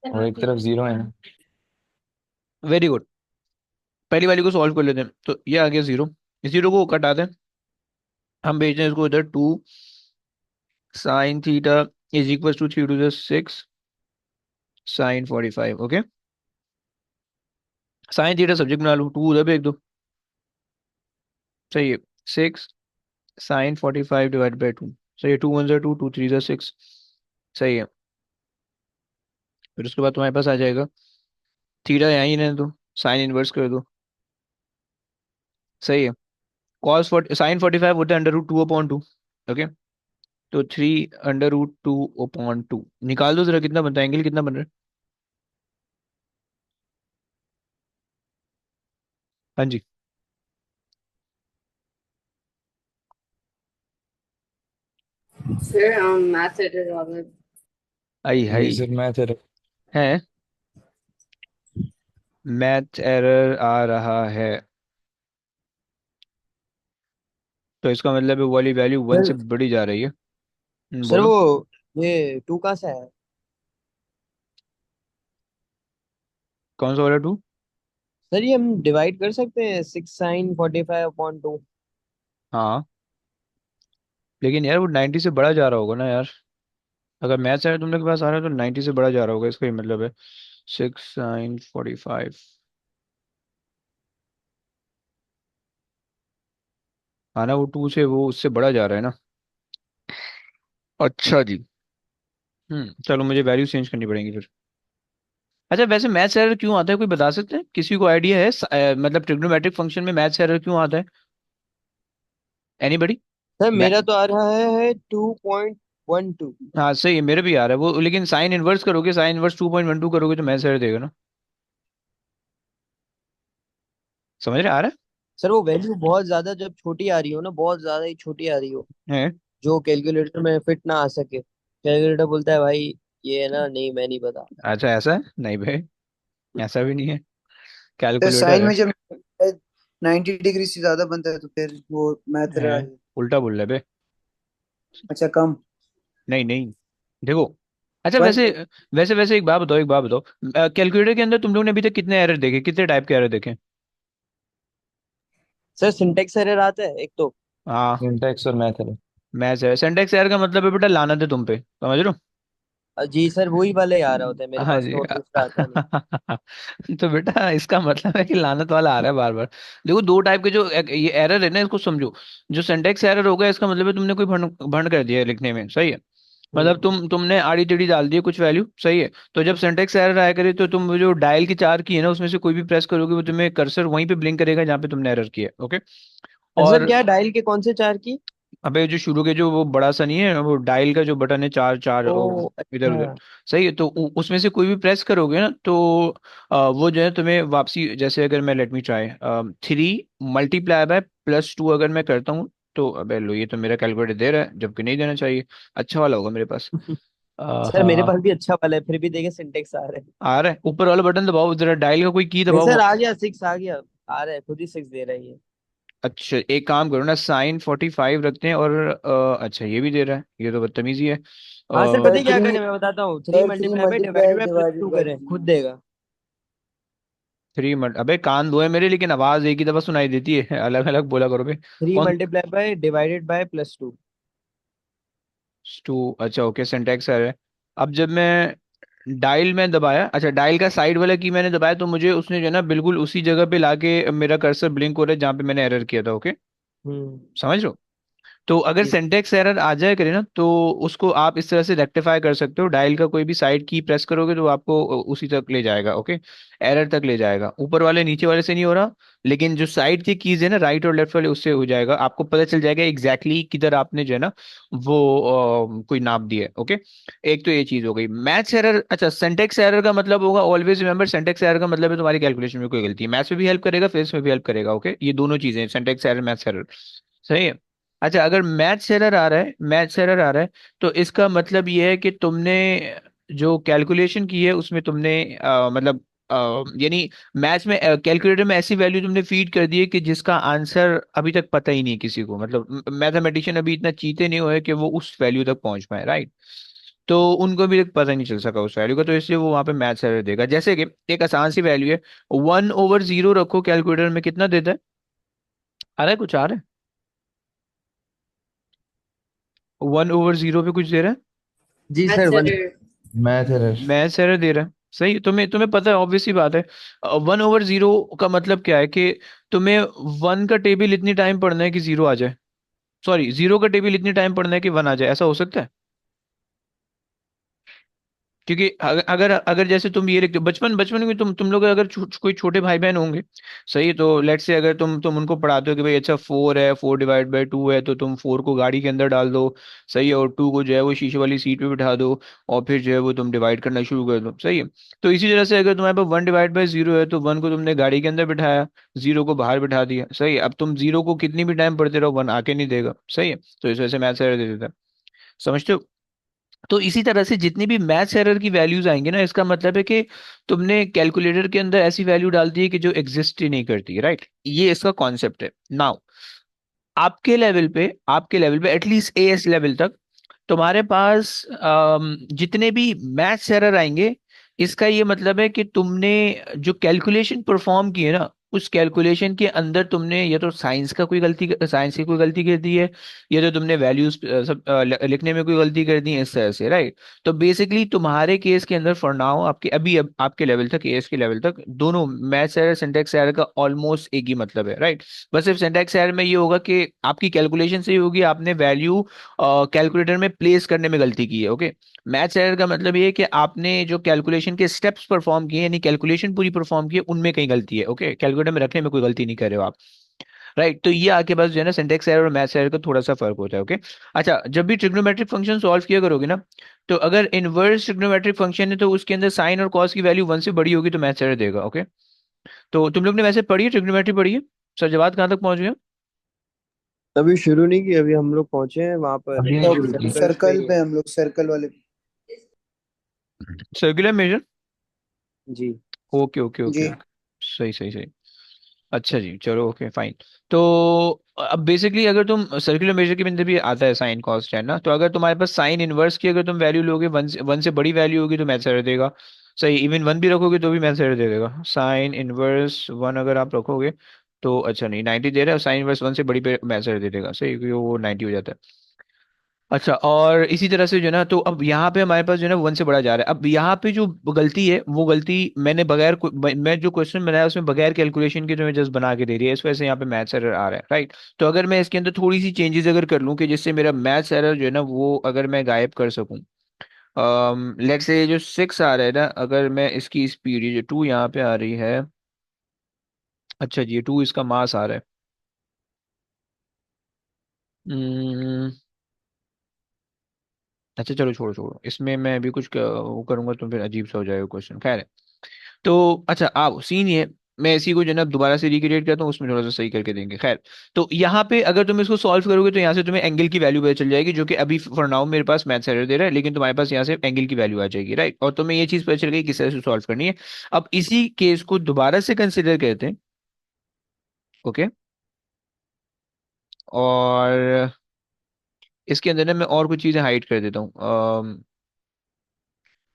और एक तरफ जीरो है ना। वेरी गुड, पहली वाली को सॉल्व कर लेते हैं। तो ये आ गया 0, 0 को कटा दें, हम भेज दें इसको इधर। 2 sin theta is equal to 3 to the 6 sin 45। Okay, sine theta subject बना लो, 2 उधर भेज दो, सही है। 6 sin 45 डिवाइड बाई 2, सही है। 2 1 2, 2 3 6, सही है। फिर उसके बाद तुम्हारे पास आ जाएगा, थीटा यहाँ ही रहने दो, साइन इनवर्स कर दो, सही है। sin 45 होता है √2/2। ओके, तो 3 √2/2 निकाल दो जरा, कितना बनता है, एंगल कितना बन रहा है? हाँ जी, Sir, math it is all. आई जी हाई सर, मैं तेरे। है, मैथ एरर आ रहा है, तो इसका मतलब है वो वाली वैल्यू 1 से सर बढ़ी जा रही है। सर बोलो। वो ये 2 कहाँ से है? कौन सा वाला 2? सर ये हम डिवाइड कर सकते हैं 6 sin 45/2। हाँ, लेकिन यार वो 90 से बड़ा जा रहा होगा ना यार। अगर मैथ्स एरर तुम लोग के पास आ रहा है तो 90 से बड़ा जा रहा होगा, इसका ही मतलब है। 6 sin 45, हाँ ना, वो 2 से वो उससे बड़ा जा रहा है ना। अच्छा जी, चलो मुझे वैल्यू चेंज करनी पड़ेगी फिर। अच्छा, वैसे मैथ्स एरर क्यों आता है, कोई बता सकते हैं, किसी को आइडिया है? मतलब ट्रिग्नोमेट्रिक फंक्शन में मैथ्स एरर क्यों आता है? एनीबडी? सर मेरा तो आ रहा है 2.12। हाँ सही है, मेरे भी आ रहा है वो, लेकिन साइन इनवर्स करोगे, साइन इनवर्स 2.12 करोगे तो मैच एरर देगा ना। समझ रहे, आ रहा सर वो वैल्यू बहुत ज्यादा जब छोटी आ रही हो ना, बहुत ज्यादा ही छोटी आ रही हो, है? जो कैलकुलेटर में फिट ना आ सके, कैलकुलेटर बोलता है भाई ये है ना, नहीं मैं नहीं बता। अच्छा ऐसा है? नहीं भाई, ऐसा भी नहीं है, तो साइन कैलकुलेटर है। में जब 90 डिग्री से ज्यादा बनता है तो फिर वो मैथ रहा हैं? है। उल्टा बोल रहे बे। अच्छा कम। नहीं नहीं, देखो, अच्छा वन। वैसे, वैसे एक बात बताओ, एक बात बताओ, कैलकुलेटर के अंदर तुम लोगों ने अभी तक कितने एरर देखे, कितने टाइप के एरर देखे? सर सिंटेक्स एरर आता है एक तो। हाँ, सिंटैक्स और मैथ है। मैच है, सिंटेक्स एरर का मतलब है बेटा लानत है तुम पे, समझ रहे हो? जी सर वही वाले ही आ रहा होता है मेरे हाँ पास, जी। तो दूसरा आता नहीं। तो बेटा इसका मतलब है कि लानत वाला आ रहा है बार बार। देखो दो टाइप के जो ये एरर है ना, इसको समझो। जो सिंटेक्स एरर होगा इसका मतलब है तुमने कोई भंड भंड कर दिया है लिखने में, सही है? मतलब हम्म। तुमने आड़ी टेढ़ी डाल दी है कुछ वैल्यू, सही है? तो जब सिंटेक्स एरर आया करे तो तुम वो जो डायल की चार की है ना, उसमें से कोई भी प्रेस करोगे वो तुम्हें कर्सर वहीं पे ब्लिंक करेगा जहाँ पे तुमने एरर किया है, ओके? सर और क्या डायल के कौन से चार की? अबे जो शुरू के जो वो बड़ा सा नहीं है, वो डायल का जो बटन है, चार चार ओ इधर अच्छा। उधर, सही है? तो उसमें से कोई भी प्रेस करोगे ना तो वो जो है तुम्हें वापसी, जैसे अगर मैं लेट मी ट्राई 3 × प्लस 2 अगर मैं करता हूँ, तो अबे लो, ये तो मेरा कैलकुलेटर दे रहा है जबकि नहीं देना चाहिए। अच्छा वाला होगा मेरे पास। सर मेरे हाँ, पास भी अच्छा वाला है, फिर भी देखे सिंटेक्स आ रहे हैं। आ रहा है, ऊपर वाला बटन दबाओ, जरा डायल का कोई की नहीं दबाओ सर वो। आ गया, 6 आ गया। आ रहा है, खुद ही 6 दे रही है। अच्छा एक काम करो ना, साइन 45 रखते हैं और अच्छा ये भी दे रहा है, ये तो बदतमीजी है। हाँ सर पता सर है क्या थ्री करें, मैं बताता हूँ, three sir three multiply by multiply divided by plus divided to by करें, खुद 3। देगा। 3 अबे कान दो है मेरे, लेकिन आवाज एक ही दफा सुनाई देती है। अलग अलग बोला करो बे। थ्री कौन? Multiply by divided by plus two. Two, अच्छा ओके, सिंटैक्स है। अब जब मैं डायल में दबाया, अच्छा डायल का साइड वाला की मैंने दबाया, तो मुझे उसने जो है ना बिल्कुल उसी जगह पे लाके मेरा कर्सर ब्लिंक हो रहा है जहाँ पे मैंने एरर किया था, ओके? हम्म। समझ लो। तो अगर जी। सिंटेक्स एरर आ जाए करे ना, तो उसको आप इस तरह से रेक्टिफाई कर सकते हो, डायल का कोई भी साइड की प्रेस करोगे तो वो आपको उसी तक ले जाएगा, ओके? एरर तक ले जाएगा, ऊपर वाले नीचे वाले से नहीं हो रहा, लेकिन जो साइड की कीज है ना, राइट और लेफ्ट वाले, उससे हो जाएगा, आपको पता चल जाएगा एग्जैक्टली exactly किधर आपने जो है ना वो कोई नाप दिया है, ओके? एक तो ये चीज हो गई मैथ्स एरर। अच्छा सिंटेक्स एरर का मतलब होगा, ऑलवेज रिमेंबर सिंटेक्स एरर का मतलब है तुम्हारी कैलकुलेशन में कोई गलती है, मैथ्स में भी हेल्प करेगा, फिजिक्स में भी हेल्प करेगा, ओके? ये दोनों चीजें, सिंटेक्स एरर, मैथ्स एरर, सही है? अच्छा अगर मैथ्स एरर आ रहा है, मैथ्स एरर आ रहा है, तो इसका मतलब ये है कि तुमने जो कैलकुलेशन की है उसमें तुमने मतलब यानी मैथ्स में कैलकुलेटर में ऐसी वैल्यू तुमने फीड कर दी है कि जिसका आंसर अभी तक पता ही नहीं किसी को, मतलब मैथमेटिशियन अभी इतना चीते नहीं हुए कि वो उस वैल्यू तक पहुंच पाए, राइट? तो उनको भी तक पता नहीं चल सका उस वैल्यू का, तो इसलिए वो वहां पे मैथ्स एरर देगा। जैसे कि एक आसान सी वैल्यू है, 1/0 रखो कैलकुलेटर में, कितना देता है? आ रहा है कुछ, आ रहा है? 1/0 पे कुछ दे रहा है? जी sir That's one. error. Math error. Maths error दे रहा है, सही? तुम्हें तुम्हें पता है, ऑब्वियस सी बात है। 1/0 का मतलब क्या है कि तुम्हें वन का टेबल इतनी टाइम पढ़ना है कि जीरो आ जाए, सॉरी जीरो का टेबल इतनी टाइम पढ़ना है कि वन आ जाए, ऐसा हो सकता है? क्योंकि अगर अगर जैसे तुम ये लिखते हो, बचपन बचपन में तुम लोग अगर कोई छोटे भाई बहन होंगे, सही? तो लेट्स से अगर तुम उनको पढ़ाते हो कि भाई अच्छा 4 है, 4/2 है, तो तुम 4 को गाड़ी के अंदर डाल दो, सही है? और 2 को जो है वो शीशे वाली सीट पे बिठा दो, और फिर जो है वो तुम डिवाइड करना शुरू कर दो, सही है? तो इसी तरह से अगर तुम्हारे पास 1/0 है, तो वन को तुमने गाड़ी के अंदर बिठाया, जीरो को बाहर बिठा दिया, सही है? अब तुम जीरो को कितनी भी टाइम पढ़ते रहो, वन आके नहीं देगा, सही है? तो इस वजह से मैथ्स एरर दे देता है, समझते हो? तो इसी तरह से जितनी भी मैथ्स एरर की वैल्यूज आएंगी ना, इसका मतलब है कि तुमने कैलकुलेटर के अंदर ऐसी वैल्यू डाल दी है कि जो एग्जिस्ट ही नहीं करती, राइट? ये इसका कॉन्सेप्ट है। नाउ आपके लेवल पे एटलीस्ट एएस लेवल तक तुम्हारे पास जितने भी मैथ्स एरर आएंगे, इसका ये मतलब है कि तुमने जो कैलकुलेशन परफॉर्म की है ना, उस कैलकुलेशन के अंदर तुमने या तो साइंस की कोई गलती कर दी है, या तो तुमने वैल्यूज सब लिखने में कोई गलती कर दी है, इस तरह से, राइट? तो बेसिकली तुम्हारे केस के अंदर फॉर नाउ आपके अभी अब आपके लेवल तक, एएस के लेवल तक, दोनों मैथ्स एरर सिंटैक्स एरर का ऑलमोस्ट एक ही मतलब है, राइट? बस सिर्फ सिंटैक्स एरर में ये होगा कि आपकी कैलकुलेशन से ही होगी, आपने वैल्यू कैलकुलेटर में प्लेस करने में गलती की है, ओके? मैथ्स एरर का मतलब ये है कि आपने जो कैलकुलेशन के स्टेप्स परफॉर्म किए, यानी कैलकुलेशन पूरी परफॉर्म की है, उनमें कहीं गलती है, ओके? कैलकुलेटर में रखने में कोई गलती नहीं कर रहे हो आप, राइट। तो ये आपके पास जो है ना सिंटेक्स एरर और मैथ्स एरर का थोड़ा सा फर्क होता है। ओके। अच्छा, जब भी ट्रिग्नोमेट्रिक फंक्शन सॉल्व किया करोगे ना, तो अगर इनवर्स ट्रिग्नोमेट्रिक फंक्शन है तो उसके अंदर साइन और कॉस की वैल्यू 1 से बड़ी होगी तो मैथ्स एरर देगा। ओके। तो तुम लोग ने वैसे पढ़ी है ट्रिग्नोमेट्री पढ़ी है? सर जवाब कहाँ तक पहुंच गए? अभी शुरू नहीं की, अभी हम लोग पहुंचे हैं वहां पर, अभी नहीं शुरू की। सर्कल्स पे सर्कल ही पे है। हम लोग सर्कल वाले। Circular measure. जी। ओके ओके ओके जी। ओके। सही सही सही। अच्छा जी, चलो ओके फाइन। तो अब बेसिकली अगर तुम सर्कुलर मेजर के अंदर भी आता है साइन कॉस tan ना, तो अगर तुम्हारे पास साइन इनवर्स की अगर तुम वैल्यू लोगे 1 से बड़ी वैल्यू होगी तो मैथ्स एरर देगा। सही, इवन 1 भी रखोगे तो भी मैथ्स एरर दे देगा। साइन इनवर्स 1 अगर आप रखोगे तो अच्छा नहीं 90 दे रहा है, साइन इनवर्स 1 से बड़ी पे मैथ्स एरर दे देगा। सही, क्योंकि वो 90 हो जाता है। अच्छा, और इसी तरह से जो है ना, तो अब यहाँ पे हमारे पास जो है ना 1 से बढ़ा जा रहा है। अब यहाँ पे जो गलती है वो गलती मैंने मैं जो क्वेश्चन बनाया उसमें बगैर कैलकुलेशन के जो है जस्ट बना के दे रही है, इस वजह से यहाँ पे मैथ्स एरर आ रहा है। राइट। तो अगर मैं इसके अंदर थोड़ी सी चेंजेस अगर कर लूँ कि जिससे मेरा मैथ्स एरर जो है ना वो अगर मैं गायब कर सकूँ। लेट्स से जो 6 आ रहा है ना, अगर मैं इसकी स्पीड, ये जो 2 यहाँ पे आ रही है, अच्छा जी ये 2 इसका मास आ रहा है। हम्म, अच्छा चलो छोड़ो छोड़ो, इसमें मैं अभी कुछ वो करूंगा तो फिर अजीब सा हो जाएगा क्वेश्चन। खैर है। तो अच्छा आओ सीन ये, मैं इसी को जो है ना दोबारा से रिक्रिएट करता हूँ, उसमें थोड़ा सा सही करके देंगे। खैर, तो यहाँ पे अगर तुम इसको सॉल्व करोगे तो यहाँ से तुम्हें एंगल की वैल्यू पता चल जाएगी, जो कि अभी फॉर नाउ मेरे पास मैथ्स एरर दे रहा है, लेकिन तुम्हारे पास यहाँ से एंगल की वैल्यू आ जाएगी। राइट। और तुम्हें ये चीज पता चल गई किस तरह से सॉल्व करनी है। अब इसी केस को दोबारा से कंसिडर करते हैं। ओके। और इसके अंदर ना मैं और कुछ चीजें हाइड कर देता हूँ।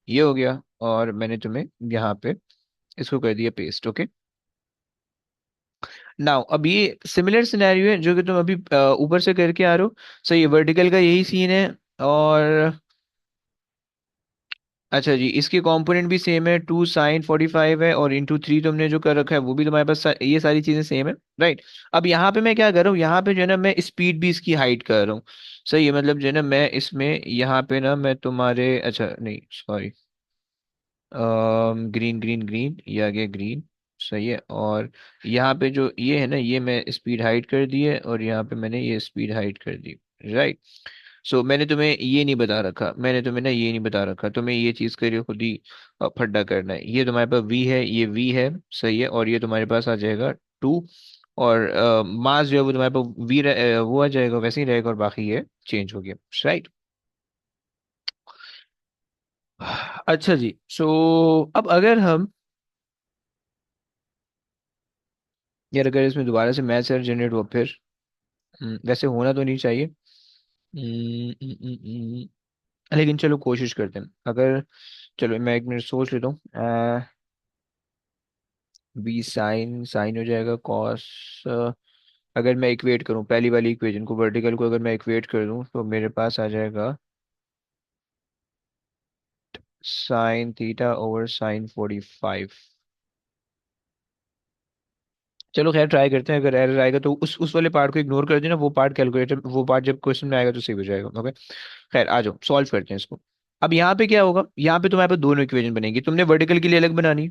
ये हो गया, और मैंने तुम्हें यहाँ पे इसको कर दिया पेस्ट। ओके। नाउ अब ये सिमिलर सिनेरियो है जो कि तुम अभी ऊपर से करके आ रहे हो। सही है, वर्टिकल का यही सीन है। और अच्छा जी, इसके कंपोनेंट भी सेम है, 2 sin 45 है, और इंटू 3 तुमने जो कर रखा है वो भी तुम्हारे पास ये सारी चीजें सेम है। राइट। अब यहाँ पे मैं क्या कर रहा हूँ, यहाँ पे जो है ना मैं स्पीड भी इसकी हाइड कर रहा हूँ। सही है, मतलब जो है ना मैं इसमें यहाँ पे ना मैं तुम्हारे, अच्छा नहीं सॉरी, ग्रीन ग्रीन ग्रीन, ये आ गया ग्रीन। सही है। और यहाँ पे जो ये है ना, ये मैं स्पीड हाइड कर दी है, और यहाँ पे मैंने ये स्पीड हाइड कर दी। राइट। सो मैंने तुम्हें ये नहीं बता रखा, मैंने तुम्हें ना ये नहीं बता रखा, तुम्हें ये चीज़ करिए खुद ही फड्डा करना है। ये तुम्हारे पास वी है, ये वी है। सही है। और ये तुम्हारे पास आ जाएगा 2। और मास जो है वो तुम्हारे पास वी वो आ जाएगा, वैसे ही रहेगा, और बाकी ये चेंज हो गया। राइट। अच्छा जी, सो अब अगर हम, यार अगर इसमें दोबारा से मैथ्स एरर जनरेट हो फिर, वैसे होना तो नहीं चाहिए। लेकिन चलो कोशिश करते हैं। अगर, चलो मैं 1 मिनट सोच लेता हूँ। बी साइन साइन हो जाएगा कॉस। अगर मैं इक्वेट करूँ पहली वाली इक्वेशन को, वर्टिकल को अगर मैं इक्वेट कर दूँ तो मेरे पास आ जाएगा साइन थीटा ओवर sin 45। चलो खैर ट्राई करते हैं, अगर एरर आएगा तो उस वाले पार्ट को इग्नोर कर देना, वो पार्ट कैलकुलेटर, वो पार्ट जब क्वेश्चन में आएगा तो सही हो जाएगा। ओके। खैर आ जाओ सॉल्व करते हैं इसको। अब यहाँ पे क्या होगा, यहाँ पे तुम्हारे पास दोनों इक्वेशन बनेगी। तुमने वर्टिकल के लिए अलग बनानी,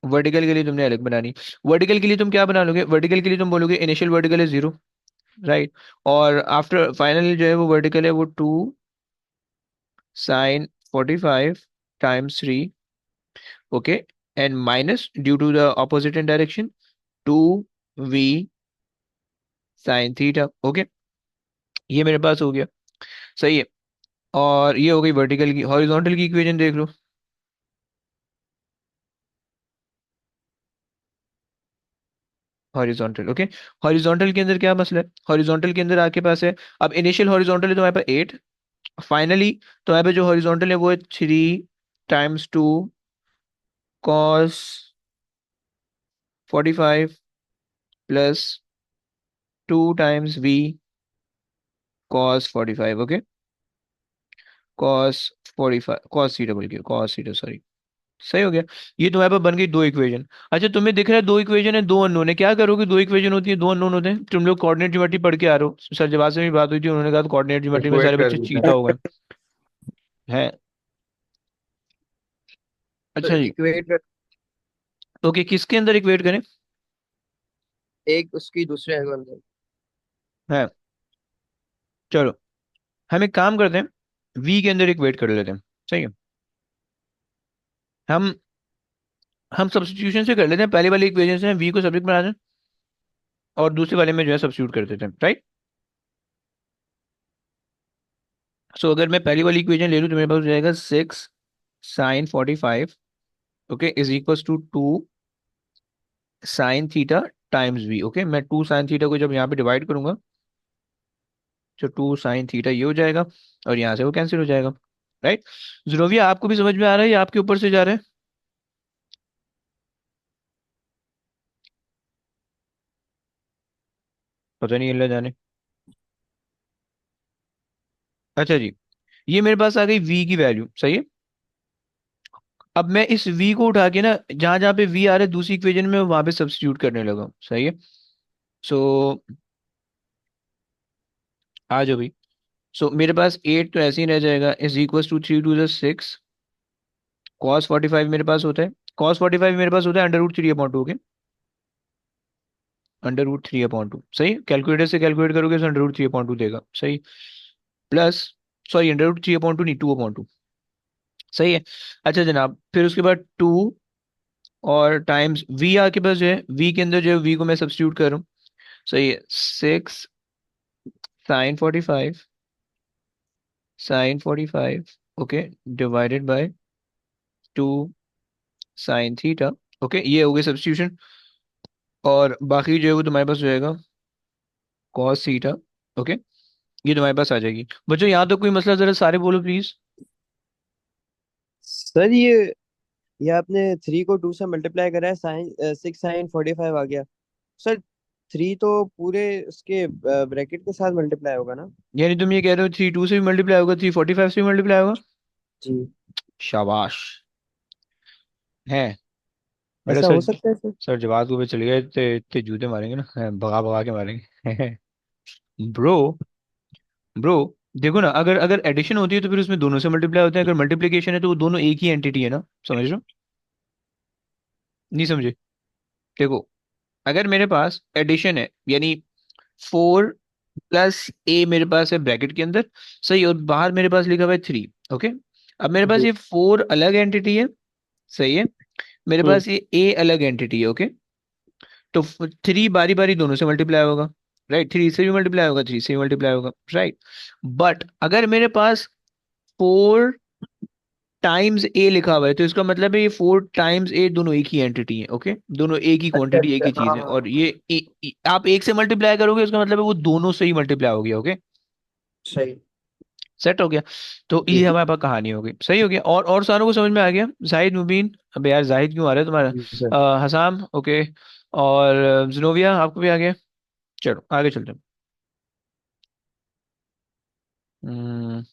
वर्टिकल के लिए तुमने अलग बनानी। वर्टिकल के लिए तुम क्या बना लोगे, वर्टिकल के लिए तुम बोलोगे इनिशियल वर्टिकल है 0। राइट। और आफ्टर फाइनल जो है वो वर्टिकल है वो 2 sin 45 times 3। Okay. And minus due to the opposite in direction 2 v sin θ। Okay. ये मेरे पास हो गया। सही है। और ये हो गई वर्टिकल की। हॉरिजॉन्टल की इक्वेशन देख लो। Horizontal, okay. हॉरिजॉन्टल के अंदर क्या मसला है, हॉरिजॉन्टल के अंदर आपके पास है, अब इनिशियल हॉरिजॉन्टल है तुम्हारे पास 8। फाइनली तुम्हारे पास जो हॉरिजॉन्टल है वो है 3 times 2 cos 45 plus 2 times v cos 45। Okay. cos 45 cos c double sorry. सही हो गया। ये तुम्हारे पास बन गई 2 इक्वेशन। अच्छा तुम्हें दिख रहा है 2 इक्वेशन है, 2 अननोन है, क्या करोगे, 2 इक्वेशन होती है, 2 अननोन होते हैं, तुम लोग कोऑर्डिनेट ज्योमेट्री पढ़ के आ रहे हो, सर जवाब से भी बात हुई थी, उन्होंने कहा कोऑर्डिनेट ज्योमेट्री में इक्वेट सारे कर बच्चे देते चीता हैं। हो गए हैं। तो अच्छा जी। इक्वेट कर। ओके, किसके अंदर इक्वेट करें? एक उसकी दूसरे एंगल में। है। चलो हम एक काम करते हैं, वी के अंदर एक वेट कर लेते हैं। सही है। हम हम सब्स्टिट्यूशन से कर लेते हैं, पहले वाली इक्वेशन से वी को सब्जेक्ट बना दें और दूसरे वाले में जो है सब्स्टिट्यूट कर देते हैं, राइट। सो अगर मैं पहली वाली इक्वेशन ले लूँ तो मेरे पास हो जाएगा 6 sin 45, okay, is equal to 2 sin theta times V. Okay, मैं 2 sin थीटा को जब यहाँ पे डिवाइड करूंगा तो 2 sin थीटा ये हो जाएगा और यहाँ से वो कैंसिल हो जाएगा, राइट। ज़ुनोविया आपको भी समझ में आ रहा है या आपके ऊपर से जा रहा है? पता नहीं, अल्लाह जाने। अच्छा जी, ये मेरे पास आ गई वी की वैल्यू, सही है। अब मैं इस v को उठा के ना जहां जहां पे v आ रहा है दूसरी इक्वेशन में वहां पे सब्स्टिट्यूट करने लगा, सही है। सो आ जाओ भाई। सो मेरे पास 8 तो ऐसे ही रह जाएगा, is equal to 3 to the 6 cos 45 मेरे पास होता है। cos 45 मेरे पास होता है √3/2 के, √3/2 सही। कैलकुलेटर से कैलकुलेट करोगे तो √3/2 देगा, सही। प्लस, सॉरी, √3/2 नहीं, 2/2, सही है। अच्छा जनाब, फिर उसके बाद 2 और टाइम्स v आपके पास जो है, v के अंदर जो है v को मैं सब्स्टिट्यूट कर रहा हूँ, सही है। 6 sin 45 okay, divided by 2 sin theta. Okay, ये हो गई सब्स्टिट्यूशन और बाकी जो है वो तुम्हारे पास हो जाएगा cos थीटा। ओके, ये तुम्हारे पास आ जाएगी। बच्चों यहाँ तो कोई मसला, जरा सारे बोलो प्लीज। सर ये आपने 3 को 2 से मल्टीप्लाई करा है, साइन 6 sin 45 आ गया। सर 3 तो पूरे उसके ब्रैकेट के साथ मल्टीप्लाई होगा ना? यानी तुम ये कह रहे हो 3 2 से भी मल्टीप्लाई होगा, 3 45 से भी मल्टीप्लाई होगा? जी। शाबाश है बेटा ऐसा सर। हो सकता है सर? सर जवाब को पे चले गए इतने इतने जूते मारेंगे ना, भगा भगा के मारेंगे। ब्रो, ब्रो, देखो ना, अगर अगर एडिशन होती है तो फिर उसमें दोनों से मल्टीप्लाई होते हैं, अगर मल्टीप्लिकेशन है तो वो दोनों एक ही एंटिटी है ना, समझ रहे हो? नहीं समझे? देखो, अगर मेरे पास एडिशन है यानी 4 + a मेरे पास है ब्रैकेट के अंदर, सही, और बाहर मेरे पास लिखा हुआ है 3। ओके, अब मेरे पास जी। ये 4 अलग एंटिटी है, सही है। मेरे हम्म। पास ये a अलग एंटिटी है, ओके। तो 3 बारी बारी दोनों से मल्टीप्लाई होगा, राइट। 3 से भी मल्टीप्लाई होगा, 3 से भी मल्टीप्लाई होगा, राइट। बट अगर मेरे पास 4 टाइम्स a लिखा हुआ है तो इसका मतलब है ये 4 टाइम्स a दोनों एक ही एंटिटी है, ओके। दोनों एक ही अच्छा क्वांटिटी, एक अच्छा, ही हाँ चीज है, हाँ। और ये आप एक से मल्टीप्लाई करोगे उसका मतलब है वो दोनों से ही मल्टीप्लाई हो गया, ओके। सही। सेट हो गया। तो जी ये जी। हमारे पास कहानी हो गई, सही हो गया। और सारों को समझ में आ गया? जाहिद, मुबीन, अबे यार जाहिद क्यों आ रहा है तुम्हारा? जी सर। हसाम, ओके, और जिनोविया आपको भी आ गया। चलो आगे चलते हैं। हम्म,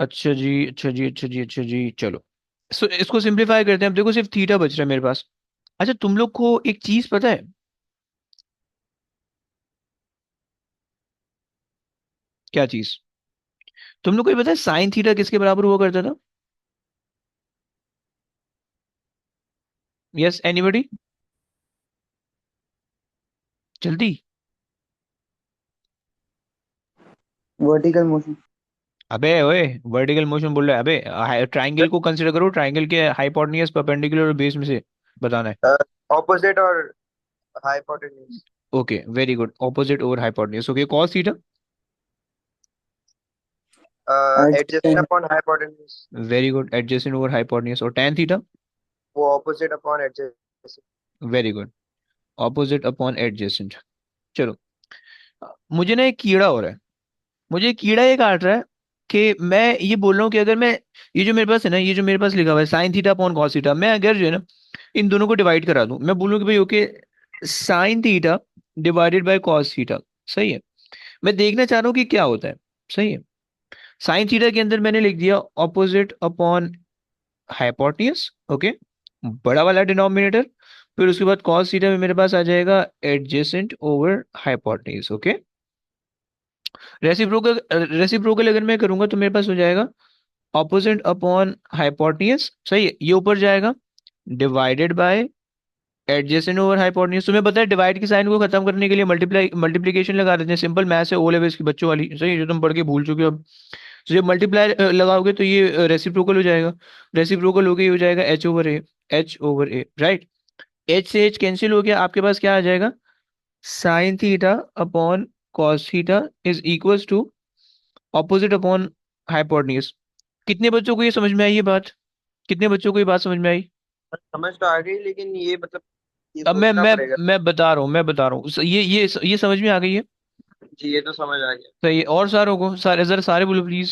अच्छा जी, अच्छा जी, अच्छा जी, अच्छा जी, चलो। इसको सिंपलीफाई करते हैं। अब देखो सिर्फ थीटा बच रहा है मेरे पास। अच्छा, तुम लोग को एक चीज पता है? क्या चीज? तुम लोग को ये पता है साइन थीटा किसके बराबर हुआ करता था? Yes, anybody? जल्दी। Vertical motion. अबे ओए, वर्टिकल मोशन बोल रहा है? अबे ट्राइंगल को कंसीडर करो, ट्राइंगल के हाइपोटेन्यूज, परपेंडिकुलर और बेस में से बताना है। ऑपोजिट और hypotenuse. Okay, very good, opposite over hypotenuse. Okay, cos theta? Adjacent upon hypotenuse. Very good, adjacent over hypotenuse. और tan थीटा? वो opposite upon adjacent. Very good, opposite upon adjacent. चलो, मुझे ना एक कीड़ा हो रहा है, मुझे एक कीड़ा ये काट रहा है कि मैं ये बोल रहा हूँ कि अगर मैं, ये जो मेरे पास है ना, ये जो मेरे पास लिखा हुआ है sign theta upon cos theta, मैं अगर जो है ना इन दोनों को डिवाइड करा दूं, मैं बोलूँ कि भाई okay, sine theta divided by cos theta, सही है। मैं देखना चाह रहा हूँ कि क्या होता है, सही है। साइन थीटा के अंदर मैंने लिख दिया ऑपोजिट अपॉन हाइपोटेन्यूज, ओके, बड़ा वाला डिनोमिनेटर। फिर उसके बाद कॉस थीटा में मेरे पास आ जाएगा adjacent over hypotenuse, okay. Reciprocal, reciprocal अगर मैं करूंगा तो मेरे पास हो जाएगा ऑपोजिट अपॉन हाइपोटेन्यूज, सही है, ये ऊपर जाएगा divided by adjacent over hypotenuse. तुम्हें पता है डिवाइड की साइन को खत्म करने के लिए मल्टीप्लिकेशन लगा देते हैं, सिंपल मैथ्स है, ओ लेवल्स की बच्चों वाली, सही, जो तुम पढ़ के भूल चुके हो अब। तो जब मल्टीप्लाई लगाओगे तो ये रेसिप्रोकल हो जाएगा, रेसिप्रोकल हो गई, हो जाएगा H over A, H over A, right. H से एच कैंसिल हो गया, आपके पास क्या आ जाएगा, sine theta upon cos theta is equals to opposite upon hypotenuse. कितने बच्चों को ये समझ में आई ये बात, कितने बच्चों को ये बात समझ में आई? समझ तो आ गई, लेकिन ये मतलब ये अब मैं सोचना मैं पड़ेगा। मैं बता रहा हूँ, मैं बता रहा हूँ, ये समझ में आ गई है? जी, ये तो समझ आ गया। सही है, और सारों को, सारे जरा सारे बोलो प्लीज।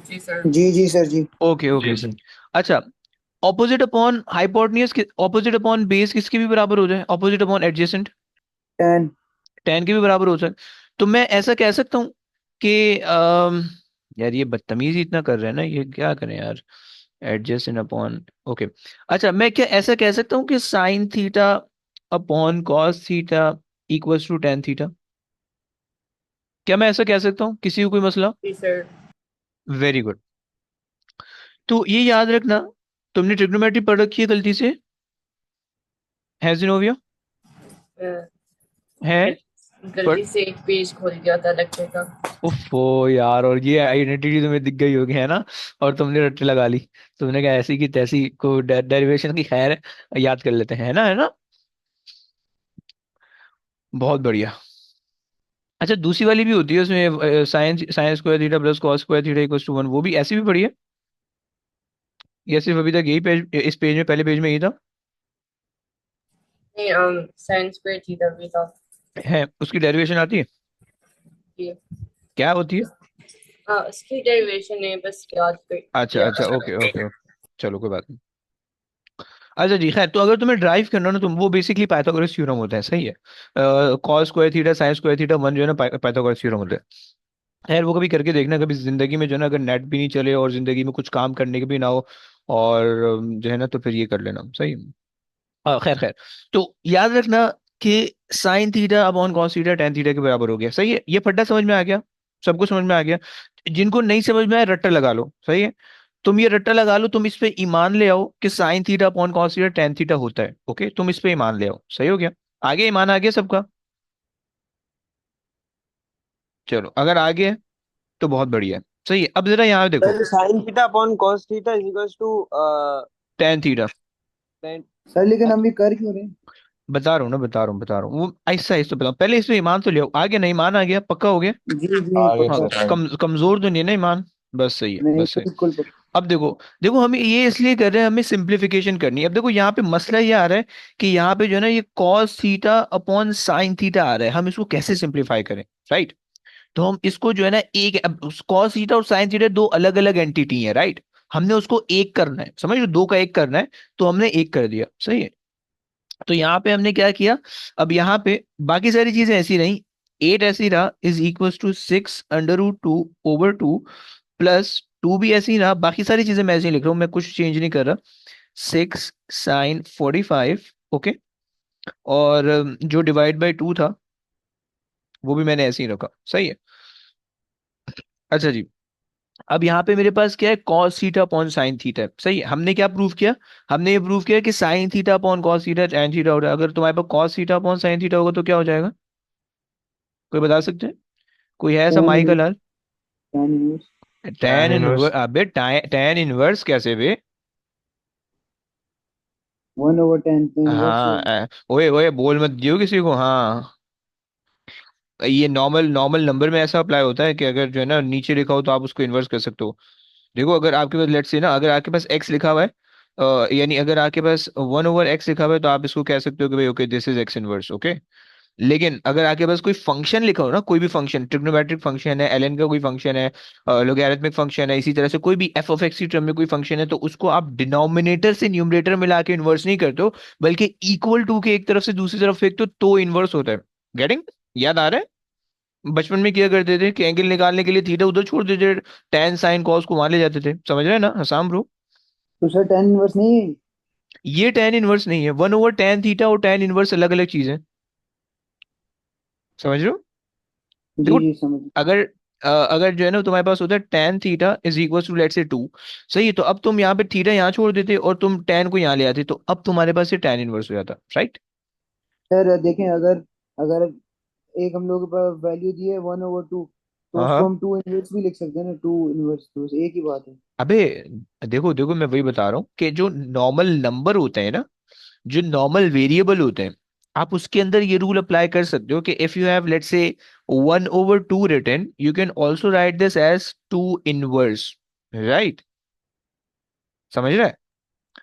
जी सर। जी जी सर जी। Okay okay sir. अच्छा, opposite upon hypotenuse, opposite upon base किसके भी बराबर हो जाए, ऑपोजिट अपॉन एडजेसेंट 10। tan के भी बराबर हो जाए। तो मैं ऐसा कह सकता हूँ कि यार ये बदतमीजी इतना कर रहे हैं ना, ये क्या करें यार, एडजेसेंट अपॉन, ओके। अच्छा, मैं क्या ऐसा कह सकता हूँ कि sine theta upon cos theta equals to tan theta? क्या मैं ऐसा कह सकता हूँ, किसी को कोई मसला? जी सर। Very good. तो ये याद रखना, तुमने ट्रिग्नोमेट्री पढ़ रखी है गलती से, है जिनोविया? है? पढ़, गलती से एक पेज खोल दिया था लेक्चर का। उफ यार, और ये आइडेंटिटी तुम्हें दिख गई होगी है ना, और तुमने रट्टे लगा ली, तुमने कहा ऐसी की तैसी को डेरिवेशन की, खैर याद कर लेते हैं, है ना, है ना। बहुत बढ़िया। अच्छा, दूसरी वाली भी होती है उसमें, sine sine square theta plus cos square theta equals to 1, वो भी ऐसी भी पढ़ी है? या सिर्फ अभी तक यही पेज, इस पेज में, पहले पेज में यही था? नहीं, साइंस पे थीटा भी था। है, उसकी डेरिवेशन आती है? जी। क्या होती है? हाँ, इसकी डेरिवेशन है, बस याद कर अच्छा किया अच्छा, था। ओके ओके ओके, चलो कोई बात नहीं। अच्छा जी, खैर, तो अगर तुम्हें ड्राइव करना हो ना, तुम वो बेसिकली पाइथागोरस थ्योरम होता है, सही है, cos square theta sine square theta 1 जो है ना, पाइथागोरस थ्योरम होता है। खैर वो कभी करके देखना, कभी जिंदगी में जो है ना, अगर नेट भी नहीं चले और जिंदगी में कुछ काम करने के भी ना हो, और जो है ना, तो फिर ये कर लेना, सही है। खैर खैर, तो याद रखना कि sine theta upon cos theta tan theta के बराबर हो गया, सही है, ये फड्डा समझ में आ गया, सबको समझ में आ गया? जिनको नहीं समझ में आया रट्टा लगा लो, सही है, तुम ये रट्टा लगा लो, तुम इस पे ईमान ले आओ कि sine theta upon cos theta tan theta होता है, ओके, तुम इस पे ईमान ले आओ, सही हो गया? आगे ईमान आ गया सबका? चलो, अगर आ गया है, तो बहुत बढ़िया है, सही है। अब जरा यहाँ देखो, sir sine theta upon cos theta is equals to tan theta, tan। Sir लेकिन हम ये कर क्यों रहे हैं? बता रहा हूँ ना, बता रहा हूँ, वो ऐसा ऐसा बताओ, पहले इसमें ईमान तो ले आओ, आ गया ना, ईमान आ गया, पक्का हो गया? जी जी आगे हाँ, पक्का। सर, आगे। कमजोर तो नहीं है ना ईमान? बस सही है, नहीं बस सही। बिल्कुल पक्का। अब देखो, देखो हम ये इसलिए कर रहे हैं, हमें सिंप्लीफिकेशन करनी है। अब देखो यहाँ पे मसला ये आ रहा है कि यहाँ पे जो है ना, ये cos theta upon sine theta आ रहा है, हम इसको कैसे सिंप्लीफाई करें, राइट? तो हम इसको जो है ना, एक, अब कॉस थीटा और साइन थीटा दो अलग अलग एंटिटी है, राइट? हमने उसको एक करना है, समझ लो, दो का एक करना है, तो हमने एक कर दिया, सही है। तो यहाँ पे हमने क्या किया, अब यहाँ पे बाकी सारी चीजें ऐसी रही, 8 ऐसी रहा, इज इक्वल टू 6 √2/2 प्लस 2 भी ऐसे ही रहा, बाकी सारी चीजें मैं ऐसे ही लिख रहा हूँ, मैं कुछ चेंज नहीं कर रहा, 6 sin 45, ओके। और जो डिवाइड बाय 2 था, वो भी मैंने ऐसे ही रखा, सही है। अच्छा जी, अब यहाँ पे मेरे पास क्या है, cos theta upon sine theta है, सही है। हमने क्या प्रूव किया, हमने ये प्रूव किया कि sine theta upon cos theta tan theta हो रहा है। अगर तुम्हारे पास cos theta upon sine theta होगा तो क्या हो जाएगा, कोई बता सकते हैं? कोई है ऐसा tan माई का इनवर्स। लाल? tan inverse. tan tan inverse, inverse। अबे tan इनवर्स कैसे बे? 1/10 तो इनवर्स हाँ, है। ओए ओए, बोल मत दियो किसी को, हाँ। ये नॉर्मल नॉर्मल नंबर में ऐसा अप्लाई होता है कि अगर जो है ना नीचे लिखा हो तो आप उसको इन्वर्स कर सकते हो। देखो, अगर आपके पास, लेट्स से ना, अगर आपके पास x लिखा हुआ है, यानी अगर आपके पास 1/x लिखा हुआ है, तो आप इसको कह सकते हो कि भाई okay, this is x inverse, okay. लेकिन अगर आपके पास कोई फंक्शन लिखा हो ना, कोई भी फंक्शन, ट्रिग्नोमेट्रिक फंक्शन है, ln का कोई फंक्शन है, लोगैरिथमिक फंक्शन है, इसी तरह से कोई भी f ऑफ x की टर्म में कोई फंक्शन है, तो उसको आप डिनोमिनेटर से न्यूमरेटर मिला के इन्वर्स नहीं करते हो, बल्कि इक्वल टू के एक तरफ से दूसरी तरफ फेंकते हो तो इन्वर्स होता है। गेटिंग? याद आ रहा है? बचपन में किया करते थे कि एंगल निकालने के लिए थीटा उधर छोड़ देते थे, tan साइन कॉस को वहां ले जाते थे, समझ रहे हैं ना हसाम ब्रो? तो सर tan इनवर्स नहीं है? ये tan इनवर्स नहीं है, 1/tan थीटा और tan इनवर्स अलग अलग चीजें, समझ रहे हो? जी देखो, जी समझ। अगर अगर जो है ना तुम्हारे पास होता है tan theta is equal to let say 2, सही है, तो अब तुम यहाँ पे थीटा यहाँ छोड़ देते और तुम tan को यहाँ ले आते, तो अब तुम्हारे पास ये tan इनवर्स हो जाता, राइट। सर देखें, अगर अगर एक हम लोग के पास वैल्यू दी है 1/2, तो हाँ उसको हाँ। हम 2 इनवर्स भी लिख सकते हैं ना, 2 इनवर्स, तो एक ही बात है। अबे देखो देखो, मैं वही बता रहा हूँ कि जो नॉर्मल नंबर होते हैं ना, जो नॉर्मल वेरिएबल होते हैं, आप उसके अंदर ये रूल अप्लाई कर सकते हो कि if you have let's say 1/2 written, you can also write this as 2 inverse, right. समझ रहा है?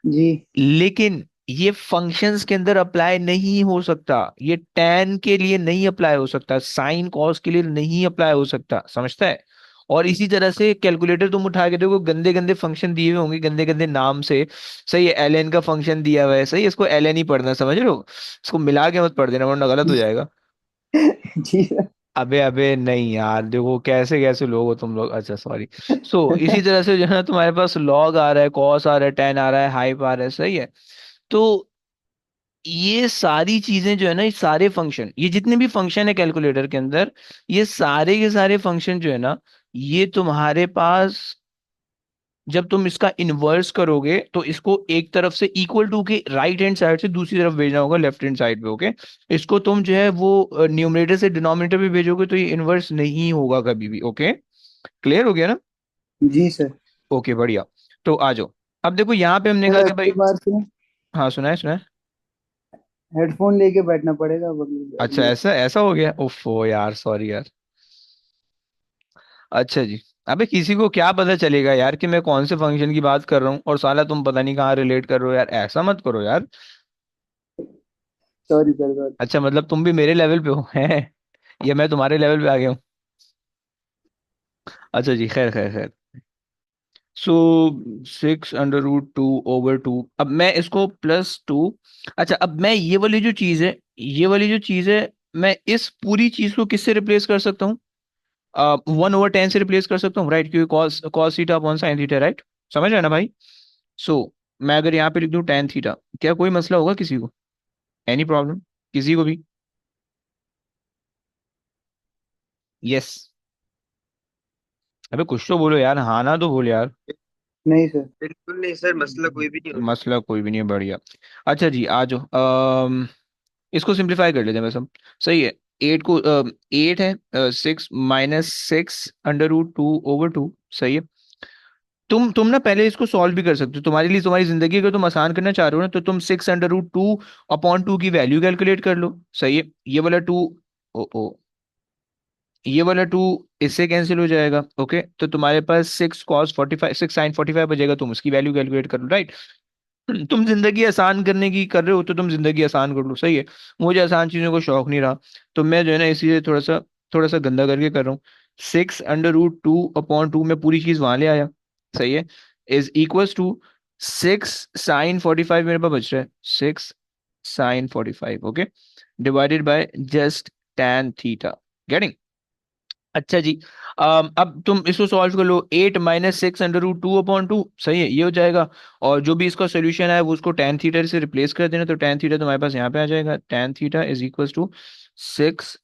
जी। लेकिन ये फंक्शंस के अंदर अप्लाई नहीं हो सकता, ये tan के लिए नहीं अप्लाई हो सकता, साइन कॉस के लिए नहीं अप्लाई हो सकता, समझता है? और इसी तरह से कैलकुलेटर तुम उठा के देखो, गंदे गंदे फंक्शन दिए हुए होंगे गंदे गंदे नाम से, सही है, ln का फंक्शन दिया हुआ है, सही है, इसको ln ही पढ़ना, समझ रहे हो? इसको मिला के मत पढ़ देना वरना गलत हो जाएगा। जी सर। अबे अबे नहीं यार, देखो कैसे कैसे लोग हो तुम लोग, अच्छा सॉरी। सो इसी तरह से जो है ना तुम्हारे पास लॉग आ रहा है, कॉस आ रहा है, tan आ रहा है, हाइप आ रहा है, सही है। तो ये सारी चीजें जो है ना, ये सारे फंक्शन, ये जितने भी फंक्शन है कैलकुलेटर के अंदर, ये सारे के सारे फंक्शन जो है ना, ये तुम्हारे पास जब तुम इसका इन्वर्स करोगे तो इसको एक तरफ से इक्वल टू के राइट हैंड साइड से दूसरी तरफ भेजना होगा लेफ्ट हैंड साइड पे, ओके। इसको तुम जो है वो न्यूमरेटर से डिनोमिनेटर पे भेजोगे तो ये इन्वर्स नहीं होगा कभी भी, ओके। क्लियर हो गया ना? जी सर। ओके बढ़िया। तो आ जाओ, अब देखो यहाँ पे हमने सर कहा कि अगली भाई, बार से हाँ सुना है सुना है। हेडफोन लेके बैठना पड़ेगा अब अगली अच्छा अगली। ऐसा ऐसा हो गया, ओफो यार, सॉरी यार। अच्छा जी। अबे किसी को क्या पता चलेगा यार कि मैं कौन से फंक्शन की बात कर रहा हूँ, और साला तुम पता नहीं कहाँ रिलेट कर रहे हो यार, ऐसा मत करो यार। Sorry sir, sorry. अच्छा मतलब तुम भी मेरे लेवल पे हो हैं, या मैं तुम्हारे लेवल पे आ गया हूँ? अच्छा जी, खैर खैर खैर। सो 6√2/2, अब मैं इसको +2। अच्छा अब मैं ये वाली जो चीज है, ये वाली जो चीज है, मैं इस पूरी चीज को किससे रिप्लेस कर सकता हूँ? 1/10 से रिप्लेस कर सकता हूँ, राइट, क्योंकि cos cos theta upon sine theta, right. समझ रहे हैं ना भाई? सो मैं अगर यहाँ पे लिख दूं tan थीटा, क्या कोई मसला होगा किसी को? एनी प्रॉब्लम किसी को भी? यस। अबे कुछ तो बोलो यार, हाँ ना तो बोलो यार। नहीं सर। बिल्कुल नहीं सर, मसला कोई भी नहीं होगा। मसला कोई भी नहीं है, बढ़िया। अच्छा जी आ जाओ, इसको सिंप्लीफाई कर लेते हैं बस हम, सही है। 8 को 8 है, 6 - 6√2/2, सही है। तुम ना पहले इसको सॉल्व भी कर सकते हो, तुम्हारे लिए, तुम्हारी जिंदगी अगर तुम आसान करना चाह रहे हो ना, तो तुम 6√2/2 की वैल्यू कैलकुलेट कर लो, सही है। ये वाला टू, ओ ओ, ये वाला 2 इससे कैंसिल हो जाएगा, ओके, तो तुम्हारे पास 6 cos 45, 6 sin 45 बचेगा, तुम उसकी वैल्यू कैलकुलेट कर लो, राइट। तुम जिंदगी आसान करने की कर रहे हो तो तुम जिंदगी आसान कर लो, सही है। मुझे आसान चीजों को शौक नहीं रहा, तो मैं जो है ना इसीलिए थोड़ा सा गंदा करके कर रहा हूँ। 6√2/2 में पूरी चीज वहां ले आया, सही है, इज इक्वल्स टू 6 sin 45 मेरे पास बच रहा है, 6 sin 45, okay, divided by just tan theta, getting? अच्छा जी। अब तुम इसको सॉल्व कर लो, 8 - 6√2/2, सही है, ये हो जाएगा। और जो भी इसका सोल्यूशन है वो उसको tan थीटा से रिप्लेस कर देना, तो tan थीटा तुम्हारे पास यहाँ पे आ जाएगा, tan theta is equal to 6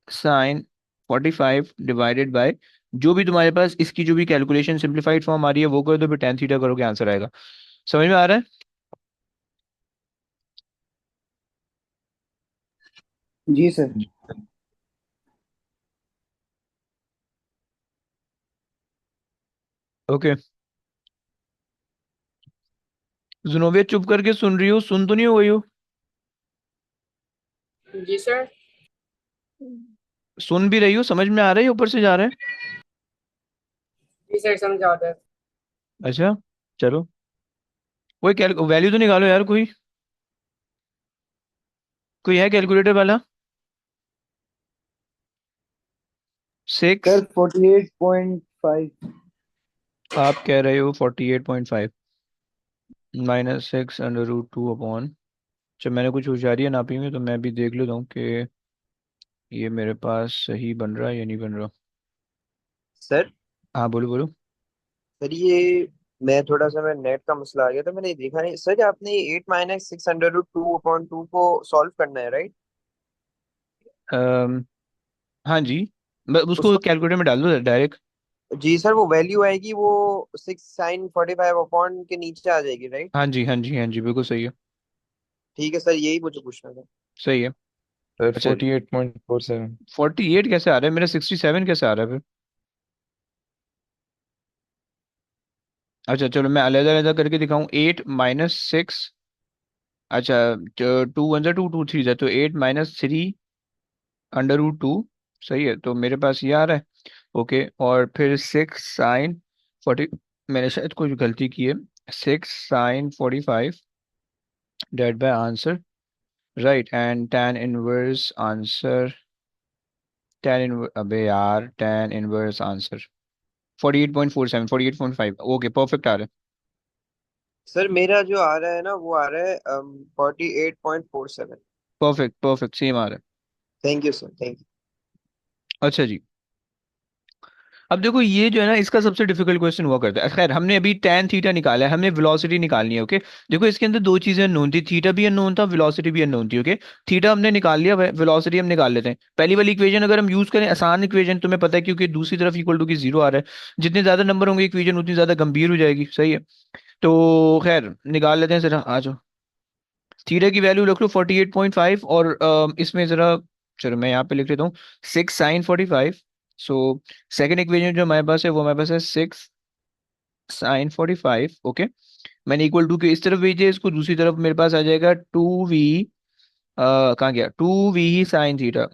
sin 45 divided by, जो भी तुम्हारे पास इसकी जो भी कैलकुलेशन सिंप्लीफाइड फॉर्म आ रही है वो कर दो, फिर tan थीटा करोगे, आंसर आएगा। समझ में आ रहा है? जी सर। ओके। जुनोविया चुप करके सुन रही हो, सुन तो नहीं हो गई हो? जी सर। सुन भी रही हो, समझ में आ रहा है, ऊपर से जा रहा है? जी सर, समझ आता है। अच्छा चलो, कोई वैल्यू तो निकालो यार, कोई है कैलकुलेटर वाला? सर 6, 48.5। आप कह रहे हो 48.5 -6√2 जब मैंने कुछ होशियारी नापी हुई है, तो मैं भी देख लेता हूँ कि ये मेरे पास सही बन रहा है या नहीं बन रहा। सर हाँ बोलो बोलो। सर ये मैं थोड़ा सा, मैं नेट का मसला आ गया था, मैंने देखा नहीं सर, आपने 8 - 6√2/2 को सॉल्व करना है, राइट? हाँ जी। उसको उसको कैलकुलेटर में डाल दो डायरेक्ट। जी सर, वो वैल्यू आएगी वो 6 sin 45 अपॉन के नीचे आ जाएगी, राइट? हाँ जी हाँ जी हाँ जी, बिल्कुल सही है। ठीक है सर, यही मुझे पूछना था। सही है। सर अच्छा, 48.47। 48 कैसे आ रहा है, मेरा 67 कैसे आ रहा है फिर? अच्छा चलो मैं अलग अलग करके दिखाऊं। 8 - 6। अच्छा, 2 × 1 = 2, 2 × 3 तो 8 - 3 √2। सही है, तो मेरे पास ये आ रहा है। ओके, और फिर 6 sin 40। मैंने शायद कुछ गलती की है। 6 sin 45 that by answer, right, and tan 1 answer. अबे यार, tan 1 आंसर 48.47, 48.5। ओके, परफेक्ट आ रहा है। सर मेरा जो आ रहा है ना, वो आ रहा है 48.47। परफेक्ट परफेक्ट सेम आ रहा है। Thank you sir, thank you. अच्छा जी, अब देखो ये जो है ना, इसका सबसे डिफिकल्ट क्वेश्चन हुआ करता है। खैर, हमने अभी tan थीटा निकाला है, हमने वेलोसिटी निकालनी है। ओके, देखो इसके अंदर दो चीजें अननोन थी, थीटा भी अननोन था, वेलोसिटी भी अननोन थी। ओके, थीटा हमने निकाल लिया, वेलोसिटी हम निकाल लेते हैं। पहली वाली इक्वेशन अगर हम यूज करें, आसान इक्वेशन, तुम्हें पता है, क्योंकि दूसरी तरफ इक्वल टू की जीरो आ रहा है। जितने ज्यादा नंबर होंगे इक्वेशन उतनी ज्यादा गंभीर हो जाएगी। सही है, तो खैर निकाल लेते हैं जरा, आ जाओ। थीटा की वैल्यू रख लो 48.5, और इसमें जरा, चलो मैं यहाँ पे लिख लेता हूँ 6 sin 45। सो सेकंड इक्वेशन जो हमारे पास है, वो हमारे पास है 6 sin 45। ओके, मैंने इक्वल टू के इस तरफ भेजे, इसको दूसरी तरफ मेरे पास आ जाएगा 2v। कहाँ गया, 2v ही sine theta,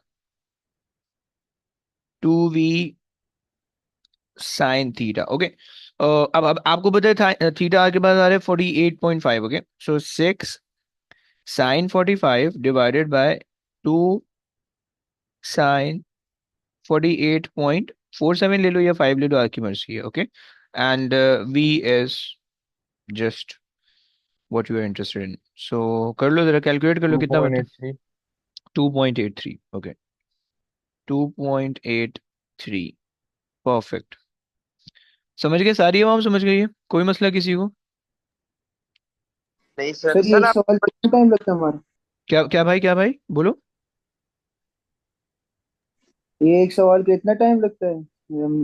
2v sine theta. Okay, अब आपको पता है थीटा के बाद आ रहा है 48.5। ओके, सो 6 sin 45 डिवाइडेड बाय 2 sin 48.47 ले लो या 5 ले लो, आपकी मर्जी है। Okay, and v is just what you are interested in. So कर लो जरा, कैलकुलेट कर लो टू कितना पॉइंट बनता एट है। थ्री 2.83। ओके, 2.83। परफेक्ट। समझ गए, सारी आवाम समझ गई है, कोई मसला किसी को? नहीं सर, सर ये सर एक आप सवाल कितना टाइम लगता है हमारा? क्या क्या भाई, क्या भाई बोलो। ये एक सवाल को इतना टाइम लगता है?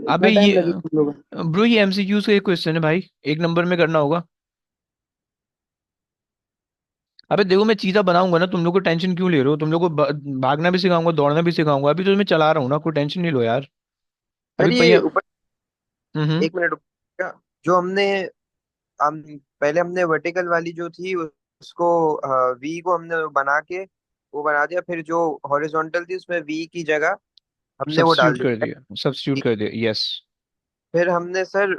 अबे इतना ये, टाइम लगेगा तुम लोग? ब्रो ये एमसीक्यूज का एक क्वेश्चन है भाई, एक नंबर में करना होगा। अबे देखो, मैं चीज़ा बनाऊंगा ना, तुम लोग को टेंशन क्यों ले रहे हो? तुम लोग को भागना भी सिखाऊंगा, दौड़ना भी सिखाऊंगा, अभी तो मैं चला रहा हूँ ना, कोई टेंशन नहीं लो यार। अभी सर ये पहिया। ऊपर हम्म। एक मिनट रुकिएगा। जो हम पहले हमने वर्टिकल वाली जो थी उसको वी को हमने बना के वो बना दिया, फिर जो हॉरिजॉन्टल थी उसमें वी की जगह हमने वो डाल सब्स्टिट्यूट कर दिया। दिया, सब्स्टिट्यूट कर दिया, यस। फिर हमने सर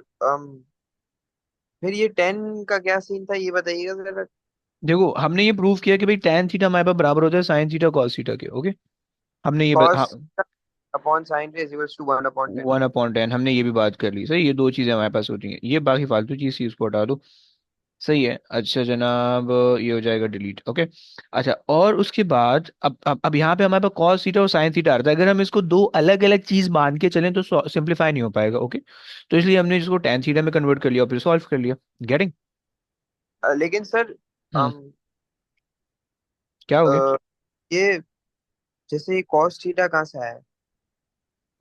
फिर ये 10 का क्या सीन था, ये बताइएगा सर। देखो हमने ये प्रूव किया कि भाई tan थीटा हमारे पास बराबर होता है sin थीटा cos थीटा के। ओके, हमने ये हाँ, कॉस अपॉन साइन रे इक्वल्स टू 1/10। 1/10 हमने ये भी बात कर ली। सही, ये दो चीजें हमारे पास होती हैं, ये बाकी फालतू चीज थी, इसको हटा दो। सही है, अच्छा जनाब, ये हो जाएगा डिलीट। ओके, अच्छा, और उसके बाद अब यहाँ पे हमारे पास cos थीटा और sin थीटा आ रहा था। अगर हम इसको दो अलग अलग चीज मान के चलें तो सिंप्लीफाई नहीं हो पाएगा। ओके, तो इसलिए हमने इसको tan थीटा में कन्वर्ट कर लिया और फिर सॉल्व कर लिया। गेटिंग? लेकिन सर हम्म, अम, क्या हो गया? अ, ये जैसे कॉस थीटा कहाँ से आया है?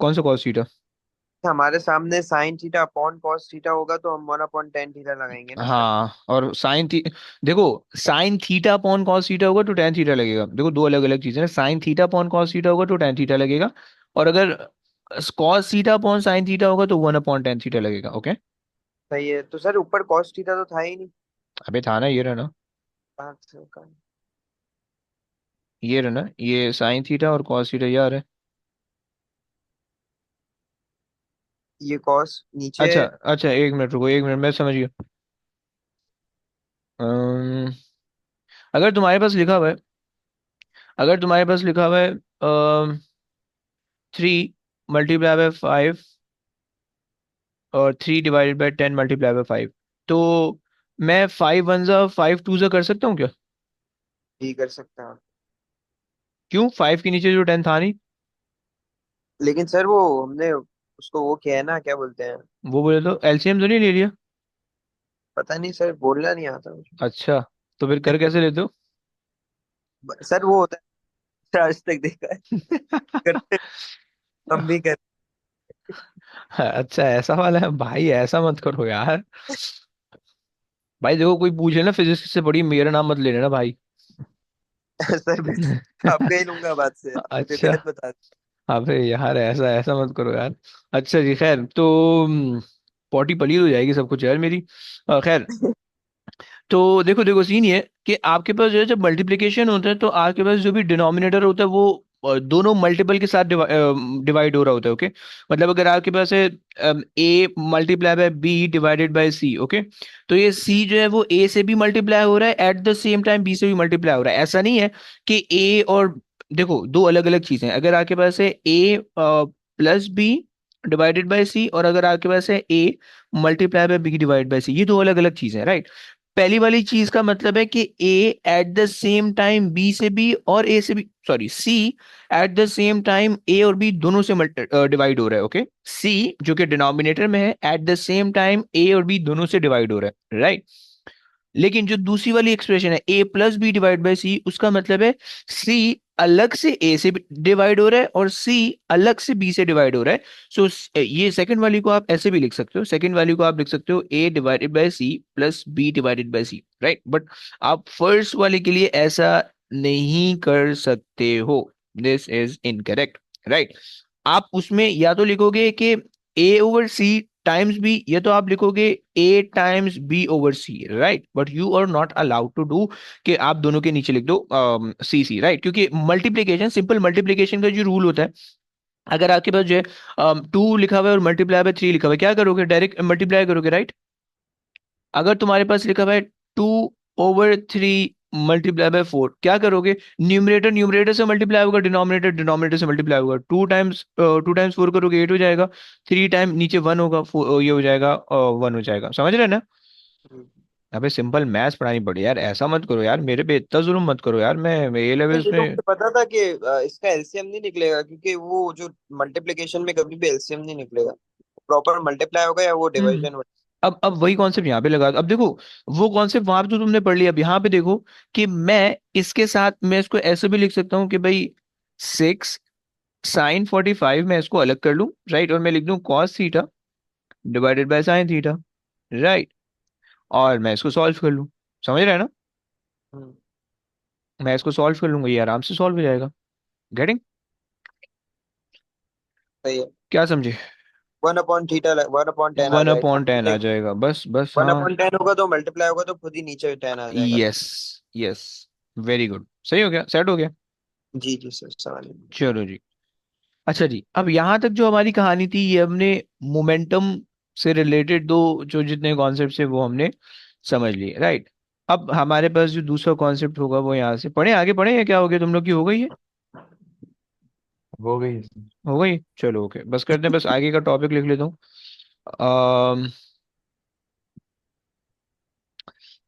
कौन सा cos थीटा? हमारे सामने sign theta upon cos theta होगा तो हम 1/10 थीटा लगाएंगे ना सर। हाँ, और देखो, sign theta upon cos theta होगा तो tan थीटा लगेगा। देखो दो अलग अलग चीजें हैं, sign theta upon cos theta होगा तो tan थीटा लगेगा, और अगर cos theta upon sine theta होगा तो 1/tan थीटा लगेगा। ओके, सही है, तो सर ऊपर कॉस थीटा तो था ही नहीं। अबे था ना, ये रहा ना, कहाँ से कहाँ? ये रहा ना, ये साइन थीटा और कॉस थीटा ये आ रहा है। ये कॉस नीचे। अच्छा अच्छा, एक मिनट रुको, एक मिनट, मैं समझ गया। अम्म, अगर तुम्हारे पास लिखा हुआ है, अगर तुम्हारे पास लिखा हुआ है 3 × 5 और 3 ÷ 10 × 5, तो मैं 5 1 ज़ा 5 2 ज़ा कर सकता हूँ क्या? भी कर सकते हैं। क्यों, 5 के नीचे जो 10 था नहीं? लेकिन सर वो हमने उसको वो किया है ना, क्या बोलते हैं? वो बोले तो एलसीएम तो नहीं ले लिया? पता नहीं सर, बोलना नहीं आता मुझे। अच्छा, तो फिर कर कैसे लेते हो? सर वो होता है, सर आज तक देखा है, करते हम भी कर। अच्छा ऐसा वाला है भाई, ऐसा मत करो यार। भाई देखो कोई पूछ लेना फिजिक्स से पढ़ी, मेरा नाम मत ले लेना भाई। सर मैं आपका ही लूंगा बात से, आपने फिर अच्छा। गलत बता अबे यार ऐसा ऐसा मत करो यार। अच्छा जी खैर तो पॉटी पलीद हो जाएगी सब कुछ यार मेरी। खैर, दिया। तो देखो देखो सीन ये है कि आपके पास जो है जब मल्टीप्लिकेशन होता है तो आपके पास जो भी डिनोमिनेटर होता है वो दोनों मल्टीपल के साथ डिवाइड हो रहा होता है। ओके, मतलब अगर आपके पास है A multiply by B divided by C, okay, तो ये सी जो है वो ए से भी मल्टीप्लाई हो रहा है at the same time B से भी मल्टीप्लाई हो रहा है। ऐसा नहीं है कि ए और, देखो दो अलग अलग चीजें हैं। अगर आपके पास है A plus B divided by C, और अगर आपके पास है A multiply by B divide by C, ये दो अलग अलग चीजें हैं, राइट। पहली वाली चीज का मतलब है कि A at the same time B से भी और ए से भी, sorry C at the same time A और बी दोनों से डिवाइड हो रहा है। ओके, सी जो कि डिनोमिनेटर में है at the same time A और बी दोनों से डिवाइड हो रहा है, राइट। लेकिन जो दूसरी वाली एक्सप्रेशन है A plus B divide by सी, उसका मतलब है सी अलग से ए से डिवाइड हो रहा है और सी अलग से बी से डिवाइड हो रहा है। सो ये सेकंड वाली को आप ऐसे भी लिख सकते हो, सेकंड वाली को आप लिख सकते हो A divided by C plus B divided by C, right. But आप फर्स्ट वाले के लिए ऐसा नहीं कर सकते हो, दिस इज इनकरेक्ट, राइट। आप उसमें या तो लिखोगे कि A over C times B, या तो आप लिखोगे A times B over C, right. But you are not allowed to do कि आप दोनों के नीचे लिख दो सी सी, राइट, क्योंकि मल्टीप्लीकेशन, सिंपल मल्टीप्लीकेशन का जो रूल होता है, अगर आपके पास जो है 2 लिखा हुआ है और मल्टीप्लाई बाय 3 लिखा हुआ है, क्या करोगे, डायरेक्ट मल्टीप्लाई करोगे, राइट। अगर तुम्हारे पास लिखा हुआ है 2/3 मल्टीप्लाई बाय 4, क्या करोगे, न्यूमरेटर न्यूमरेटर से मल्टीप्लाई होगा, डिनोमिनेटर डिनोमिनेटर से मल्टीप्लाई होगा। 2 टाइम्स 4 करोगे 8 हो जाएगा, 3 टाइम नीचे 1 होगा, ये हो जाएगा 1 हो जाएगा, समझ रहे हैं ना। अबे सिंपल मैथ्स पढ़ानी पड़ी यार, ऐसा मत करो यार, मेरे पे इतना जुल्म मत करो यार, मैं ए लेवल्स ये तो में। मुझे पता था कि इसका एलसीएम नहीं निकलेगा, क्योंकि वो जो मल्टीप्लिकेशन में कभी भी एलसीएम नहीं निकलेगा, प्रॉपर मल्टीप्लाई होगा या वो हम्म। डिवीजन होगा। अब वही कॉन्सेप्ट यहाँ पे लगा, अब देखो वो कॉन्सेप्ट वहां पे तो तुमने पढ़ लिया, अब यहाँ पे देखो कि मैं इसके साथ मैं इसको ऐसे भी लिख सकता हूँ कि भाई 6 sin 45 मैं इसको अलग कर लूँ, राइट, और मैं लिख दूँ cos theta divided by sine theta, right, और मैं इसको सॉल्व कर लूँ, समझ रहे हैं ना। हम्म, मैं इसको सॉल्व कर लूंगा, ये आराम से सॉल्व हो जाएगा, गेटिंग, सही है। क्या समझे। 1/थीटा 1/10 आ 1/10 आ जाएगा। जाएगा, बस बस, वन हाँ। अपॉन टेन होगा तो मल्टीप्लाई होगा तो खुद ही नीचे 10 आ जाएगा। यस, यस, वेरी गुड, सही हो गया, सेट हो गया। जी जी सर, सवाल नहीं। चलो जी। अच्छा जी, अब यहाँ तक जो हमारी कहानी थी ये हमने मोमेंटम से रिलेटेड दो जो जितने कॉन्सेप्ट है वो हमने समझ लिए, राइट। अब हमारे पास जो दूसरा कॉन्सेप्ट होगा वो यहाँ से पढ़े, आगे पढ़े, या क्या हो गया तुम लोग की, हो गई है, हो गई। हो गई, चलो ओके, बस करते हैं, बस आगे का टॉपिक लिख लेता हूँ। अम,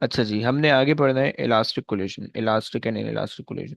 अच्छा जी, हमने आगे पढ़ना है elastic coalition, elastic and elastic coalition.